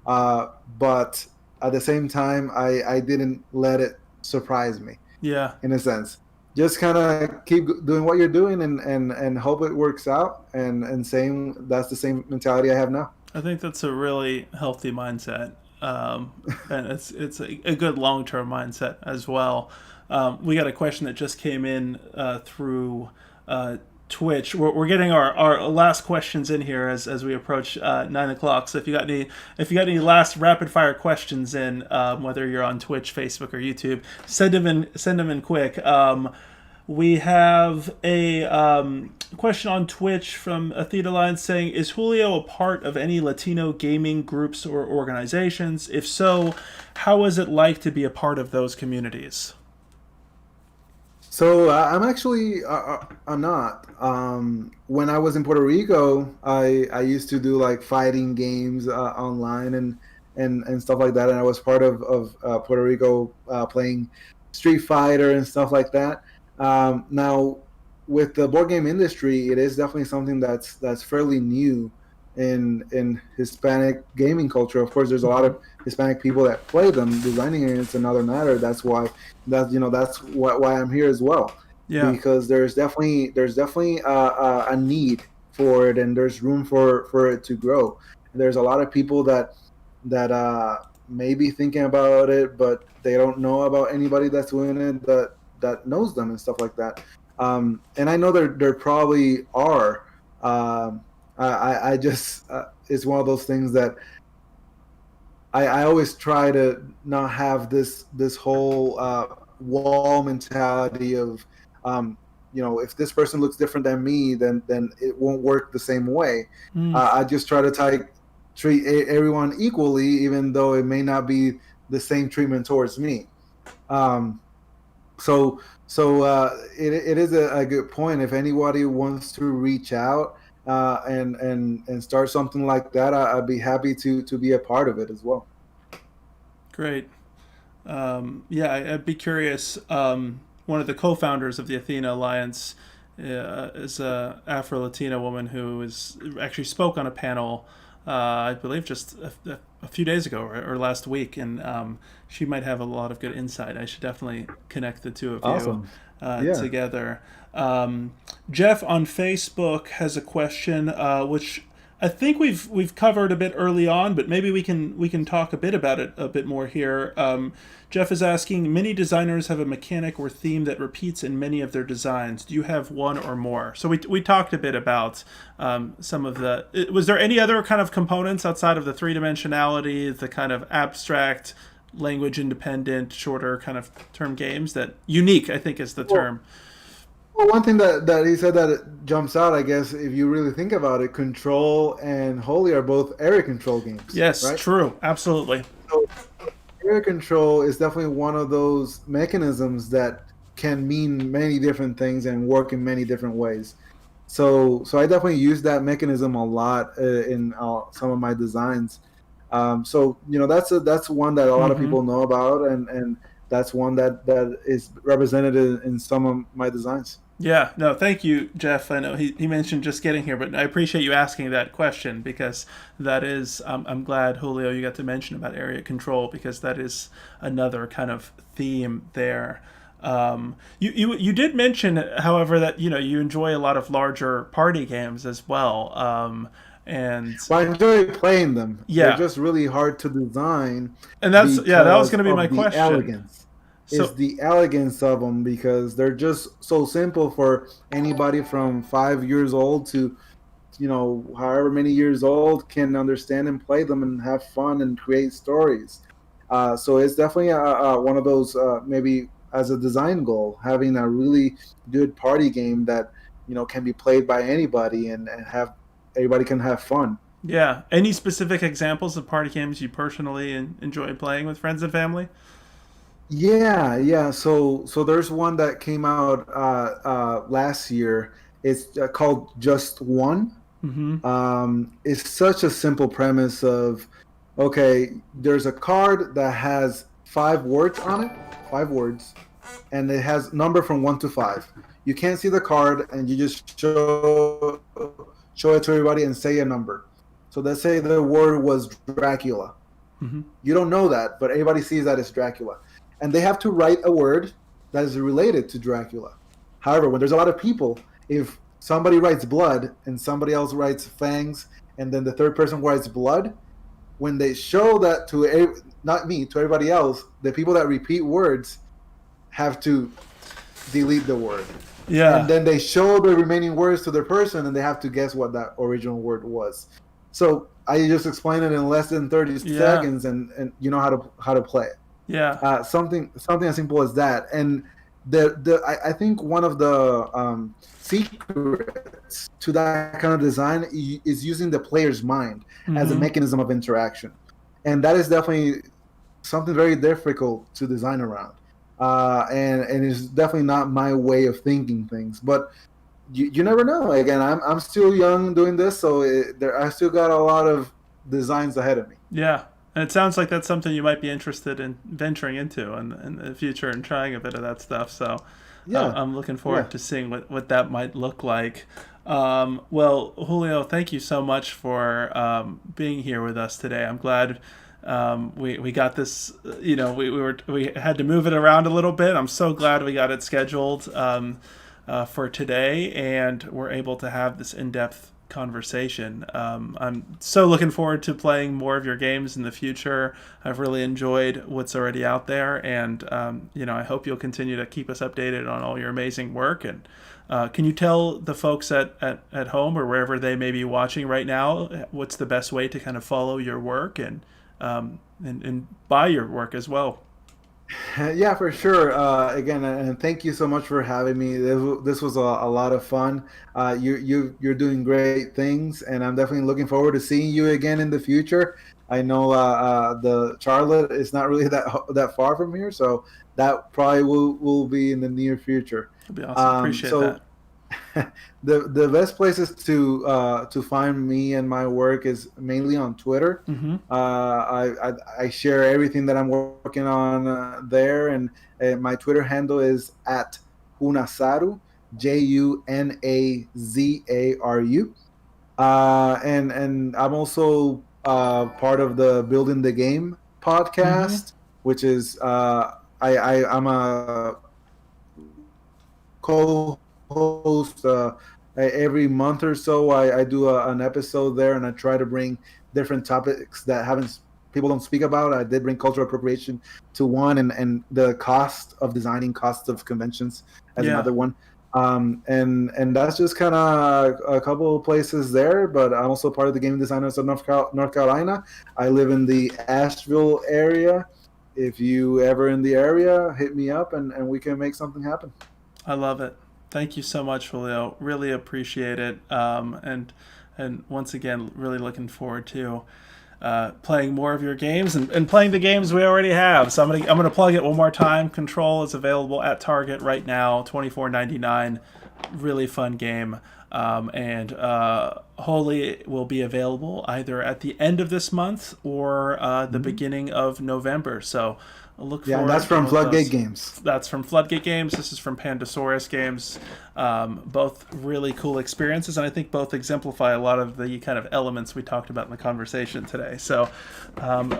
S2: but at the same time, I didn't let it surprise me
S1: Yeah.
S2: in a sense. Just kind of keep doing what you're doing and hope it works out. And same, that's the same mentality I have now.
S1: I think that's a really healthy mindset, and it's a good long term mindset as well. We got a question that just came in through Twitch. We're getting our last questions in here as we approach 9 o'clock. So if you got any last rapid fire questions in, whether you're on Twitch, Facebook, or YouTube, send them in quick. We have a question on Twitch from Athena Line saying, "Is Julio a part of any Latino gaming groups or organizations? If so, how is it like to be a part of those communities?"
S2: So I'm actually I'm not. When I was in Puerto Rico, I used to do like fighting games online and stuff like that, and I was part of Puerto Rico playing Street Fighter and stuff like that. Now, with the board game industry, it is definitely something that's fairly new in Hispanic gaming culture. Of course, there's a lot
S1: Hmm.
S2: of Hispanic people that play them. Designing it, it's another matter. That's why I'm here as well,
S1: Yeah.
S2: because there's definitely a need for it, and there's room for it to grow. There's a lot of people that may be thinking about it, but they don't know about anybody that's doing it that knows them and stuff like that. And I know there probably are. I just it's one of those things that I always try to not have this whole wall mentality of, if this person looks different than me, then it won't work the same way.
S1: Mm.
S2: I just try to treat everyone equally, even though it may not be the same treatment towards me. Um, it is a good point. If anybody wants to reach out and start something like that, I'd be happy to be a part of it as well.
S1: Great. Yeah, I'd be curious. One of the co-founders of the Athena Alliance is a Afro-Latina woman who actually spoke on a panel, I believe, just a few days ago or last week, and she might have a lot of good insight. I should definitely connect the two of you
S2: Awesome. Yeah.
S1: together. Jeff on Facebook has a question, which I think we've covered a bit early on, but maybe we can talk a bit about it a bit more here. Jeff is asking: many designers have a mechanic or theme that repeats in many of their designs. Do you have one or more? So we talked a bit about some of the. Was there any other kind of components outside of the three dimensionality, the kind of abstract, language independent, shorter kind of term games that unique? I think is the term.
S2: Well, one thing that he said that jumps out, I guess, if you really think about it, Control and Holi are both area control games,
S1: Yes,
S2: right?
S1: true, absolutely.
S2: So area control is definitely one of those mechanisms that can mean many different things and work in many different ways. So I definitely use that mechanism a lot in some of my designs. That's one that a lot of
S1: Mm-hmm.
S2: people know about, and that's one that is represented in some of my designs.
S1: Yeah, no, thank you, Jeff. I know he mentioned just getting here, but I appreciate you asking that question because that is, I'm glad, Julio, you got to mention about area control because that is another kind of theme there. You did mention, however, that you enjoy a lot of larger party games as well, and
S2: But I enjoy playing them. They're
S1: yeah,
S2: just really hard to design
S1: that was
S2: because
S1: going to be my
S2: of the
S1: question.
S2: elegance. Is
S1: So
S2: the elegance of them because they're just so simple for anybody from 5 years old to however many years old can understand and play them and have fun and create stories. So it's definitely one of those maybe as a design goal, having a really good party game that can be played by anybody and have everybody can have fun.
S1: yeah, any specific examples of party games you personally enjoy playing with friends and family?
S2: Yeah, yeah. So there's one that came out last year. It's called Just One.
S1: Mm-hmm.
S2: It's such a simple premise of, okay, there's a card that has 5 words on it, 5 words, and it has number from 1 to 5. You can't see the card, and you just show it to everybody and say a number. So let's say the word was Dracula.
S1: Mm-hmm.
S2: You don't know that, but everybody sees that it's Dracula. And they have to write a word that is related to Dracula. However, when there's a lot of people, if somebody writes blood and somebody else writes fangs, and then the third person writes blood, when they show that not me, to everybody else, the people that repeat words have to delete the word. And
S1: Yeah,
S2: then they show the remaining words to the person and they have to guess what that original word was. So I just explain it in less than 30
S1: yeah,
S2: seconds and you know how to play it.
S1: yeah.
S2: Something as simple as that. And I think one of the secrets to that kind of design is using the player's mind as a
S1: Mm-hmm.
S2: mechanism of interaction, and that is definitely something very difficult to design around. And it's definitely not my way of thinking things, but you never know. Again, I'm still young doing this, so I still got a lot of designs ahead of me.
S1: Yeah. And it sounds like that's something you might be interested in venturing into in the future and trying a bit of that stuff. So
S2: Yeah,
S1: I'm looking forward
S2: yeah.
S1: to seeing what that might look like. Well, Julio, thank you so much for being here with us today. I'm glad we got this. We had to move it around a little bit. I'm so glad we got it scheduled for today, and we're able to have this in-depth conversation. I'm so looking forward to playing more of your games in the future. I've really enjoyed what's already out there, and I hope you'll continue to keep us updated on all your amazing work. And can you tell the folks at home or wherever they may be watching right now what's the best way to kind of follow your work and and buy your work as well.
S2: Yeah, for sure. Again, and thank you so much for having me. This was a lot of fun. You're doing great things, and I'm definitely looking forward to seeing you again in the future. I know the Charlotte is not really that far from here, so that probably will be in the near future.
S1: That'd be awesome. Appreciate
S2: So
S1: that.
S2: the best places to find me and my work is mainly on Twitter.
S1: Mm-hmm.
S2: I share everything that I'm working on there, and my Twitter handle is at Junazaru, Junazaru, and I'm also part of the Building the Game
S1: Mm-hmm.
S2: podcast, which is I'm a co-host. Every month or so, I do an episode there, and I try to bring different topics that haven't people don't speak about. I did bring cultural appropriation to one, and the cost of designing, cost of conventions as
S1: Yeah.
S2: another one. And that's just kind of a couple of places there. But I'm also part of the Game Designers of North Carolina. I live in the Asheville area. If you ever in the area, hit me up, and we can make something happen.
S1: I love it. Thank you so much, Julio. Really appreciate it. And once again, really looking forward to playing more of your games and playing the games we already have. So I'm gonna plug it one more time. Control is available at Target right now, $24.99. Really fun game. And Holi will be available either at the end of this month or the beginning of November. So I'll look
S2: Yeah,
S1: forward.
S2: and that's from
S1: to
S2: Floodgate
S1: those.
S2: Games.
S1: That's from Floodgate Games. This is from Pandasaurus Games. Both really cool experiences, and I think both exemplify a lot of the kind of elements we talked about in the conversation today. So,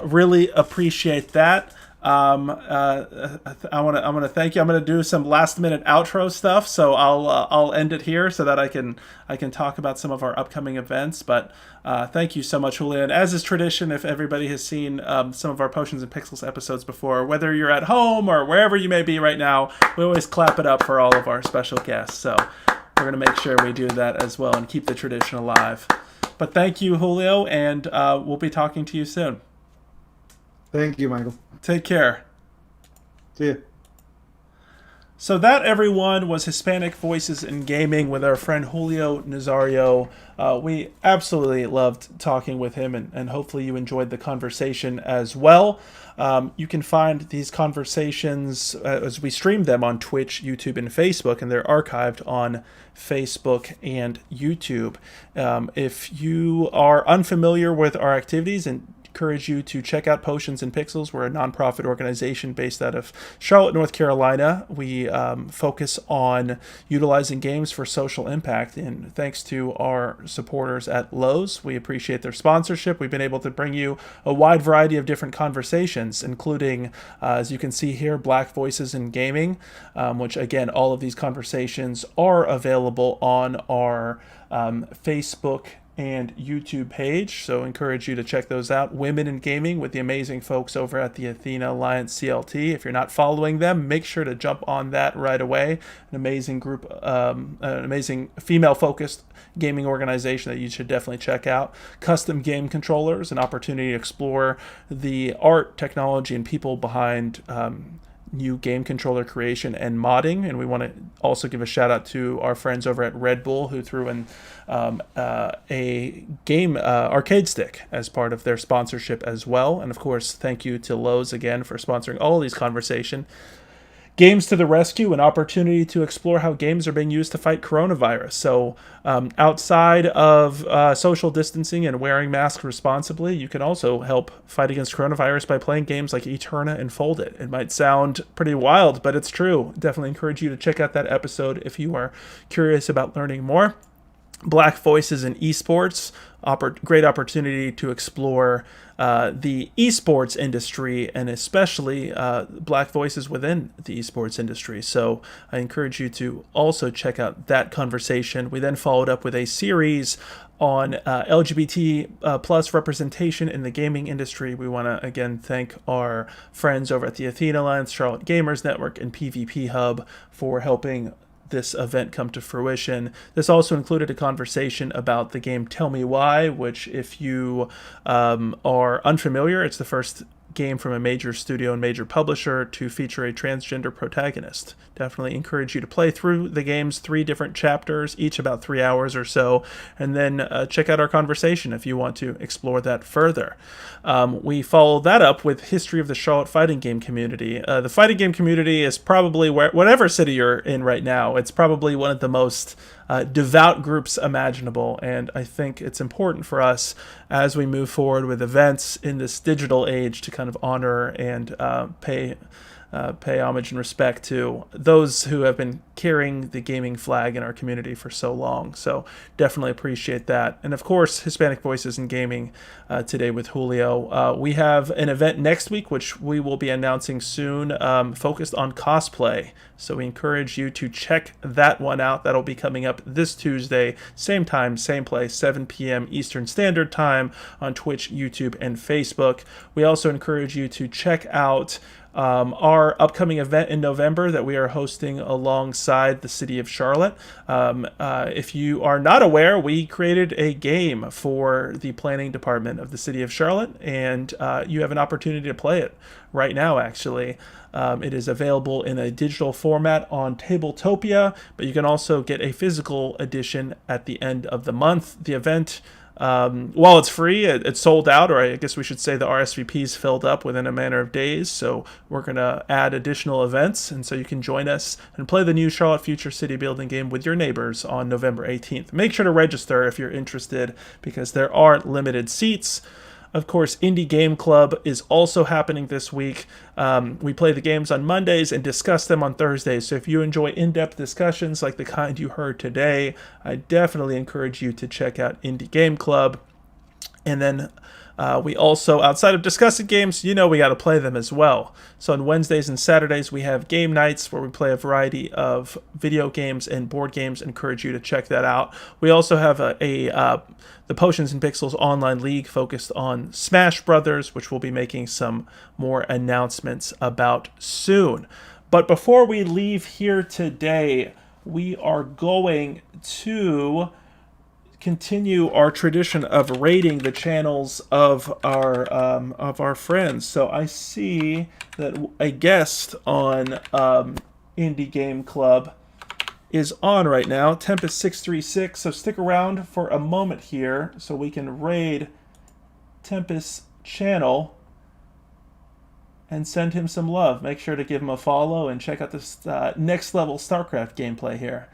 S1: really appreciate that. I want to thank you. I'm going to do some last minute outro stuff, so I'll end it here so that I can talk about some of our upcoming events. But thank you so much, Julian. As is tradition, if everybody has seen some of our Potions and Pixels episodes before, whether you're at home or wherever you may be right now, we always clap it up for all of our special guests. So we're going to make sure we do that as well and keep the tradition alive. But thank you, Julio, and we'll be talking to you soon.
S2: Thank you, Michael.
S1: Take care.
S2: See ya.
S1: So that, everyone, was Hispanic Voices in Gaming with our friend Julio Nazario. We absolutely loved talking with him, and hopefully you enjoyed the conversation as well. You can find these conversations as we stream them on Twitch, YouTube, and Facebook, and they're archived on Facebook and YouTube. If you are unfamiliar with our activities and encourage you to check out Potions and Pixels. We're a nonprofit organization based out of Charlotte, North Carolina. We focus on utilizing games for social impact, and thanks to our supporters at Lowe's, we appreciate their sponsorship. We've been able to bring you a wide variety of different conversations, including, as you can see here, Black Voices in Gaming, which, again, all of these conversations are available on our Facebook and YouTube page, so encourage you to check those out. Women in Gaming with the amazing folks over at the Athena Alliance CLT. If you're not following them, make sure to jump on that right away. An amazing group, an amazing female-focused gaming organization that you should definitely check out. Custom Game Controllers, an opportunity to explore the art, technology, and people behind new game controller creation and modding. And we want to also give a shout out to our friends over at Red Bull, who threw in a game arcade stick as part of their sponsorship as well. And of course, thank you to Lowe's again for sponsoring all of these conversations. Games to the Rescue, an opportunity to explore how games are being used to fight coronavirus. So outside of social distancing and wearing masks responsibly, you can also help fight against coronavirus by playing games like Eterna and Fold It. It might sound pretty wild, but it's true. Definitely encourage you to check out that episode if you are curious about learning more. Black Voices in Esports, great opportunity to explore the esports industry, and especially Black Voices within the esports industry. So I encourage you to also check out that conversation. We then followed up with a series on LGBT plus representation in the gaming industry. We want to again thank our friends over at the Athena Alliance, Charlotte Gamers Network, and PvP Hub for helping this event come to fruition. This also included a conversation about the game Tell Me Why, which, if you are unfamiliar, it's the first game from a major studio and major publisher to feature a transgender protagonist. Definitely encourage you to play through the game's 3 different chapters, each about 3 hours or so, and then check out our conversation if you want to explore that further. We follow that up with history of the Charlotte fighting game community. The fighting game community is probably, whatever city you're in right now, it's probably one of the most devout groups imaginable, and I think it's important for us as we move forward with events in this digital age to kind of honor and pay homage and respect to those who have been carrying the gaming flag in our community for so long. So definitely appreciate that. And of course, Hispanic Voices in Gaming today with Julio. We have an event next week, which we will be announcing soon, focused on cosplay. So we encourage you to check that one out. That'll be coming up this Tuesday, same time, same place, 7 p.m. Eastern Standard Time on Twitch, YouTube, and Facebook. We also encourage you to check out our upcoming event in November that we are hosting alongside the city of Charlotte. If you are not aware, we created a game for the planning department of the city of Charlotte, and you have an opportunity to play it right now, actually. It is available in a digital format on Tabletopia, but you can also get a physical edition at the end of the month. The event, while it's free, it's sold out, or I guess we should say the RSVPs filled up within a matter of days. So we're going to add additional events, and so you can join us and play the new Charlotte Future City Building game with your neighbors on November 18th. Make sure to register if you're interested, because there are limited seats. Of course, Indie Game Club is also happening this week. We play the games on Mondays and discuss them on Thursdays. So if you enjoy in-depth discussions like the kind you heard today, I definitely encourage you to check out Indie Game Club. And then we also, outside of discussing games, we got to play them as well. So on Wednesdays and Saturdays, we have game nights where we play a variety of video games and board games. Encourage you to check that out. We also have the Potions and Pixels online league focused on Smash Brothers, which we'll be making some more announcements about soon. But before we leave here today, we are going to continue our tradition of rating the channels of our friends. So I see that a guest on Indie Game Club is on right now, Tempest636. So stick around for a moment here so we can raid Tempest's channel and send him some love. Make sure to give him a follow and check out this next level StarCraft gameplay here.